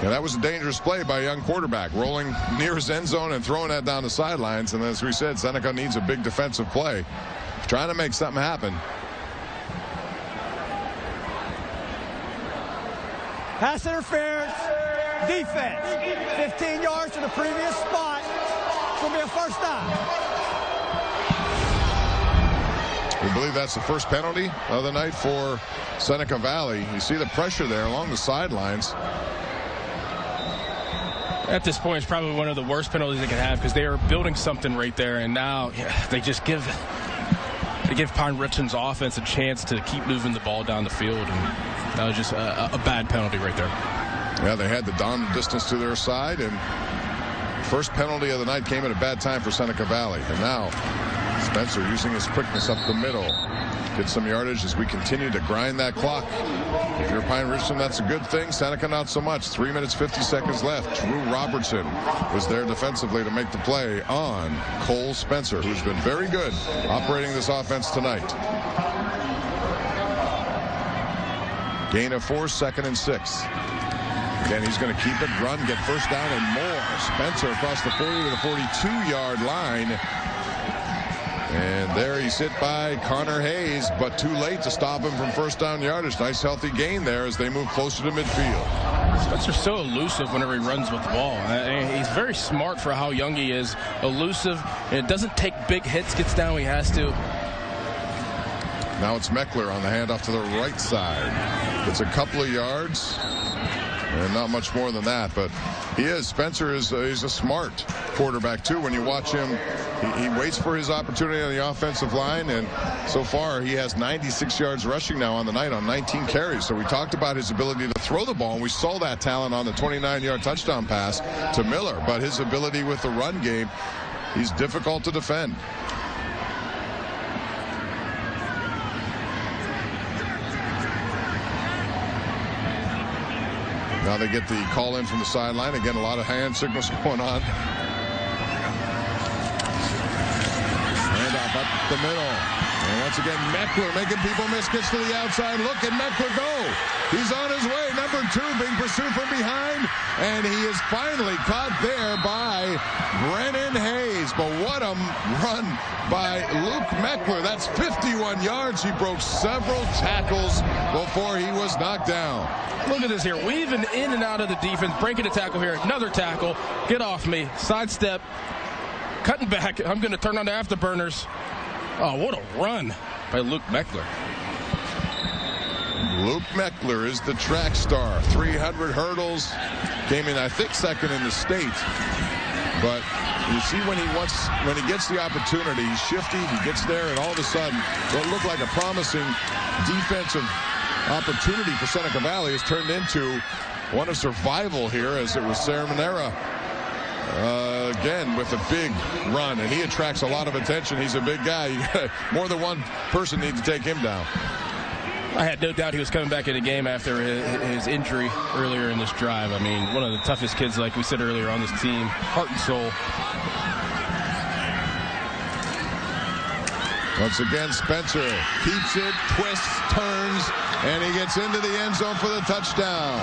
And that was a dangerous play by a young quarterback, rolling near his end zone and throwing that down the sidelines. And as we said, Seneca needs a big defensive play, trying to make something happen. Pass interference, defense, 15 yards to the previous spot. It's going to be a first down. We believe that's the first penalty of the night for Seneca Valley. You see the pressure there along the sidelines. At this point, it's probably one of the worst penalties they can have because they are building something right there, and now they just give Pine-Richland's offense a chance to keep moving the ball down the field, and that was just a bad penalty right there. Yeah, they had the down distance to their side, and first penalty of the night came at a bad time for Seneca Valley. And now Spencer using his quickness up the middle. Get some yardage as we continue to grind that clock. If you're Pine-Richland, that's a good thing. Seneca, not so much. 3 minutes, 50 seconds left. Drew Robertson was there defensively to make the play on Cole Spencer, who's been very good operating this offense tonight. Gain of 4, 2nd and 6. Again, he's going to keep it, run, get first down and more. Spencer across the 40 to the 42-yard line. And there he's hit by Connor Hayes, but too late to stop him from first down yardage. Nice healthy gain there as they move closer to midfield. Spencer's so elusive whenever he runs with the ball. He's very smart for how young he is. Elusive, and it doesn't take big hits, gets down when he has to. Now it's Meckler on the handoff to the right side. It's a couple of yards. And not much more than that, but Spencer is he's a smart quarterback too. When you watch him, he waits for his opportunity on the offensive line, and so far he has 96 yards rushing now on the night on 19 carries. So we talked about his ability to throw the ball, and we saw that talent on the 29-yard touchdown pass to Miller, but his ability with the run game, he's difficult to defend. Now they get the call in from the sideline. Again, a lot of hand signals going on. Handoff up the middle. And once again, Meckler making people miss. Gets to the outside. Look at Meckler go. He's on his way. Number 2 being pursued from behind. And he is finally caught there by Brennan Hayes. But what a run by Luke Meckler. That's 51 yards. He broke several tackles before he was knocked down. Look at this here. Weaving in and out of the defense. Breaking a tackle here. Another tackle. Get off me. Sidestep. Cutting back. I'm going to turn on the afterburners. Oh, what a run by Luke Meckler. Luke Meckler is the track star. 300 hurdles. Came in, I think, 2nd in the state. But you see when he gets the opportunity, he's shifty, he gets there, and all of a sudden, what looked like a promising defensive opportunity for Seneca Valley has turned into one of survival here, as it was Saramanera again with a big run, and he attracts a lot of attention. He's a big guy. More than one person needs to take him down. I had no doubt he was coming back in the game after his injury earlier in this drive. I mean, one of the toughest kids, like we said earlier, on this team. Heart and soul. Once again, Spencer keeps it, twists, turns, and he gets into the end zone for the touchdown.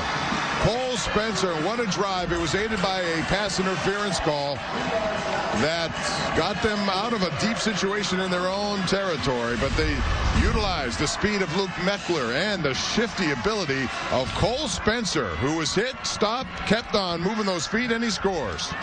Cole Spencer, what a drive. It was aided by a pass interference call that got them out of a deep situation in their own territory, but they utilized the speed of Luke Meckler and the shifty ability of Cole Spencer, who was hit, stopped, kept on moving those feet, and he scores.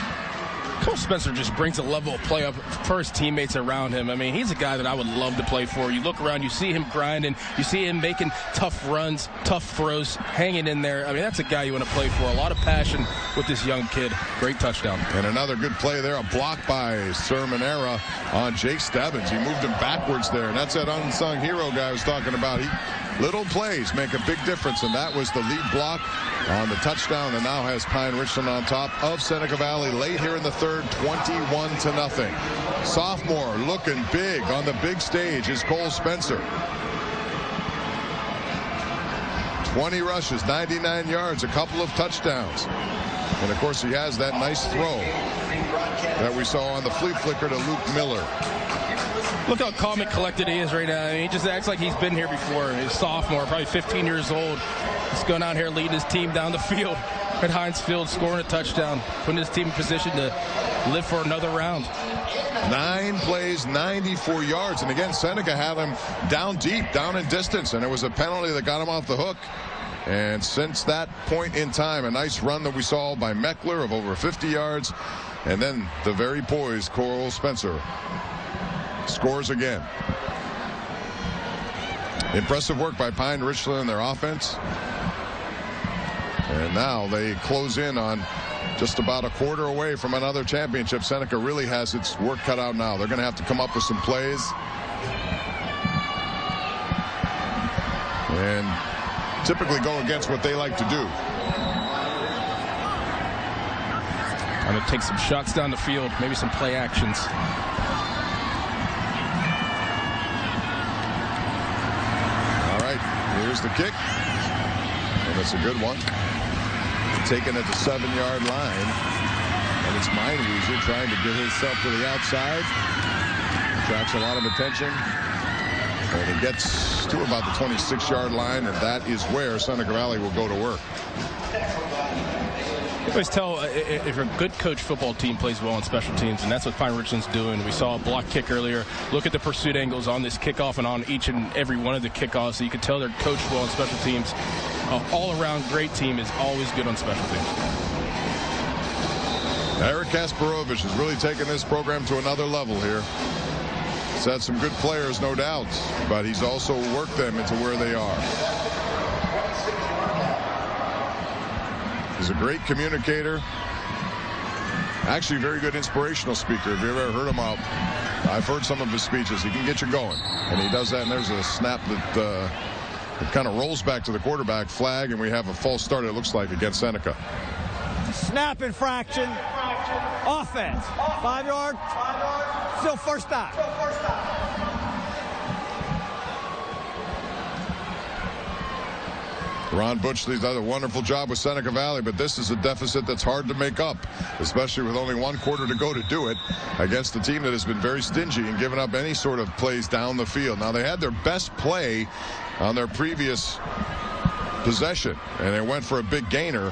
Cole Spencer just brings a level of play up for his teammates around him. I mean, he's a guy that I would love to play for. You look around, you see him grinding, you see him making tough runs, tough throws, hanging in there. I mean, that's a guy you want to play for. A lot of passion with this young kid. Great touchdown. And another good play there, a block by Sermonera on Jake Stebbins. He moved him backwards there, and that's that unsung hero guy I was talking about. Little plays make a big difference, and that was the lead block on the touchdown, and now has Pine-Richland on top of Seneca Valley late here in the third, 21-0. Sophomore looking big on the big stage is Cole Spencer. 20 rushes, 99 yards, a couple of touchdowns. And, of course, he has that nice throw that we saw on the flea flicker to Luke Miller. Look how calm and collected he is right now. I mean, he just acts like he's been here before. He's a sophomore, probably 15 years old. He's going out here leading his team down the field at Heinz Field, scoring a touchdown, putting his team in position to live for another round. 9 plays, 94 yards. And again, Seneca had him down deep, down in distance, and it was a penalty that got him off the hook. And since that point in time, a nice run that we saw by Meckler of over 50 yards. And then the very poised Cole Spencer scores again. Impressive work by Pine-Richland and their offense. And now they close in on just about a quarter away from another championship. Seneca really has its work cut out now. They're going to have to come up with some plays. And typically go against what they like to do. I'm going to take some shots down the field, maybe some play actions. Here's the kick, and it's a good one. Taken at the 7-yard line, and it's Meineweeser trying to get himself to the outside. Attracts a lot of attention, and he gets to about the 26-yard line, and that is where Seneca Valley will go to work. You always tell if a good coach football team plays well on special teams, and that's what Pine-Richland's doing. We saw a block kick earlier. Look at the pursuit angles on this kickoff and on each and every one of the kickoffs. So you can tell they're coached well on special teams. All-around great team is always good on special teams. Eric Kasparovich has really taken this program to another level here. He's had some good players, no doubt, but he's also worked them into where they are. He's a great communicator. Actually, a very good inspirational speaker. If you ever heard him out, I've heard some of his speeches. He can get you going, and he does that. And there's a snap that it kind of rolls back to the quarterback flag, and we have a false start, it looks like, against Seneca. Snap infraction. Offense. 5 yard. Still first down. Ron Butchley's done a wonderful job with Seneca Valley, but this is a deficit that's hard to make up, especially with only 1 quarter to go to do it against a team that has been very stingy and given up any sort of plays down the field. Now, they had their best play on their previous possession, and they went for a big gainer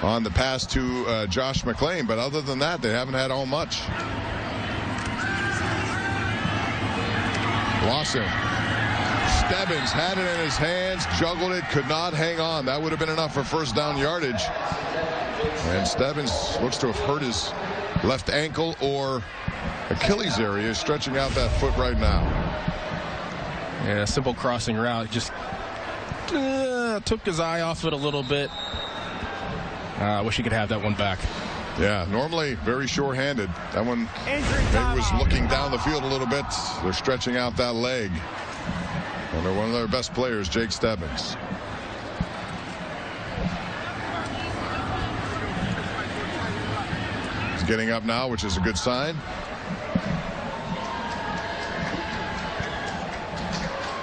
on the pass to Josh McLean, but other than that, they haven't had all much. Lawson. Stebbins had it in his hands, juggled it, could not hang on. That would have been enough for first down yardage. And Stebbins looks to have hurt his left ankle or Achilles area, stretching out that foot right now. Yeah, simple crossing route. Just took his eye off it a little bit. I wish he could have that one back. Yeah, normally very sure-handed. That one maybe was looking down the field a little bit. They're stretching out that leg. And they're one of their best players, Jake Stebbins. He's getting up now, which is a good sign.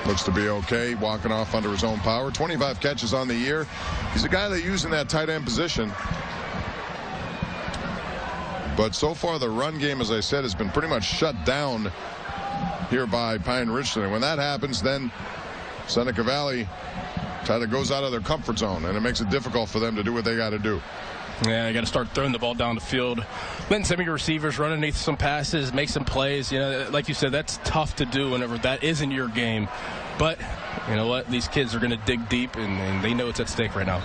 Looks to be okay, walking off under his own power. 25 catches on the year. He's a guy they use in that tight end position. But so far, the run game, as I said, has been pretty much shut down here by Pine-Richland. And when that happens, then Seneca Valley kind of goes out of their comfort zone, and it makes it difficult for them to do what they got to do. Yeah, you got to start throwing the ball down the field, letting some of your receivers run underneath some passes, make some plays. You know, like you said, that's tough to do whenever that isn't your game. But you know what? These kids are going to dig deep, and they know it's at stake right now.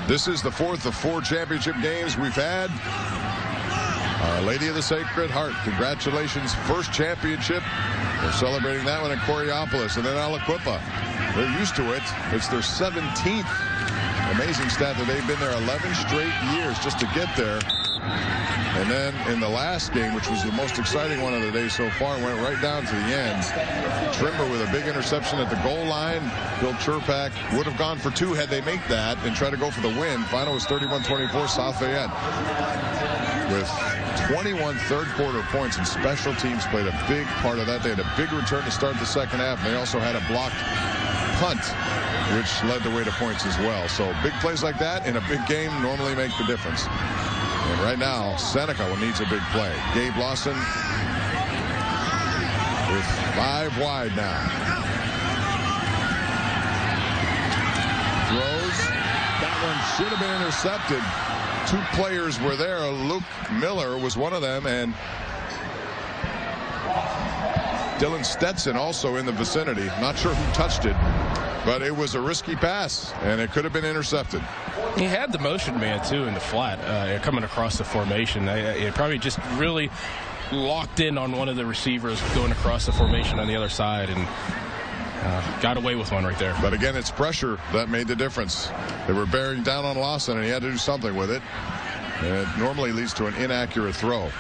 This is the fourth of 4 championship games we've had. Our Lady of the Sacred Heart, congratulations, first championship. They're celebrating that one in Coriopolis, and then Aliquippa. They're used to it. It's their 17th. Amazing stat that they've been there 11 straight years just to get there. And then in the last game, which was the most exciting one of the day so far, went right down to the end. Trimber with a big interception at the goal line. Bill Churpak would have gone for 2 had they made that and try to go for the win. Final was 31-24 South Fayette. With 21 third-quarter points, and special teams played a big part of that. They had a big return to start the second half, and they also had a blocked punt, which led the way to points as well. So big plays like that in a big game normally make the difference. And right now, Seneca needs a big play. Gabe Lawson with 5 wide now. Throws. That one should have been intercepted. 2 players were there. Luke Miller was one of them, and Dylan Stetson also in the vicinity. Not sure who touched it, but it was a risky pass, and it could have been intercepted. He had the motion man, too, in the flat, coming across the formation. It probably just really locked in on one of the receivers going across the formation on the other side, and got away with one right there. But again, it's pressure that made the difference. They were bearing down on Lawson, and he had to do something with it. And it normally leads to an inaccurate throw.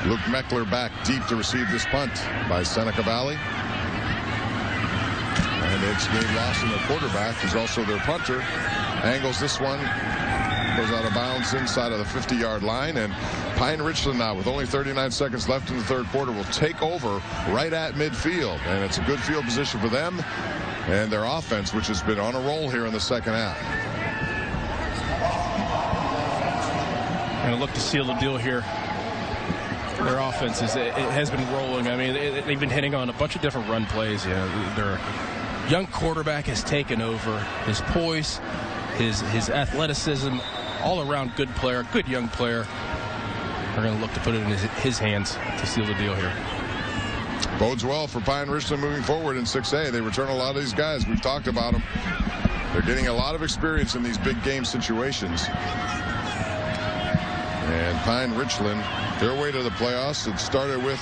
Luke Meckler back deep to receive this punt by Seneca Valley. And it's Gabe Lawson, the quarterback, who's also their punter. Angles this one. Goes out of bounds inside of the 50-yard line. And Pine-Richland now, with only 39 seconds left in the third quarter, will take over right at midfield. And it's a good field position for them and their offense, which has been on a roll here in the second half. And look to seal the deal here. Their offense it has been rolling. I mean, they've been hitting on a bunch of different run plays. You know, their young quarterback has taken over. His poise, his athleticism, all around good player, good young player. They're going to look to put it in his hands to seal the deal here. Bodes well for Pine-Richland moving forward in 6A. They return a lot of these guys. We've talked about them. They're getting a lot of experience in these big game situations. And Pine-Richland, their way to the playoffs, it started with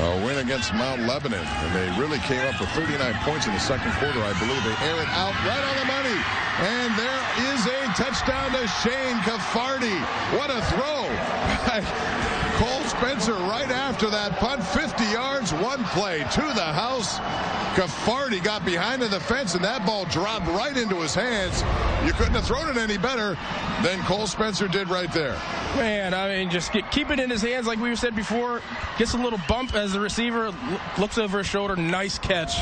a win against Mount Lebanon, and they really came up with 39 points in the second quarter, I believe. They air it out right on the money, and there is a touchdown to Shane Caffardi. What a throw by Cole Spencer right after that punt. 50 yards, one play to the house. Caffardi got behind the fence, and that ball dropped right into his hands. You couldn't have thrown it any better than Cole Spencer did right there. Man, I mean, just keep it in his hands like we said before. Gets a little bump as the receiver looks over his shoulder. Nice catch.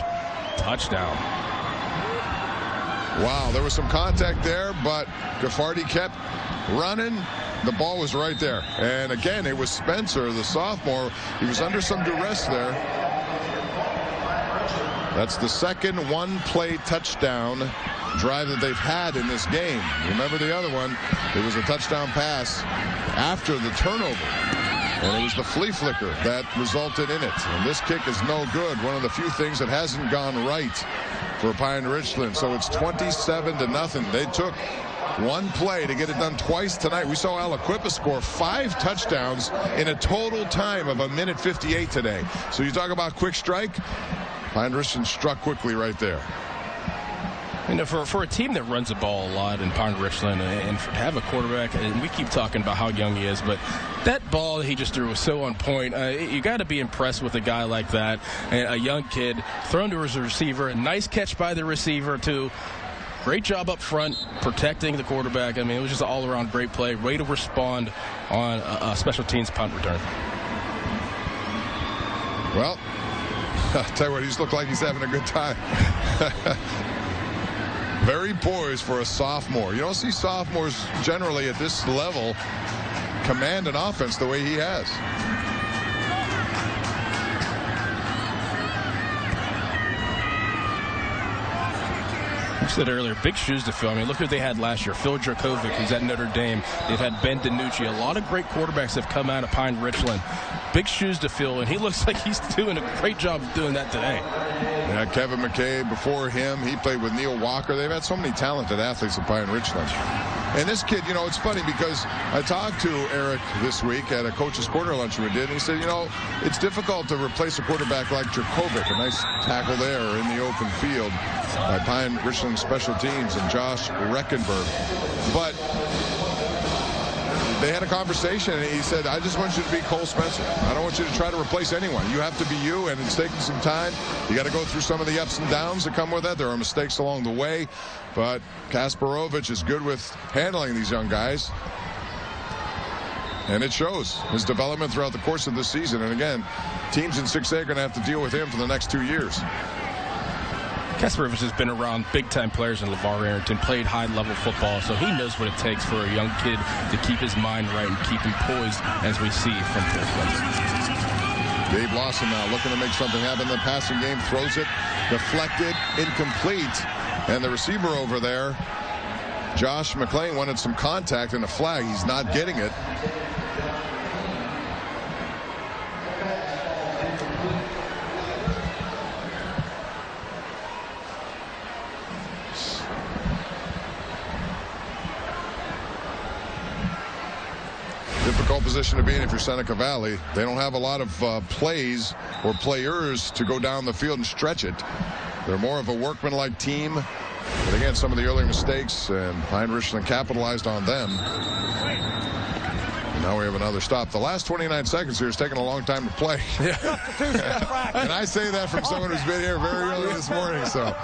Touchdown. Wow, there was some contact there, but Caffardi kept running. The ball was right there. And again, it was Spencer, the sophomore. He was under some duress there. That's the second one-play touchdown drive that they've had in this game. Remember the other one? It was a touchdown pass after the turnover. And it was the flea flicker that resulted in it. And this kick is no good. One of the few things that hasn't gone right for Pine-Richland. So it's 27-0. They took one play to get it done twice tonight. We saw Aliquippa score 5 touchdowns in a total time of 1:58 today. So you talk about quick strike. Pine-Richland struck quickly right there. You know, for a team that runs the ball a lot in Pine-Richland and to have a quarterback, and we keep talking about how young he is, but that ball that he just threw was so on point. You got to be impressed with a guy like that, and a young kid thrown to his receiver. A nice catch by the receiver, too. Great job up front protecting the quarterback. I mean, it was just an all-around great play. Way to respond on a special teams punt return. Well, I'll tell you what, he just looked like he's having a good time. Very poised for a sophomore. You don't see sophomores generally at this level command an offense the way he has. I said earlier, big shoes to fill. I mean, look who they had last year. Phil Dracovic, who's at Notre Dame. They've had Ben DiNucci. A lot of great quarterbacks have come out of Pine-Richland. Big shoes to fill, and he looks like he's doing a great job of doing that today. Yeah, Kevin McKay before him. He played with Neil Walker. They've had so many talented athletes at Pine-Richland. And this kid, you know, it's funny because I talked to Eric this week at a coach's corner luncheon we did, and he said, you know, it's difficult to replace a quarterback like Dracovic. A nice tackle there in the open field by Pine-Richland Special Teams and Josh Reckenberg. But they had a conversation, and he said, I just want you to be Cole Spencer. I don't want you to try to replace anyone. You have to be you, and it's taking some time. You got to go through some of the ups and downs that come with that. There are mistakes along the way, but Kasparovich is good with handling these young guys. And it shows his development throughout the course of this season. And again, teams in 6A are going to have to deal with him for the next 2 years. Kasparovich has been around big-time players in LeVar Arrington, played high-level football, so he knows what it takes for a young kid to keep his mind right and keep him poised, as we see from Cole Spencer. Gabe Lawson now looking to make something happen in the passing game, throws it, deflected, incomplete, and the receiver over there, Josh McLean, wanted some contact and a flag. He's not getting it. Difficult position to be in if you're Seneca Valley. They don't have a lot of plays or players to go down the field and stretch it. They're more of a workmanlike team. But again, some of the early mistakes, and Pine-Richland capitalized on them. And now we have another stop. The last 29 seconds here is taking a long time to play. And I say that from someone who's been here very early this morning. So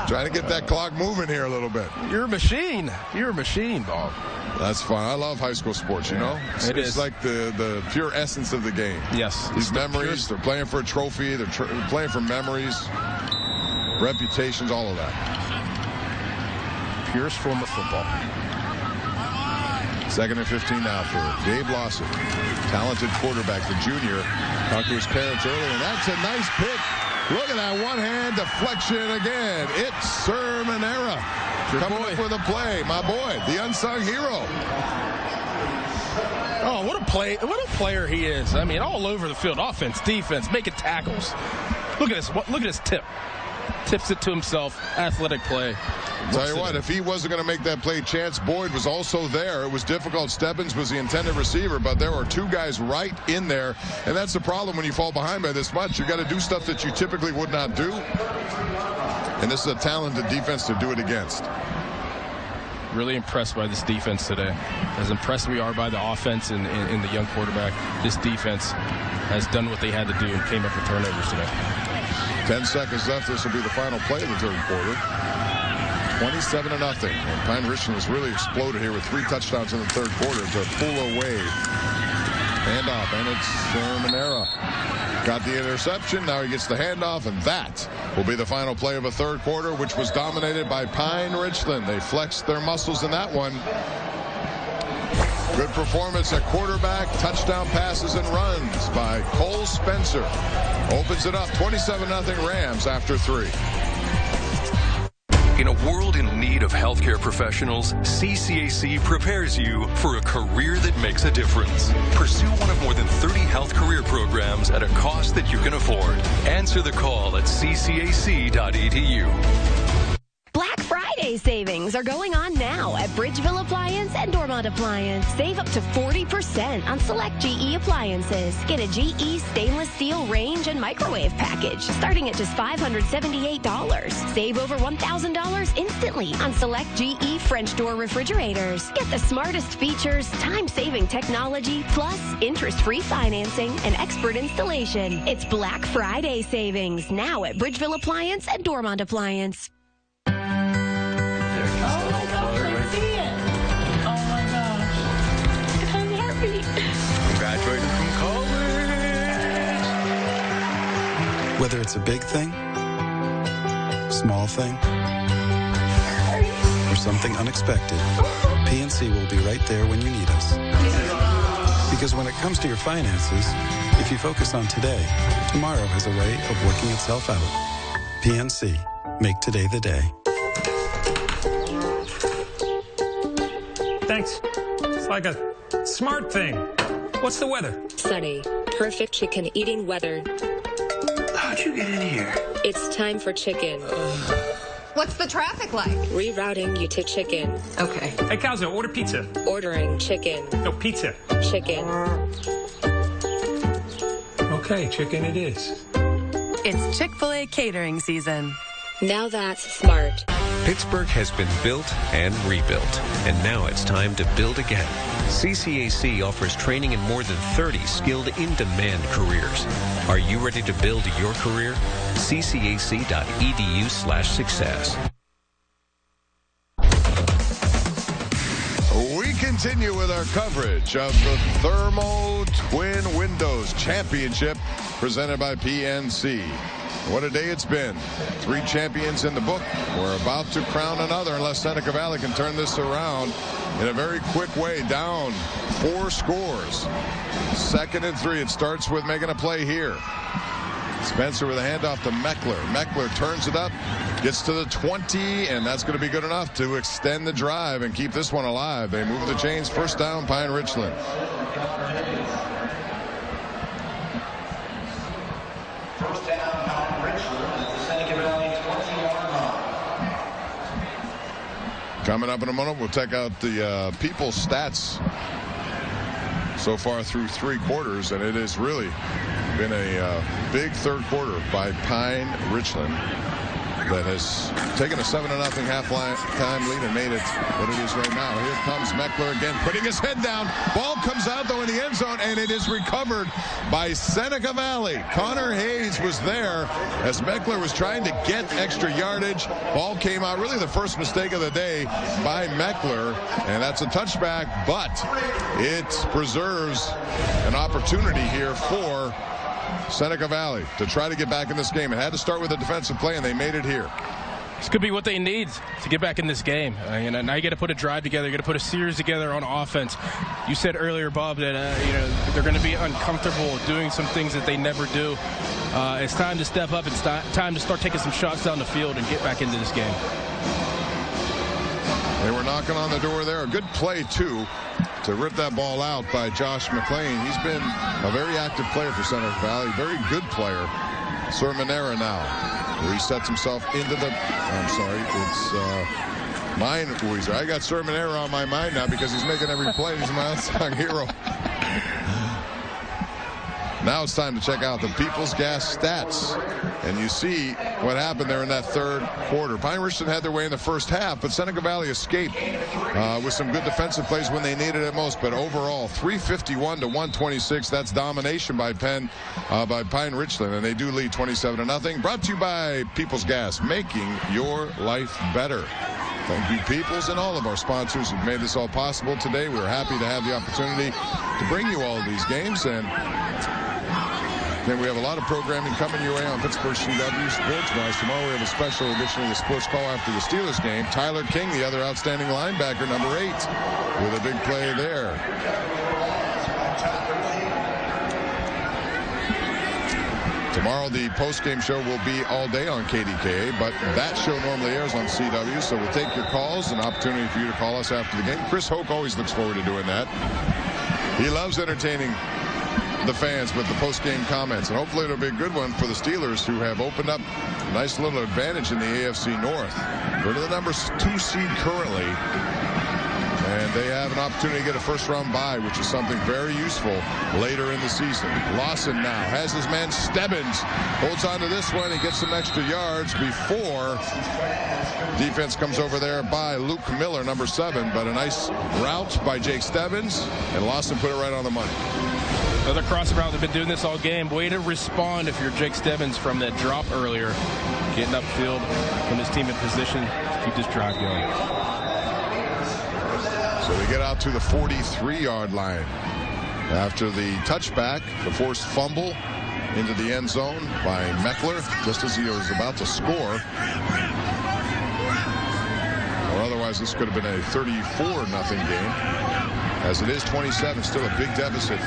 trying to get that clock moving here a little bit. You're a machine. You're a machine, Bob. That's fun. I love high school sports, you know. It's like the pure essence of the game. Yes. These memories, they're playing for a trophy. They're playing for memories, reputations, all of that. Purest form of football. 2nd and 15 now for Gabe Lawson. Talented quarterback, the junior. Talked to his parents earlier, and that's a nice pick. Look at that one-hand deflection again. It's Sir Manera coming up with a play. My boy, the unsung hero. Oh, what a player he is. I mean, all over the field, offense, defense, making tackles. Look at this. Look at his tip. Tips it to himself. Athletic play. Tell you what, if he wasn't going to make that play, Chance Boyd was also there. It was difficult. Stebbins was the intended receiver, but there were two guys right in there. And that's the problem when you fall behind by this much. You got to do stuff that you typically would not do. And this is a talented defense to do it against. Really impressed by this defense today. As impressed we are by the offense and the young quarterback, this defense has done what they had to do and came up with turnovers today. 10 seconds left. This will be the final play of the third quarter. 27-0. And Pine-Richland has really exploded here with 3 touchdowns in the third quarter to pull away. Handoff, and it's Manera. Got the interception. Now he gets the handoff, and that will be the final play of a third quarter, which was dominated by Pine-Richland. They flexed their muscles in that one. Good performance at quarterback, touchdown passes and runs by Cole Spencer. Opens it up, 27-0 Rams after 3. In a world in need of healthcare professionals, CCAC prepares you for a career that makes a difference. Pursue one of more than 30 health career programs at a cost that you can afford. Answer the call at ccac.edu. Black Friday savings are going on now at Bridgeville Appliance and Dormont Appliance. Save up to 40% on select GE appliances. Get a GE stainless steel range and microwave package starting at just $578. Save over $1,000 instantly on select GE French door refrigerators. Get the smartest features, time-saving technology, plus interest-free financing and expert installation. It's Black Friday savings now at Bridgeville Appliance and Dormont Appliance. Graduating from college. Whether it's a big thing, small thing, or something unexpected, PNC will be right there when you need us. Because when it comes to your finances, if you focus on today, tomorrow has a way of working itself out. PNC. Make today the day. Thanks. It's like a smart thing. What's the weather? Sunny. Perfect chicken eating weather. How'd you get in here? It's time for chicken. What's the traffic like? Rerouting you to chicken. Okay. Hey, Calzo, order pizza. Ordering chicken. No, pizza. Chicken. Okay, chicken it is. It's Chick-fil-A catering season. Now that's smart. Pittsburgh has been built and rebuilt, and now it's time to build again. CCAC offers training in more than 30 skilled, in-demand careers. Are you ready to build your career? ccac.edu/success. We continue with our coverage of the Thermo Twin Windows Championship presented by PNC. What a day it's been. 3 champions in the book. We're about to crown another unless Seneca Valley can turn this around in a very quick way. Down 4 scores. 2nd and 3. It starts with making a play here. Spencer with a handoff to Meckler. Meckler turns it up, gets to the 20, and that's going to be good enough to extend the drive and keep this one alive. They move the chains. First down, Pine-Richland. First down, Pine-Richland at the Seneca Valley 20-yard line. Coming up in a moment, we'll check out the people's stats so far through 3 quarters, and it has really been a big 3rd quarter by Pine-Richland that has taken a 7-0 half-time lead and made it what it is right now. Here comes Meckler again, putting his head down. Ball comes out, though, in the end zone, and it is recovered by Seneca Valley. Connor Hayes was there as Meckler was trying to get extra yardage. Ball came out, really the first mistake of the day by Meckler, and that's a touchback, but it preserves an opportunity here for Seneca Valley to try to get back in this game. It had to start with a defensive play, and they made it here. This could be what they need to get back in this game. Now you got to put a drive together. You got to put a series together on offense. You said earlier, Bob, that they're going to be uncomfortable doing some things that they never do. It's time to step up. It's time to start taking some shots down the field and get back into this game. They were knocking on the door there. A good play, too, to rip that ball out by Josh McLean. He's been a very active player for Seneca Valley. Very good player. Sermonera now. He sets himself into the... I'm sorry. It's mine. I got Sermonera on my mind now because he's making every play. He's my unsung hero. Now it's time to check out the People's Gas stats. And you see what happened there in that 3rd quarter. Pine-Richland had their way in the first half, but Seneca Valley escaped with some good defensive plays when they needed it most. But overall, 351 to 126. That's domination by Pine-Richland, and they do lead 27-0. Brought to you by People's Gas, making your life better. Thank you, Peoples, and all of our sponsors who've made this all possible today. We're happy to have the opportunity to bring you all of these games. And then we have a lot of programming coming your way on Pittsburgh CW Sports-wise. Tomorrow we have a special edition of the Sports Call after the Steelers game. Tyler King, the other outstanding linebacker, number 8, with a big play there. Tomorrow the post-game show will be all day on KDKA, but that show normally airs on CW, so we'll take your calls, an opportunity for you to call us after the game. Chris Hoke always looks forward to doing that. He loves entertaining the fans with the post-game comments, and hopefully it'll be a good one for the Steelers, who have opened up a nice little advantage in the AFC North. They're the number 2 seed currently, and they have an opportunity to get a first-round bye, which is something very useful later in the season. Lawson now has his man Stebbins, holds on to this one. He gets some extra yards before defense comes over there by Luke Miller, number 7, but a nice route by Jake Stebbins, and Lawson put it right on the money. Another crossover route. They've been doing this all game. Way to respond if you're Jake Stebbins from that drop earlier. Getting upfield, putting his team in position to keep this drive going. So they get out to the 43-yard line. After the touchback, the forced fumble into the end zone by Meckler, just as he was about to score. Or otherwise, this could have been a 34-0 game. As it is 27, still a big deficit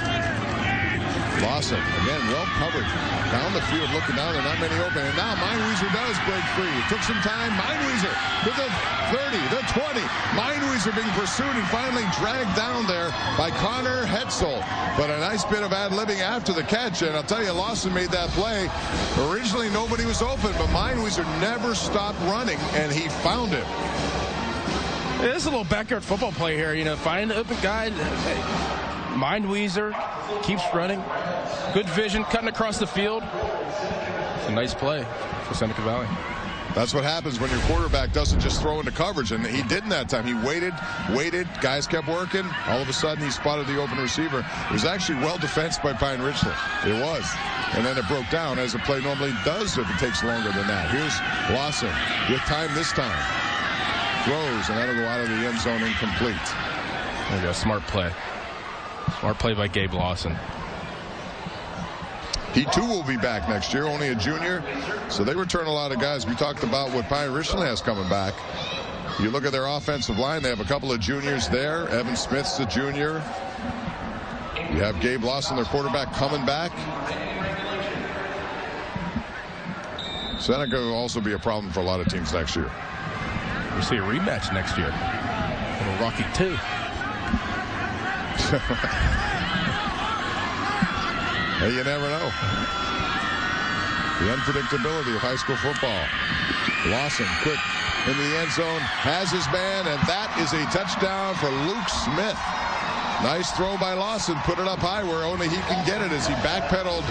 Lawson, again, well covered. Down the field, looking down, there are not many open. And now Meinweiser does break free. It took some time. Meinweiser to the 30, the 20. Meinweiser being pursued and finally dragged down there by Connor Hetzel. But a nice bit of ad-libbing after the catch. And I'll tell you, Lawson made that play. Originally, nobody was open, but Meinweiser never stopped running, and he found him. Yeah, this is a little backyard football play here. You know, find the open guy. Meinweiser keeps running. Good vision, cutting across the field. It's a nice play for Seneca Valley. That's what happens when your quarterback doesn't just throw into coverage, and he didn't that time. He waited, guys kept working. All of a sudden, he spotted the open receiver. It was actually well defensed by Pine-Richland. It was. And then it broke down, as a play normally does if it takes longer than that. Here's Lawson with time this time. Throws, and that'll go out of the end zone incomplete. There you go, smart play. Smart play by Gabe Lawson. He, too, will be back next year, only a junior. So they return a lot of guys. We talked about what Pine-Richland has coming back. You look at their offensive line, they have a couple of juniors there. Evan Smith's a junior. You have Gabe Lawson, their quarterback, coming back. Seneca will also be a problem for a lot of teams next year. We'll see a rematch next year. Little Rocky 2. Hey, you never know. The unpredictability of high school football. Lawson, quick in the end zone, has his man, and that is a touchdown for Luke Smith. Nice throw by Lawson, put it up high where only he can get it as he backpedaled,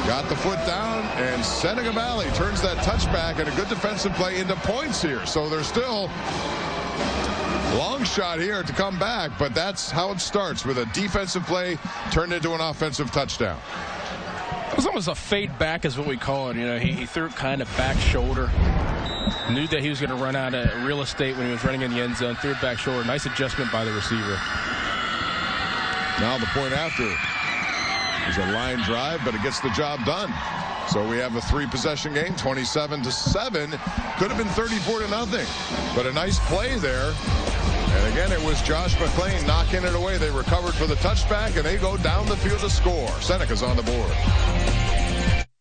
got the foot down, and Seneca Valley turns that touchback and a good defensive play into points here. So there's still long shot here to come back, but that's how it starts, with a defensive play turned into an offensive touchdown. It was almost a fade back is what we call it. You know, he threw it kind of back shoulder. Knew that he was going to run out of real estate when he was running in the end zone. Threw it back shoulder. Nice adjustment by the receiver. Now the point after is a line drive, but it gets the job done. So we have a 3-possession game, 27-7. Could have been 34-0, but a nice play there. And again, it was Josh McClain knocking it away. They recovered for the touchback, and they go down the field to score. Seneca's on the board.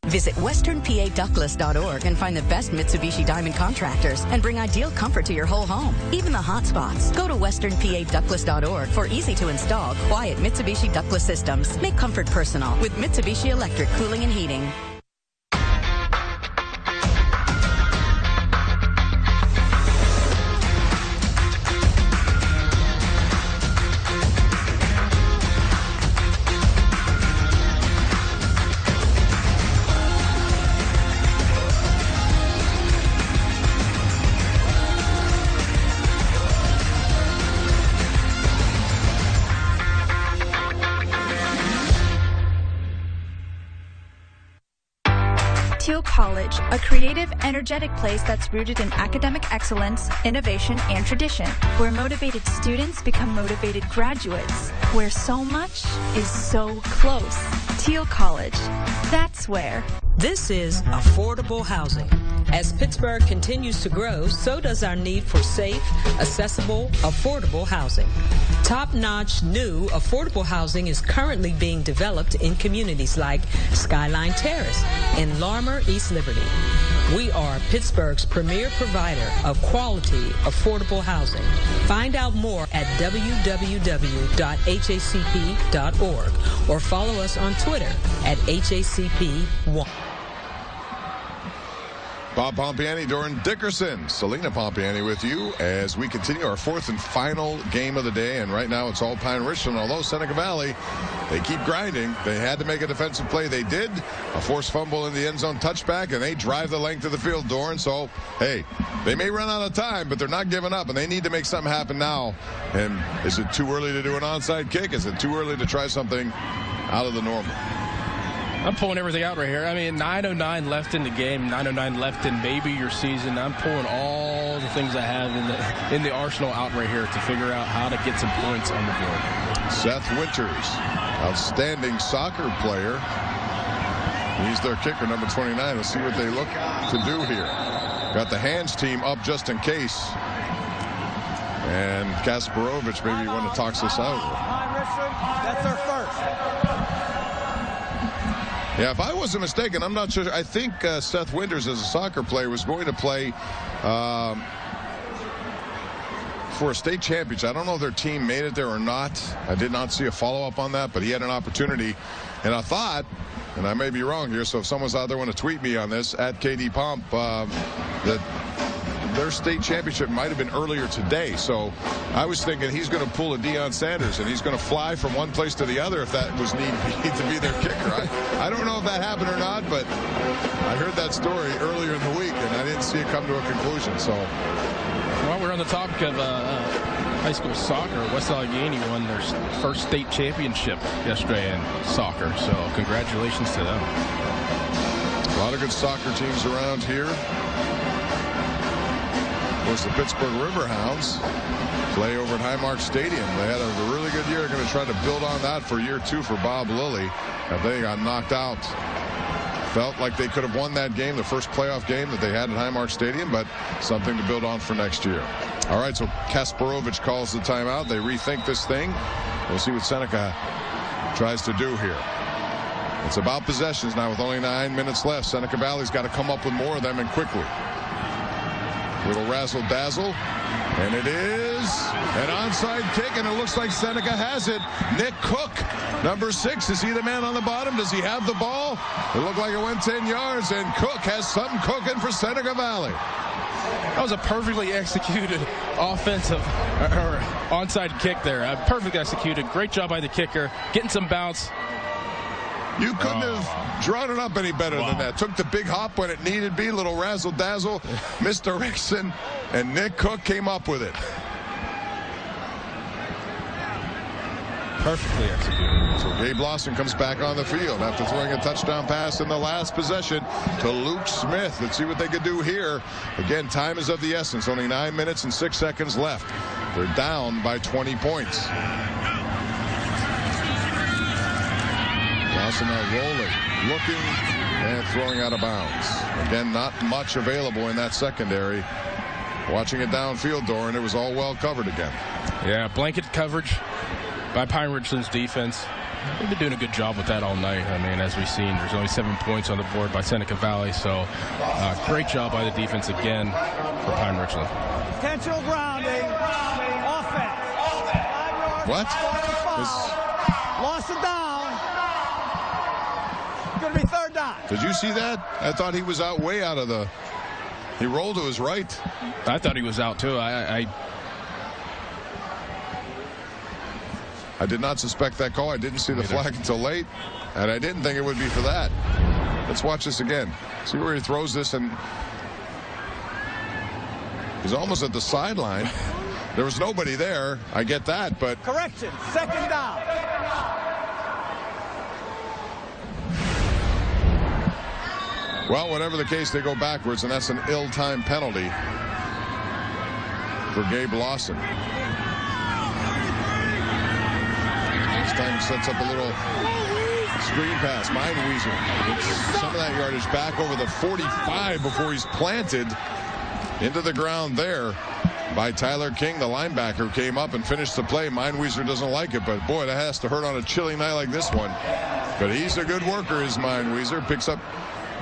Visit westernpadouglas.org and find the best Mitsubishi Diamond contractors and bring ideal comfort to your whole home, even the hot spots. Go to westernpadouglas.org for easy-to-install, quiet Mitsubishi Douglas systems. Make comfort personal with Mitsubishi Electric Cooling and Heating. College, a creative, energetic place that's rooted in academic excellence, innovation, and tradition, where motivated students become motivated graduates, where so much is so close. Teal College, that's where. This is affordable housing. As Pittsburgh continues to grow, so does our need for safe, accessible, affordable housing. Top-notch new affordable housing is currently being developed in communities like Skyline Terrace and Larmer, East Liberty. We are Pittsburgh's premier provider of quality, affordable housing. Find out more at www.hacp.org or follow us on Twitter at HACP1. Bob Pompiani, Doran Dickerson, Selena Pompiani with you as we continue our 4th and final game of the day. And right now it's all Pine-Richland. Although Seneca Valley, they keep grinding. They had to make a defensive play. They did. A forced fumble in the end zone touchback, and they drive the length of the field, Doran. So, hey, they may run out of time, but they're not giving up, and they need to make something happen now. And is it too early to do an onside kick? Is it too early to try something out of the normal? I'm pulling everything out right here. I mean, 9:09 left in the game, 9:09 left in maybe your season. I'm pulling all the things I have in the arsenal out right here to figure out how to get some points on the board. Seth Winters, outstanding soccer player. He's their kicker, number 29. Let's see what they look to do here. Got the hands team up just in case. And Kasparovich, maybe you want to toss this out. That's their first. Yeah, if I wasn't mistaken, I'm not sure. I think Seth Winters, as a soccer player, was going to play for a state championship. I don't know if their team made it there or not. I did not see a follow-up on that, but he had an opportunity. And I thought, and I may be wrong here, so if someone's out there want to tweet me on this, at KD Pomp, that their state championship might have been earlier today. So I was thinking he's going to pull a Deion Sanders, and he's going to fly from one place to the other if that was need to be their kicker. I don't know if that happened or not, but I heard that story earlier in the week, and I didn't see it come to a conclusion. So, while we're on the topic of high school soccer, West Allegheny won their first state championship yesterday in soccer. So congratulations to them. A lot of good soccer teams around here. Of course, the Pittsburgh Riverhounds play over at Highmark Stadium. They had a really good year. They're going to try to build on that for year 2 for Bob Lilly. And they got knocked out. Felt like they could have won that game, the first playoff game that they had at Highmark Stadium, but something to build on for next year. All right, so Kasparovich calls the timeout. They rethink this thing. We'll see what Seneca tries to do here. It's about possessions now with only 9 minutes left. Seneca Valley's got to come up with more of them and quickly. Little razzle-dazzle, and it is an onside kick, and it looks like Seneca has it. Nick Cook, number 6, is he the man on the bottom? Does he have the ball? It looked like it went 10 yards, and Cook has something cooking for Seneca Valley. That was a perfectly executed offensive or onside kick there. Perfectly executed. Great job by the kicker, getting some bounce. You couldn't have drawn it up any better than that. Took the big hop when it needed to be, little razzle-dazzle, misdirection, and Nick Cook came up with it. Perfectly executed. So Gabe Lawson comes back on the field after throwing a touchdown pass in the last possession to Luke Smith. Let's see what they could do here. Again, time is of the essence. Only 9 minutes and 6 seconds left. They're down by 20 points. Lawson now rolling, looking, and throwing out of bounds. Again, not much available in that secondary. Watching it downfield, Doran, it was all well covered again. Yeah, blanket coverage by Pine-Richland's defense. They've been doing a good job with that all night. I mean, as we've seen, there's only 7 points on the board by Seneca Valley. So great job by the defense again for Pine-Richland. Intentional grounding. Offense. 5 yards. What? Lost it down. Going to be third down. Did you see that? I thought he was out way out of the... He rolled to his right. I thought he was out, too. I did not suspect that call. I didn't see the flag until late, and I didn't think it would be for that. Let's watch this again. See where he throws this, and he's almost at the sideline. There was nobody there. I get that, but... Correction. Second down. Well, whatever the case, they go backwards, and that's an ill-timed penalty for Gabe Lawson. This time he sets up a little screen pass. Mineweezer gets some of that yardage back over the 45 before he's planted into the ground there by Tyler King, the linebacker, came up and finished the play. Mineweezer doesn't like it, but boy, that has to hurt on a chilly night like this one. But he's a good worker, is Mineweezer. Picks up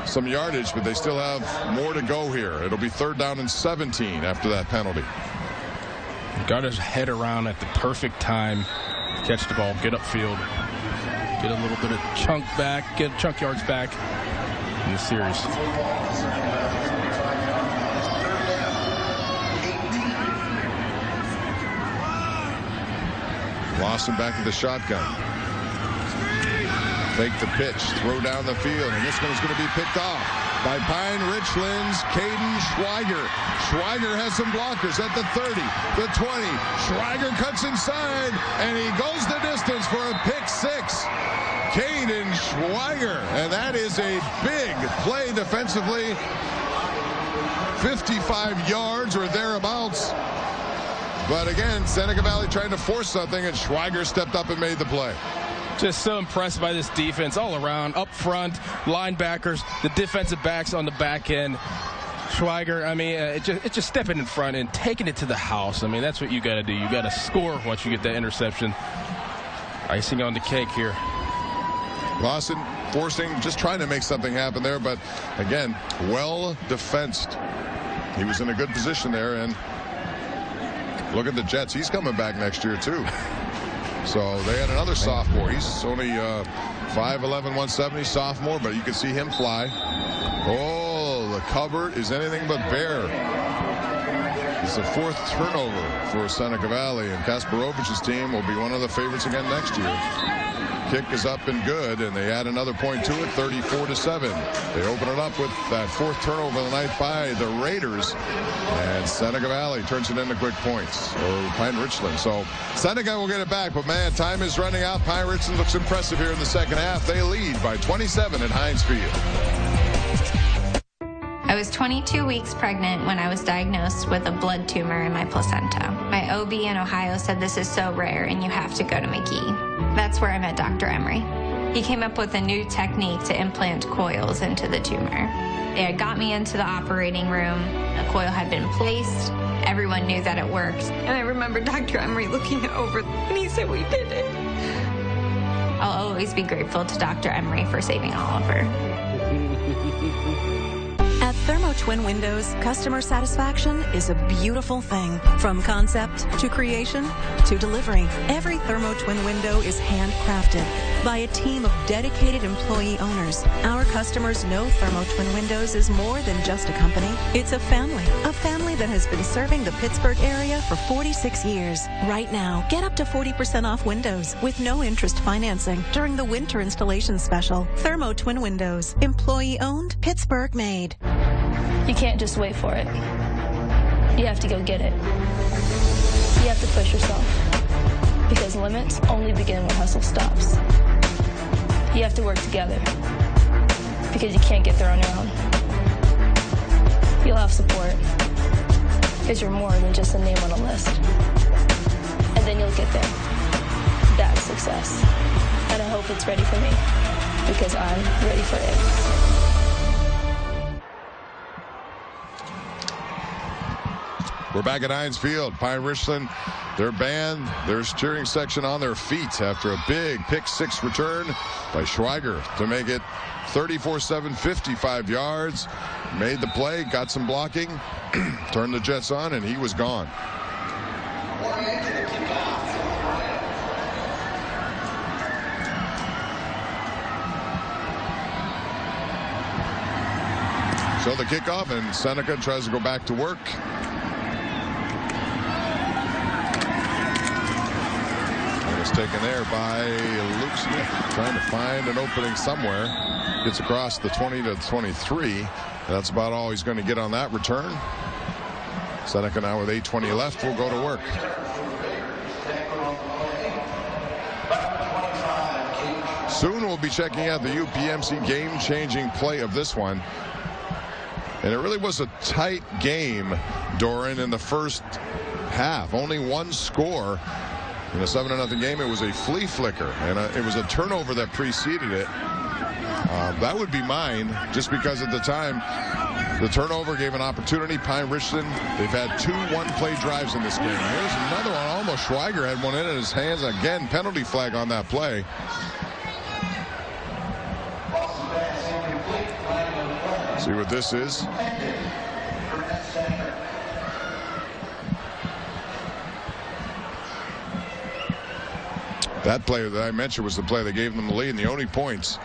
some yardage, but they still have more to go here. It'll be 3rd down and 17 after that penalty. Got his head around at the perfect time. Catch the ball, get upfield, get a little bit of chunk back, get chunk yards back in the series. Lawson back to the shotgun. Fake the pitch, throw down the field, and this one's going to be picked off by Pine-Richland's Caden Schweiger. Schweiger has some blockers at the 30, the 20. Schweiger cuts inside, and he goes the distance for a pick 6. Caden Schweiger, and that is a big play defensively. 55 yards or thereabouts. But again, Seneca Valley trying to force something, and Schweiger stepped up and made the play. Just so impressed by this defense all around, up front, linebackers, the defensive backs on the back end. Schweiger, I mean, it's just stepping in front and taking it to the house. I mean, that's what you got to do. You got to score once you get that interception. Icing on the cake here. Lawson just trying to make something happen there. But again, well defensed. He was in a good position there, and look at the Jets. He's coming back next year too. So they had another sophomore. He's only 5'11", 170, sophomore, but you can see him fly. Oh, the cupboard is anything but bare. It's the 4th turnover for Seneca Valley, and Kasparovich's team will be one of the favorites again next year. Kick is up and good, and they add another point to it, 34-7. They open it up with that 4th turnover of the night by the Raiders, and Seneca Valley turns it into quick points, or Pine-Richland. So Seneca will get it back, but man, time is running out. Pine-Richland looks impressive here in the second half. They lead by 27 at Heinz Field. I was 22 weeks pregnant when I was diagnosed with a blood tumor in my placenta. My OB in Ohio said this is so rare and you have to go to McGee. That's where I met Dr. Emery. He came up with a new technique to implant coils into the tumor. They had got me into the operating room. A coil had been placed. Everyone knew that it worked. And I remember Dr. Emery looking over and he said, "We did it." I'll always be grateful to Dr. Emery for saving Oliver. At Thermo Twin Windows, customer satisfaction is a beautiful thing. From concept to creation to delivery, every Thermo Twin window is handcrafted by a team of dedicated employee owners. Our customers know Thermo Twin Windows is more than just a company. It's a family that has been serving the Pittsburgh area for 46 years. Right now, get up to 40% off windows with no interest financing during the winter installation special. Thermo Twin Windows, employee owned, Pittsburgh made. You can't just wait for it. You have to go get it. You have to push yourself, because limits only begin when hustle stops. You have to work together, because you can't get there on your own. You'll have support, because you're more than just a name on a list. And then you'll get there. That's success. And I hope it's ready for me, because I'm ready for it. We're back at Heinz Field. Pine-Richland, their band, their cheering section on their feet after a big pick-6 return by Schweiger to make it 34-7, 55 yards. Made the play, got some blocking, turned the Jets on, and he was gone. So the kickoff, and Seneca tries to go back to work. Taken there by Luke Smith, trying to find an opening somewhere. Gets across the 20 to 23. That's about all he's going to get on that return. Seneca now with 8:20 left will go to work. Soon we'll be checking out the UPMC game-changing play of this one. And it really was a tight game, Doran, in the first half. Only one score. In a 7-0 game, it was a flea flicker, and it was a turnover that preceded it. That would be mine, just because at the time, the turnover gave an opportunity. Pine-Richland, they've had 2 one-play drives in this game. Here's another one. Almost Schweiger had one in his hands. Again, penalty flag on that play. See what this is. That play that I mentioned was the play that gave them the lead and the only points.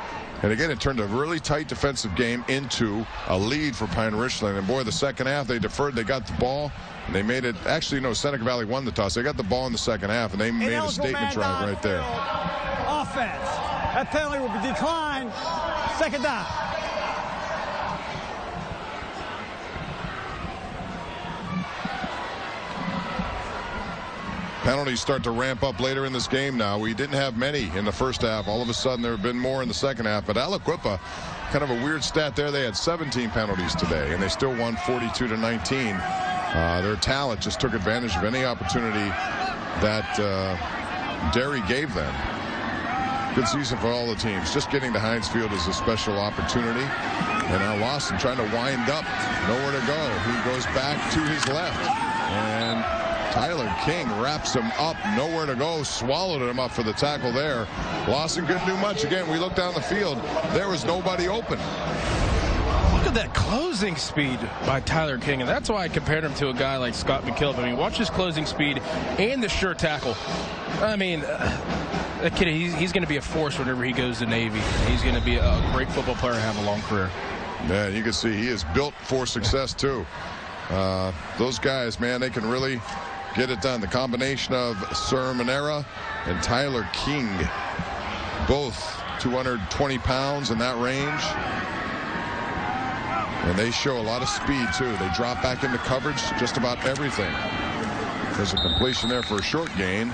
And again, it turned a really tight defensive game into a lead for Pine-Richland. And boy, the second half, they deferred. They got the ball, and they made it. Actually, no, Seneca Valley won the toss. They got the ball in the second half, and they made a statement drive right there. Offense. That penalty will be declined. Second down. Penalties start to ramp up later in this game now. We didn't have many in the first half. All of a sudden, there have been more in the second half. But Aliquippa, kind of a weird stat there. They had 17 penalties today, and they still won 42-19. Their talent just took advantage of any opportunity that Derry gave them. Good season for all the teams. Just getting to Heinz Field is a special opportunity. And now Lawson trying to wind up. Nowhere to go. He goes back to his left. And Tyler King wraps him up, nowhere to go, swallowed him up for the tackle there. Lawson couldn't do much. Again, we looked down the field, there was nobody open. Look at that closing speed by Tyler King, and that's why I compared him to a guy like Scott McKillop. I mean, watch his closing speed and the sure tackle. I mean, that kid, he's going to be a force whenever he goes to Navy. He's going to be a great football player and have a long career. Yeah, you can see he is built for success, too. Those guys, man, they can really get it done. The combination of Sir Manera and Tyler King, both 220 pounds in that range. And they show a lot of speed, too. They drop back into coverage, just about everything. There's a completion there for a short gain.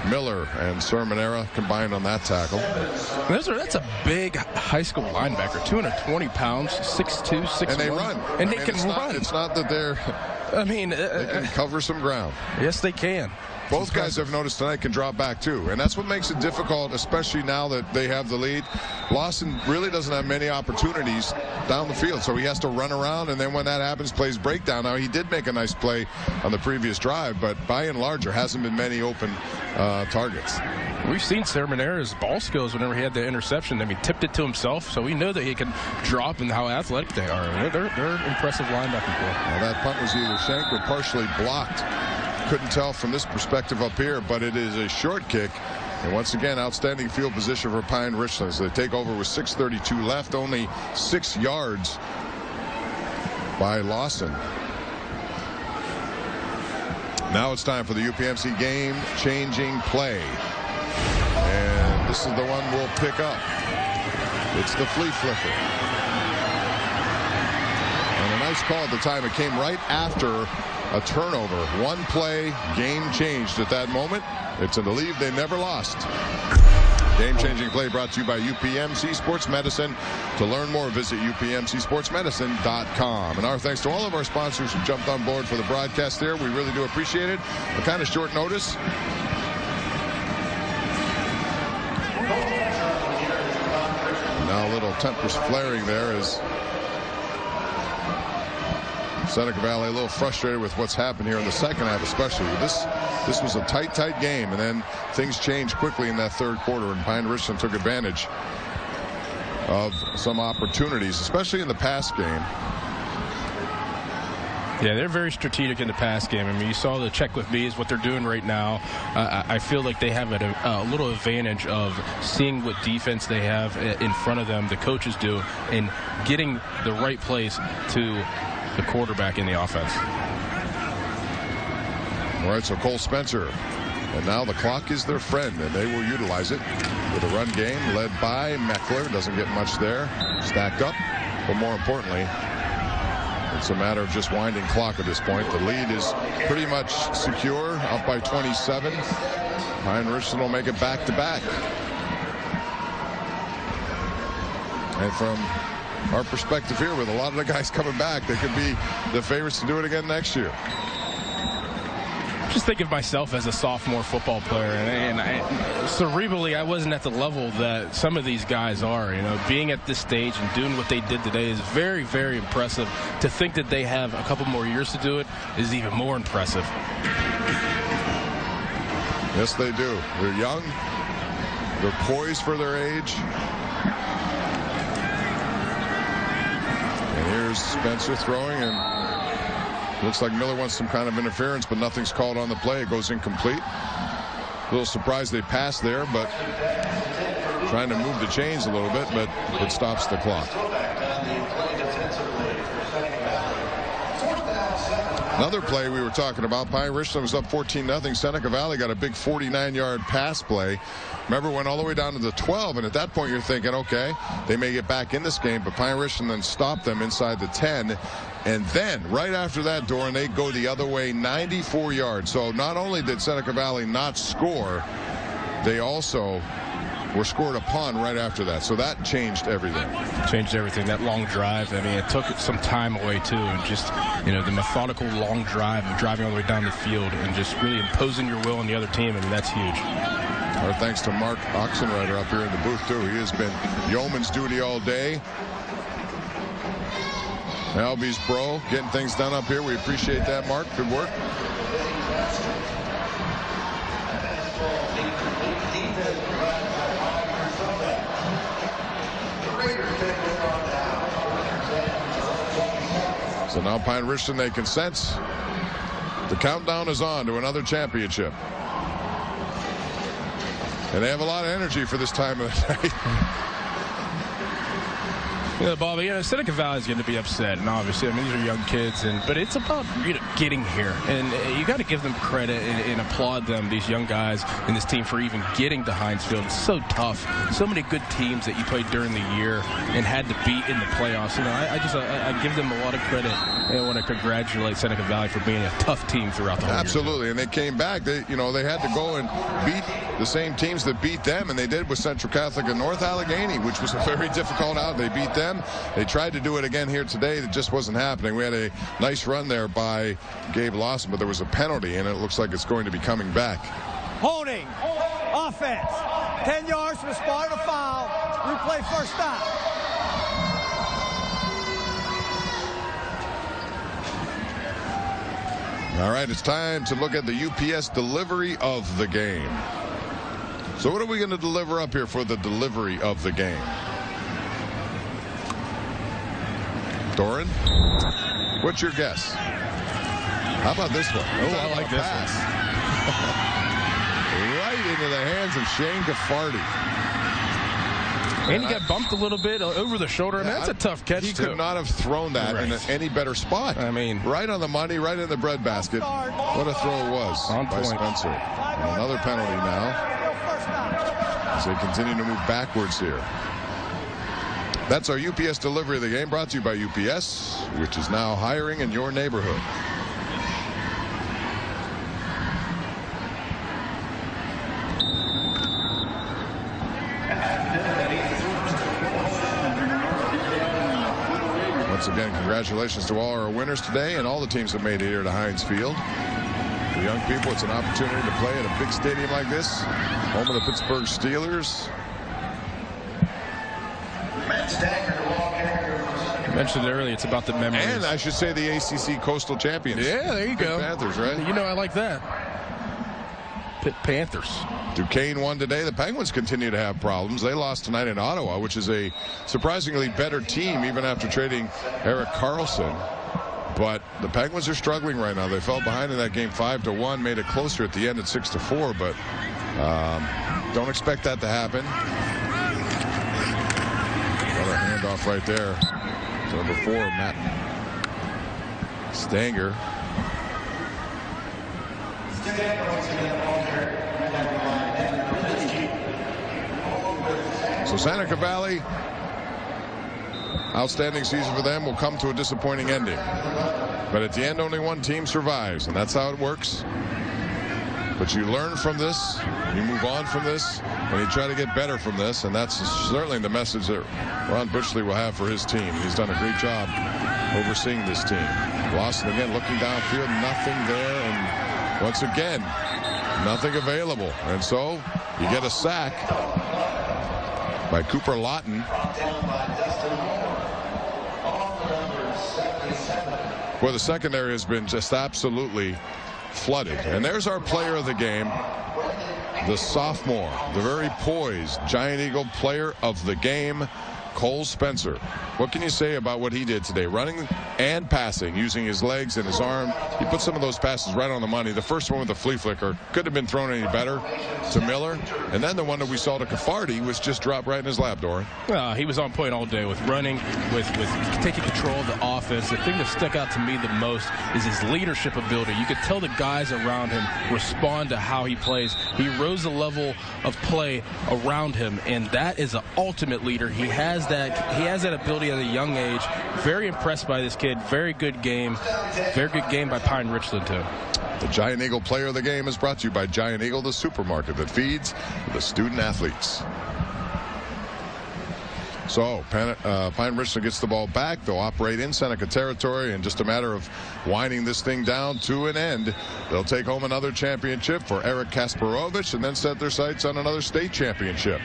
Miller and Sir Manera combined on that tackle. That's a big high school linebacker, 220 pounds, 6'2", 6'1". And they run. And they can run. It's not that they're... I mean... they can cover some ground. Yes, they can. Both guys I've noticed tonight can drop back, too. And that's what makes it difficult, especially now that they have the lead. Lawson really doesn't have many opportunities down the field, so he has to run around, and then when that happens, plays breakdown. Now, he did make a nice play on the previous drive, but by and large, there hasn't been many open targets. We've seen Sir Manera's ball skills whenever he had the interception. I mean, tipped it to himself, so we know that he can drop and how athletic they are. They're impressive linebacking play. Now, that punt was either shanked or partially blocked. Couldn't tell from this perspective up here, but it is a short kick. And once again, outstanding field position for Pine-Richland. So they take over with 6:32 left, only 6 yards by Lawson. Now it's time for the UPMC game-changing play. And this is the one we'll pick up. It's the flea flicker. And a nice call at the time. It came right after a turnover. One play, game changed at that moment. It's a lead they never lost. Game-changing play brought to you by UPMC Sports Medicine. To learn more, visit upmcsportsmedicine.com. And our thanks to all of our sponsors who jumped on board for the broadcast there. We really do appreciate it. A kind of short notice. Now a little tempers flaring there as Seneca Valley a little frustrated with what's happened here in the second half, especially. This was a tight game, and then things changed quickly in that third quarter, and Pine-Richland took advantage of some opportunities, especially in the pass game. Yeah, they're very strategic in the pass game. I mean, you saw the check with me is what they're doing right now. I feel like they have a little advantage of seeing what defense they have in front of them, the coaches do, and getting the right place to the quarterback in the offense. All right, so Cole Spencer. And now the clock is their friend, and they will utilize it with a run game led by Meckler. Doesn't get much there. Stacked up. But more importantly, it's a matter of just winding clock at this point. The lead is pretty much secure, up by 27. Pine-Richland will make it back-to-back. And from our perspective here, with a lot of the guys coming back, they could be the favorites to do it again next year. Just think of myself as a sophomore football player, and cerebrally, I wasn't at the level that some of these guys are. You know, being at this stage and doing what they did today is very, very impressive. To think that they have a couple more years to do it is even more impressive. Yes, they do. They're young. They're poised for their age. And here's Spencer throwing, and looks like Miller wants some kind of interference, but nothing's called on the play. It goes incomplete. A little surprised they passed there, but trying to move the chains a little bit, but it stops the clock. Another play we were talking about, Pine-Richland was up 14-0. Seneca Valley got a big 49-yard pass play. Remember, went all the way down to the 12, and at that point you're thinking, okay, they may get back in this game, but Pine-Richland then stopped them inside the 10. And then, right after that, Doran, they go the other way, 94 yards. So not only did Seneca Valley not score, they also were scored upon right after that. So that changed everything. Changed everything. That long drive, I mean, it took some time away, too. And just, you know, the methodical long drive of driving all the way down the field and just really imposing your will on the other team, I mean, that's huge. Our thanks to Mark Oxenreiter up here in the booth, too. He has been yeoman's duty all day. Albie's bro getting things done up here. We appreciate that, Mark. Good work. So now Pine-Richland, they can sense the countdown is on to another championship. And they have a lot of energy for this time of the night. Yeah, Bobby, Seneca Valley is going to be upset, and obviously, I mean, these are young kids, but it's about getting here, and you got to give them credit and applaud them, these young guys and this team, for even getting to Heinz Field. It's so tough. So many good teams that you played during the year and had to beat in the playoffs. I give them a lot of credit, and I want to congratulate Seneca Valley for being a tough team throughout the whole year. Absolutely, and they came back. They had to go and beat the same teams that beat them, and they did with Central Catholic and North Allegheny, which was a very difficult out. They beat them. They tried to do it again here today. It just wasn't happening. We had a nice run there by Gabe Lawson, but there was a penalty, and it looks like it's going to be coming back. Holding. Offense. 10 yards from the spot of the foul. Replay first down. All right, it's time to look at the UPS delivery of the game. So what are we going to deliver up here for the delivery of the game? Doran, what's your guess? How about this one? Oh, I like this pass. Right into the hands of Shane Gaffarty. And he got bumped a little bit over the shoulder. I mean, that's a tough catch, He too. could not have thrown that in any better spot. I mean, right on the money, right in the breadbasket. What a throw it was by Spencer. And another penalty now as they continue to move backwards here. That's our UPS delivery of the game, brought to you by UPS, which is now hiring in your neighborhood. Once again, congratulations to all our winners today and all the teams that made it here to Heinz Field. For young people, it's an opportunity to play at a big stadium like this, home of the Pittsburgh Steelers. I mentioned it earlier, it's about the memories. And I should say the ACC Coastal Champions. Yeah, there you go. Panthers, right? I like that. Pitt Panthers. Duquesne won today. The Penguins continue to have problems. They lost tonight in Ottawa, which is a surprisingly better team, even after trading Eric Carlson. But the Penguins are struggling right now. They fell behind in that game 5-1, made it closer at the end at 6-4, but don't expect that to happen. Another handoff right there to number 4, Matt Stanger. So Seneca Valley, outstanding season for them, will come to a disappointing ending. But at the end, only one team survives, and that's how it works. But you learn from this, you move on from this, and you try to get better from this, and that's certainly the message that Ron Bushley will have for his team. He's done a great job overseeing this team. Lawson again looking downfield, nothing there, and once again, nothing available. And so you get a sack by Cooper Lawton. Well, the secondary has been just absolutely flooded. And there's our player of the game, the sophomore, the very poised Giant Eagle player of the game, Cole Spencer. What can you say about what he did today? Running and passing, using his legs and his arm. He put some of those passes right on the money. The first one with the flea flicker couldn't have been thrown any better to Miller. And then the one that we saw to Caffarty was just dropped right in his lap, Doran. He was on point all day with running, with taking control of the offense. The thing that stuck out to me the most is his leadership ability. You could tell the guys around him respond to how he plays. He rose the level of play around him, and that is an ultimate leader. He has that ability at a young age. Very impressed by this kid. Very good game. Very good game by Pine-Richland, too. The Giant Eagle player of the game is brought to you by Giant Eagle, the supermarket that feeds the student athletes. So Pine-Richland gets the ball back. They'll operate in Seneca territory, and just a matter of winding this thing down to an end. They'll take home another championship for Eric Kasparovich and then set their sights on another state championship.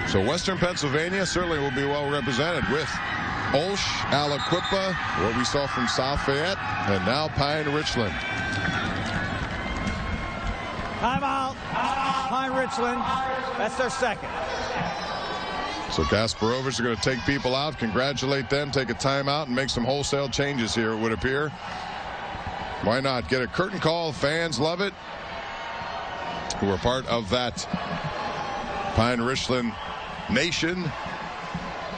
So Western Pennsylvania certainly will be well represented with Olsh, Aliquippa, what we saw from South Fayette, and now Pine-Richland. Timeout. Pine-Richland. That's their second. So Kasparovich are going to take people out, congratulate them, take a timeout, and make some wholesale changes here, it would appear. Why not? Get a curtain call. Fans love it, who are part of that Pine-Richland nation.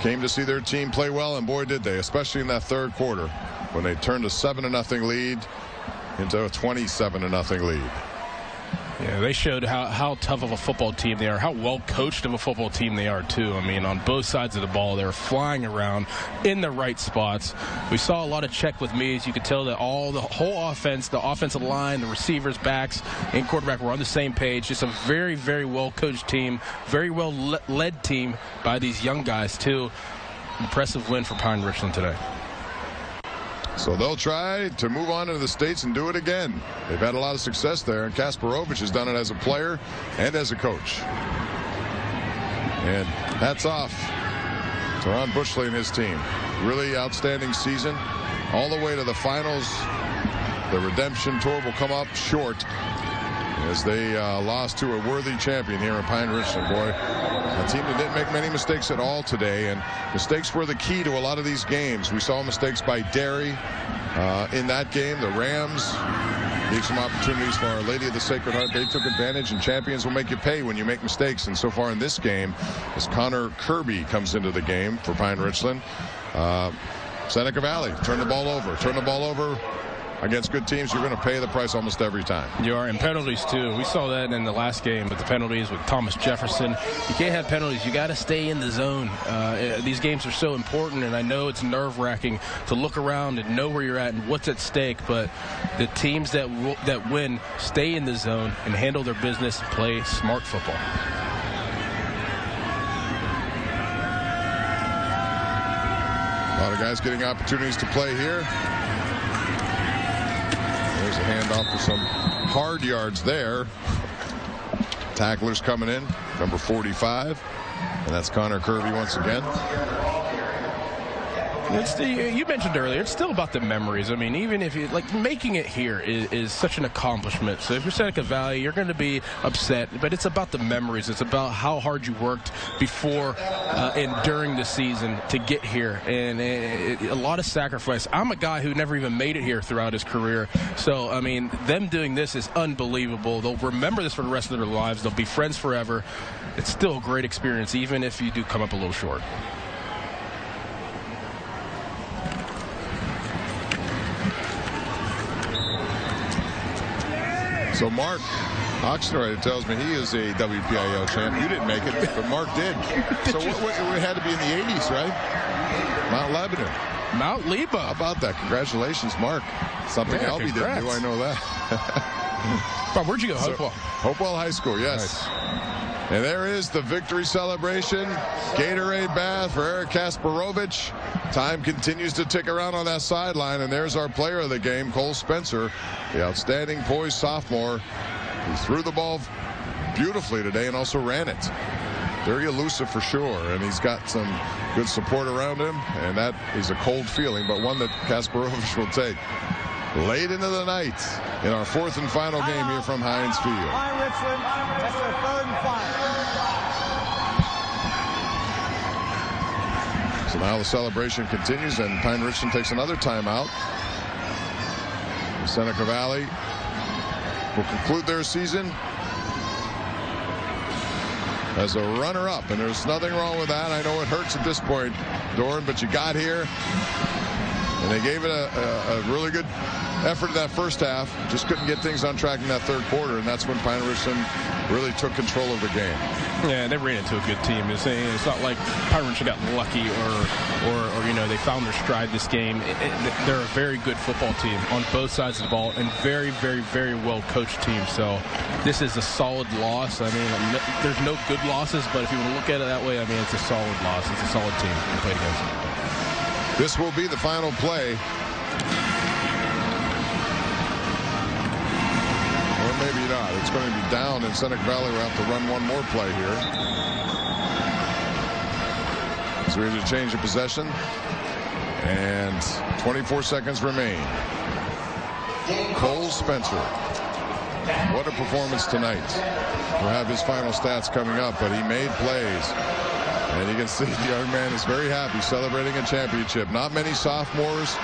Came to see their team play well, and boy did they, especially in that third quarter when they turned a 7-0 lead into a 27-0 lead. Yeah, they showed how tough of a football team they are, how well coached of a football team they are too. I mean, on both sides of the ball, they're flying around in the right spots. We saw a lot of check with me's. You could tell that the whole offense, the offensive line, the receivers, backs, and quarterback were on the same page. Just a very, very well coached team, very well led team by these young guys too. Impressive win for Pine-Richland today. So they'll try to move on into the States and do it again. They've had a lot of success there, and Kasparovich has done it as a player and as a coach. And hats off to Ron Bushley and his team. Really outstanding season. All the way to the finals. The redemption tour will come up short as they lost to a worthy champion here in Pine-Richland. Boy, a team that didn't make many mistakes at all today, and mistakes were the key to a lot of these games. We saw mistakes by Derry in that game. The Rams gave some opportunities for Our Lady of the Sacred Heart. They took advantage, and champions will make you pay when you make mistakes. And so far in this game, as Connor Kirby comes into the game for Pine-Richland, Seneca Valley, turn the ball over. Against good teams, you're going to pay the price almost every time. You are, and penalties too. We saw that in the last game with the penalties with Thomas Jefferson. You can't have penalties. You got to stay in the zone. These games are so important, and I know it's nerve-wracking to look around and know where you're at and what's at stake, but the teams that win stay in the zone and handle their business, play smart football. A lot of guys getting opportunities to play here. There's a handoff for some hard yards there. Tacklers coming in, number 45. And that's Connor Kirby once again. You mentioned earlier, it's still about the memories. I mean, even if you making it here is such an accomplishment. So if you're Seneca Valley, you're going to be upset, but it's about the memories. It's about how hard you worked before and during the season to get here, and a lot of sacrifice. I'm a guy who never even made it here throughout his career. So I mean, them doing this is unbelievable. They'll remember this for the rest of their lives. They'll be friends forever. It's still a great experience, even if you do come up a little short. So Mark Oxenreiter tells me he is a WPIAL champ. You didn't make it, but Mark did. So we had to be in the 80s, right? Mount Lebanon. Mount Leba. How about that? Congratulations, Mark. Something Albie didn't do. I know that. Bob, where'd you go? Hopewell. Hopewell High School, yes. Nice. And there is the victory celebration. Gatorade bath for Eric Kasparovich. Time continues to tick around on that sideline, and there's our player of the game, Cole Spencer, the outstanding poised sophomore. He threw the ball beautifully today and also ran it. Very elusive for sure, and he's got some good support around him, and that is a cold feeling, but one that Kasparovich will take. Late into the night in our fourth and final game here from Heinz Field. Pine-Richland, that's their third and final. So now the celebration continues, and Pine-Richland takes another timeout. Seneca Valley will conclude their season as a runner-up, and there's nothing wrong with that. I know it hurts at this point, Doran, but you got here, and they gave it a really good effort in that first half. Just couldn't get things on track in that third quarter, and that's when Pine-Richland really took control of the game. Yeah, they ran into a good team. It's not like Pine-Richland got lucky or you know, they found their stride this game. They're a very good football team on both sides of the ball, and very, very, very well coached team. So this is a solid loss. I mean, there's no good losses, but if you want to look at it that way, I mean, it's a solid loss. It's a solid team to play against. This will be the final play. Or maybe not. It's going to be down, and Seneca Valley will have to run one more play here. So here's a change of possession. And 24 seconds remain. Cole Spencer. What a performance tonight. We'll have his final stats coming up, but he made plays. And you can see the young man is very happy, celebrating a championship. Not many sophomores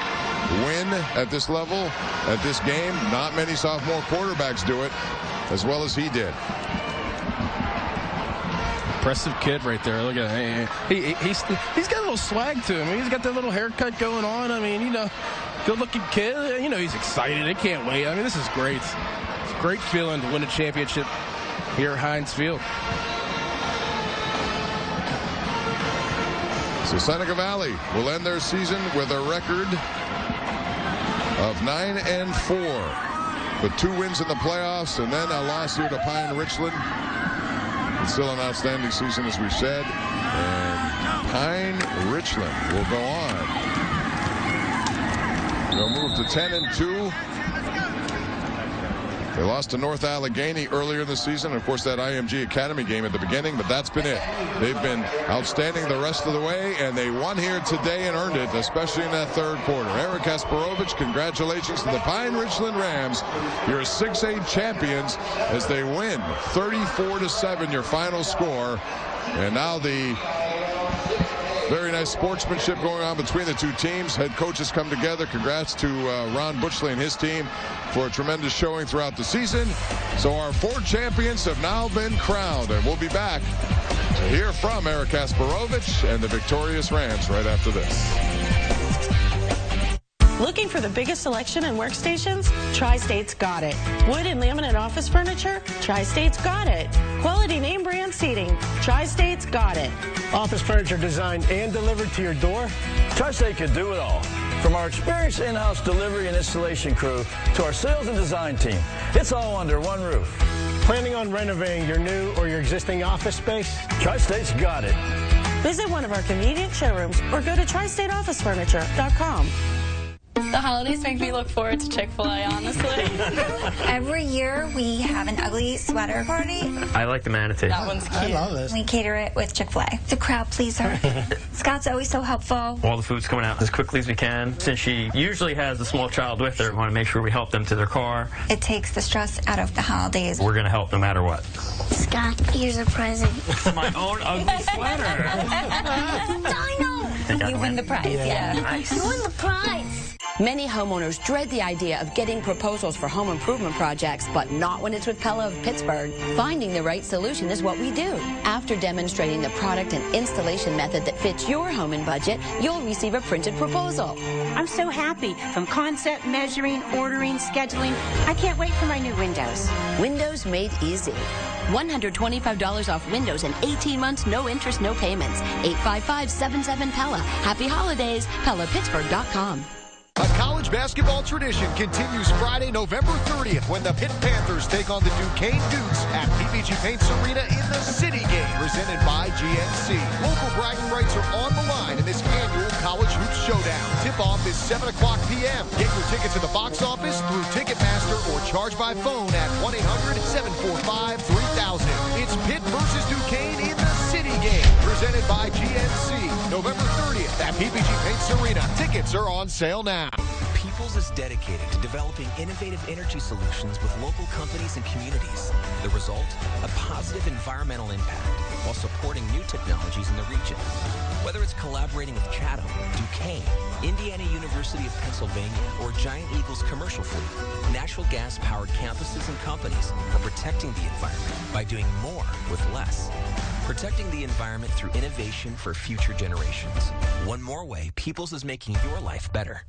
win at this level, at this game. Not many sophomore quarterbacks do it as well as he did. Impressive kid right there. Look at him. He's got a little swag to him. He's got that little haircut going on. I mean, you know, good-looking kid. You know, he's excited. He can't wait. I mean, this is great. It's a great feeling to win a championship here at Heinz Field. So Seneca Valley will end their season with a record of 9-4, with 2 wins in the playoffs and then a loss here to Pine-Richland. It's still an outstanding season, as we said, and Pine-Richland will go on. They'll move to 10-2. They lost to North Allegheny earlier in the season. Of course, that IMG Academy game at the beginning, but that's been it. They've been outstanding the rest of the way, and they won here today and earned it, especially in that third quarter. Eric Kasparovich, congratulations to the Pine-Richland Rams, your 6A champions, as they win 34-7, your final score. And now the very nice sportsmanship going on between the two teams. Head coaches come together. Congrats to Ron Butchley and his team for a tremendous showing throughout the season. So our 4 champions have now been crowned, and we'll be back to hear from Eric Kasparovich and the victorious Rams right after this. Looking for the biggest selection in workstations? Tri-State's got it. Wood and laminate office furniture? Tri-State's got it. Quality name brand seating? Tri-State's got it. Office furniture designed and delivered to your door? Tri-State could do it all. From our experienced in-house delivery and installation crew to our sales and design team, it's all under one roof. Planning on renovating your new or your existing office space? Tri-State's got it. Visit one of our convenient showrooms or go to tristateofficefurniture.com. The holidays make me look forward to Chick-fil-A, honestly. Every year we have an ugly sweater party. I like the manatee. That one's cute. I love this. We cater it with Chick-fil-A. The crowd pleaser. Scott's always so helpful. All the food's coming out as quickly as we can. Since she usually has a small child with her, we want to make sure we help them to their car. It takes the stress out of the holidays. We're going to help no matter what. Scott, here's a present. My own ugly sweater. Dino! You win the prize, yeah. Nice. You win the prize. Many homeowners dread the idea of getting proposals for home improvement projects, but not when it's with Pella of Pittsburgh. Finding the right solution is what we do. After demonstrating the product and installation method that fits your home and budget, you'll receive a printed proposal. I'm so happy. From concept, measuring, ordering, scheduling, I can't wait for my new windows. Windows made easy. $125 off windows and 18 months, no interest, no payments. 855-77-PELLA. Happy holidays. PellaPittsburgh.com. A college basketball tradition continues Friday, November 30th, when the Pitt Panthers take on the Duquesne Dukes at PPG Paints Arena in the City Game, presented by GNC. Local bragging rights are on the line in this annual College Hoops Showdown. Tip-off is 7 o'clock p.m. Get your tickets at the box office through Ticketmaster or charge by phone at 1-800-745-3000. It's Pitt versus Duquesne in the City Game, presented by GNC. November 30th at PPG Paints Arena. Tickets are on sale now. Peoples is dedicated to developing innovative energy solutions with local companies and communities. The result? A positive environmental impact while supporting new technologies in the region. Whether it's collaborating with Chatham, Duquesne, Indiana University of Pennsylvania, or Giant Eagle's commercial fleet, natural gas-powered campuses and companies are protecting the environment by doing more with less. Protecting the environment through innovation for future generations. One more way Peoples is making your life better.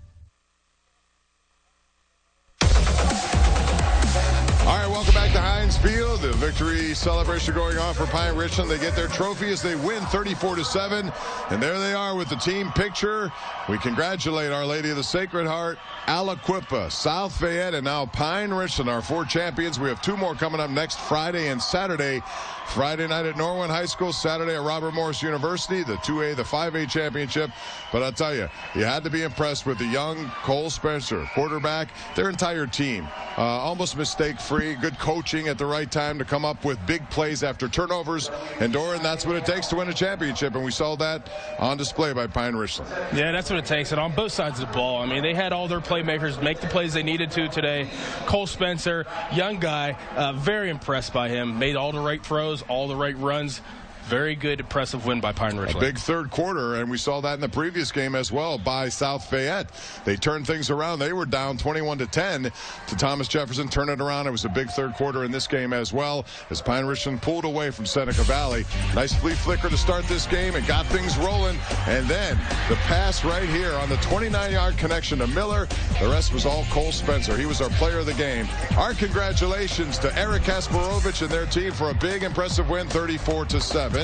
All right, welcome back to Heinz Field. The victory celebration going on for Pine-Richland. They get their trophy as they win 34-7. And there they are with the team picture. We congratulate Our Lady of the Sacred Heart, Aliquippa, South Fayette, and now Pine-Richland, our 4 champions. We have 2 more coming up next Friday and Saturday. Friday night at Norwin High School, Saturday at Robert Morris University, the 2A, the 5A championship. But I'll tell you, you had to be impressed with the young Cole Spencer, quarterback, their entire team. Almost mistake-free. free, good coaching at the right time to come up with big plays after turnovers. And Doran, that's what it takes to win a championship, and we saw that on display by Pine-Richland. Yeah, that's what it takes, and on both sides of the ball. I mean, they had all their playmakers make the plays they needed to today. Cole Spencer, young guy, very impressed by him. Made all the right throws, all the right runs. Very good, impressive win by Pine-Richland. A big third quarter, and we saw that in the previous game as well by South Fayette. They turned things around. They were down 21-10 to Thomas Jefferson. Turn it around. It was a big third quarter in this game as well as Pine-Richland pulled away from Seneca Valley. Nice flea flicker to start this game and got things rolling. And then the pass right here on the 29-yard connection to Miller. The rest was all Cole Spencer. He was our player of the game. Our congratulations to Eric Kasparovich and their team for a big, impressive win, 34-7.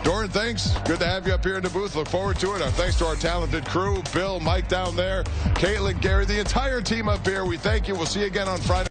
Doran, thanks. Good to have you up here in the booth. Look forward to it. Our thanks to our talented crew, Bill, Mike down there, Caitlin, Gary, the entire team up here. We thank you. We'll see you again on Friday.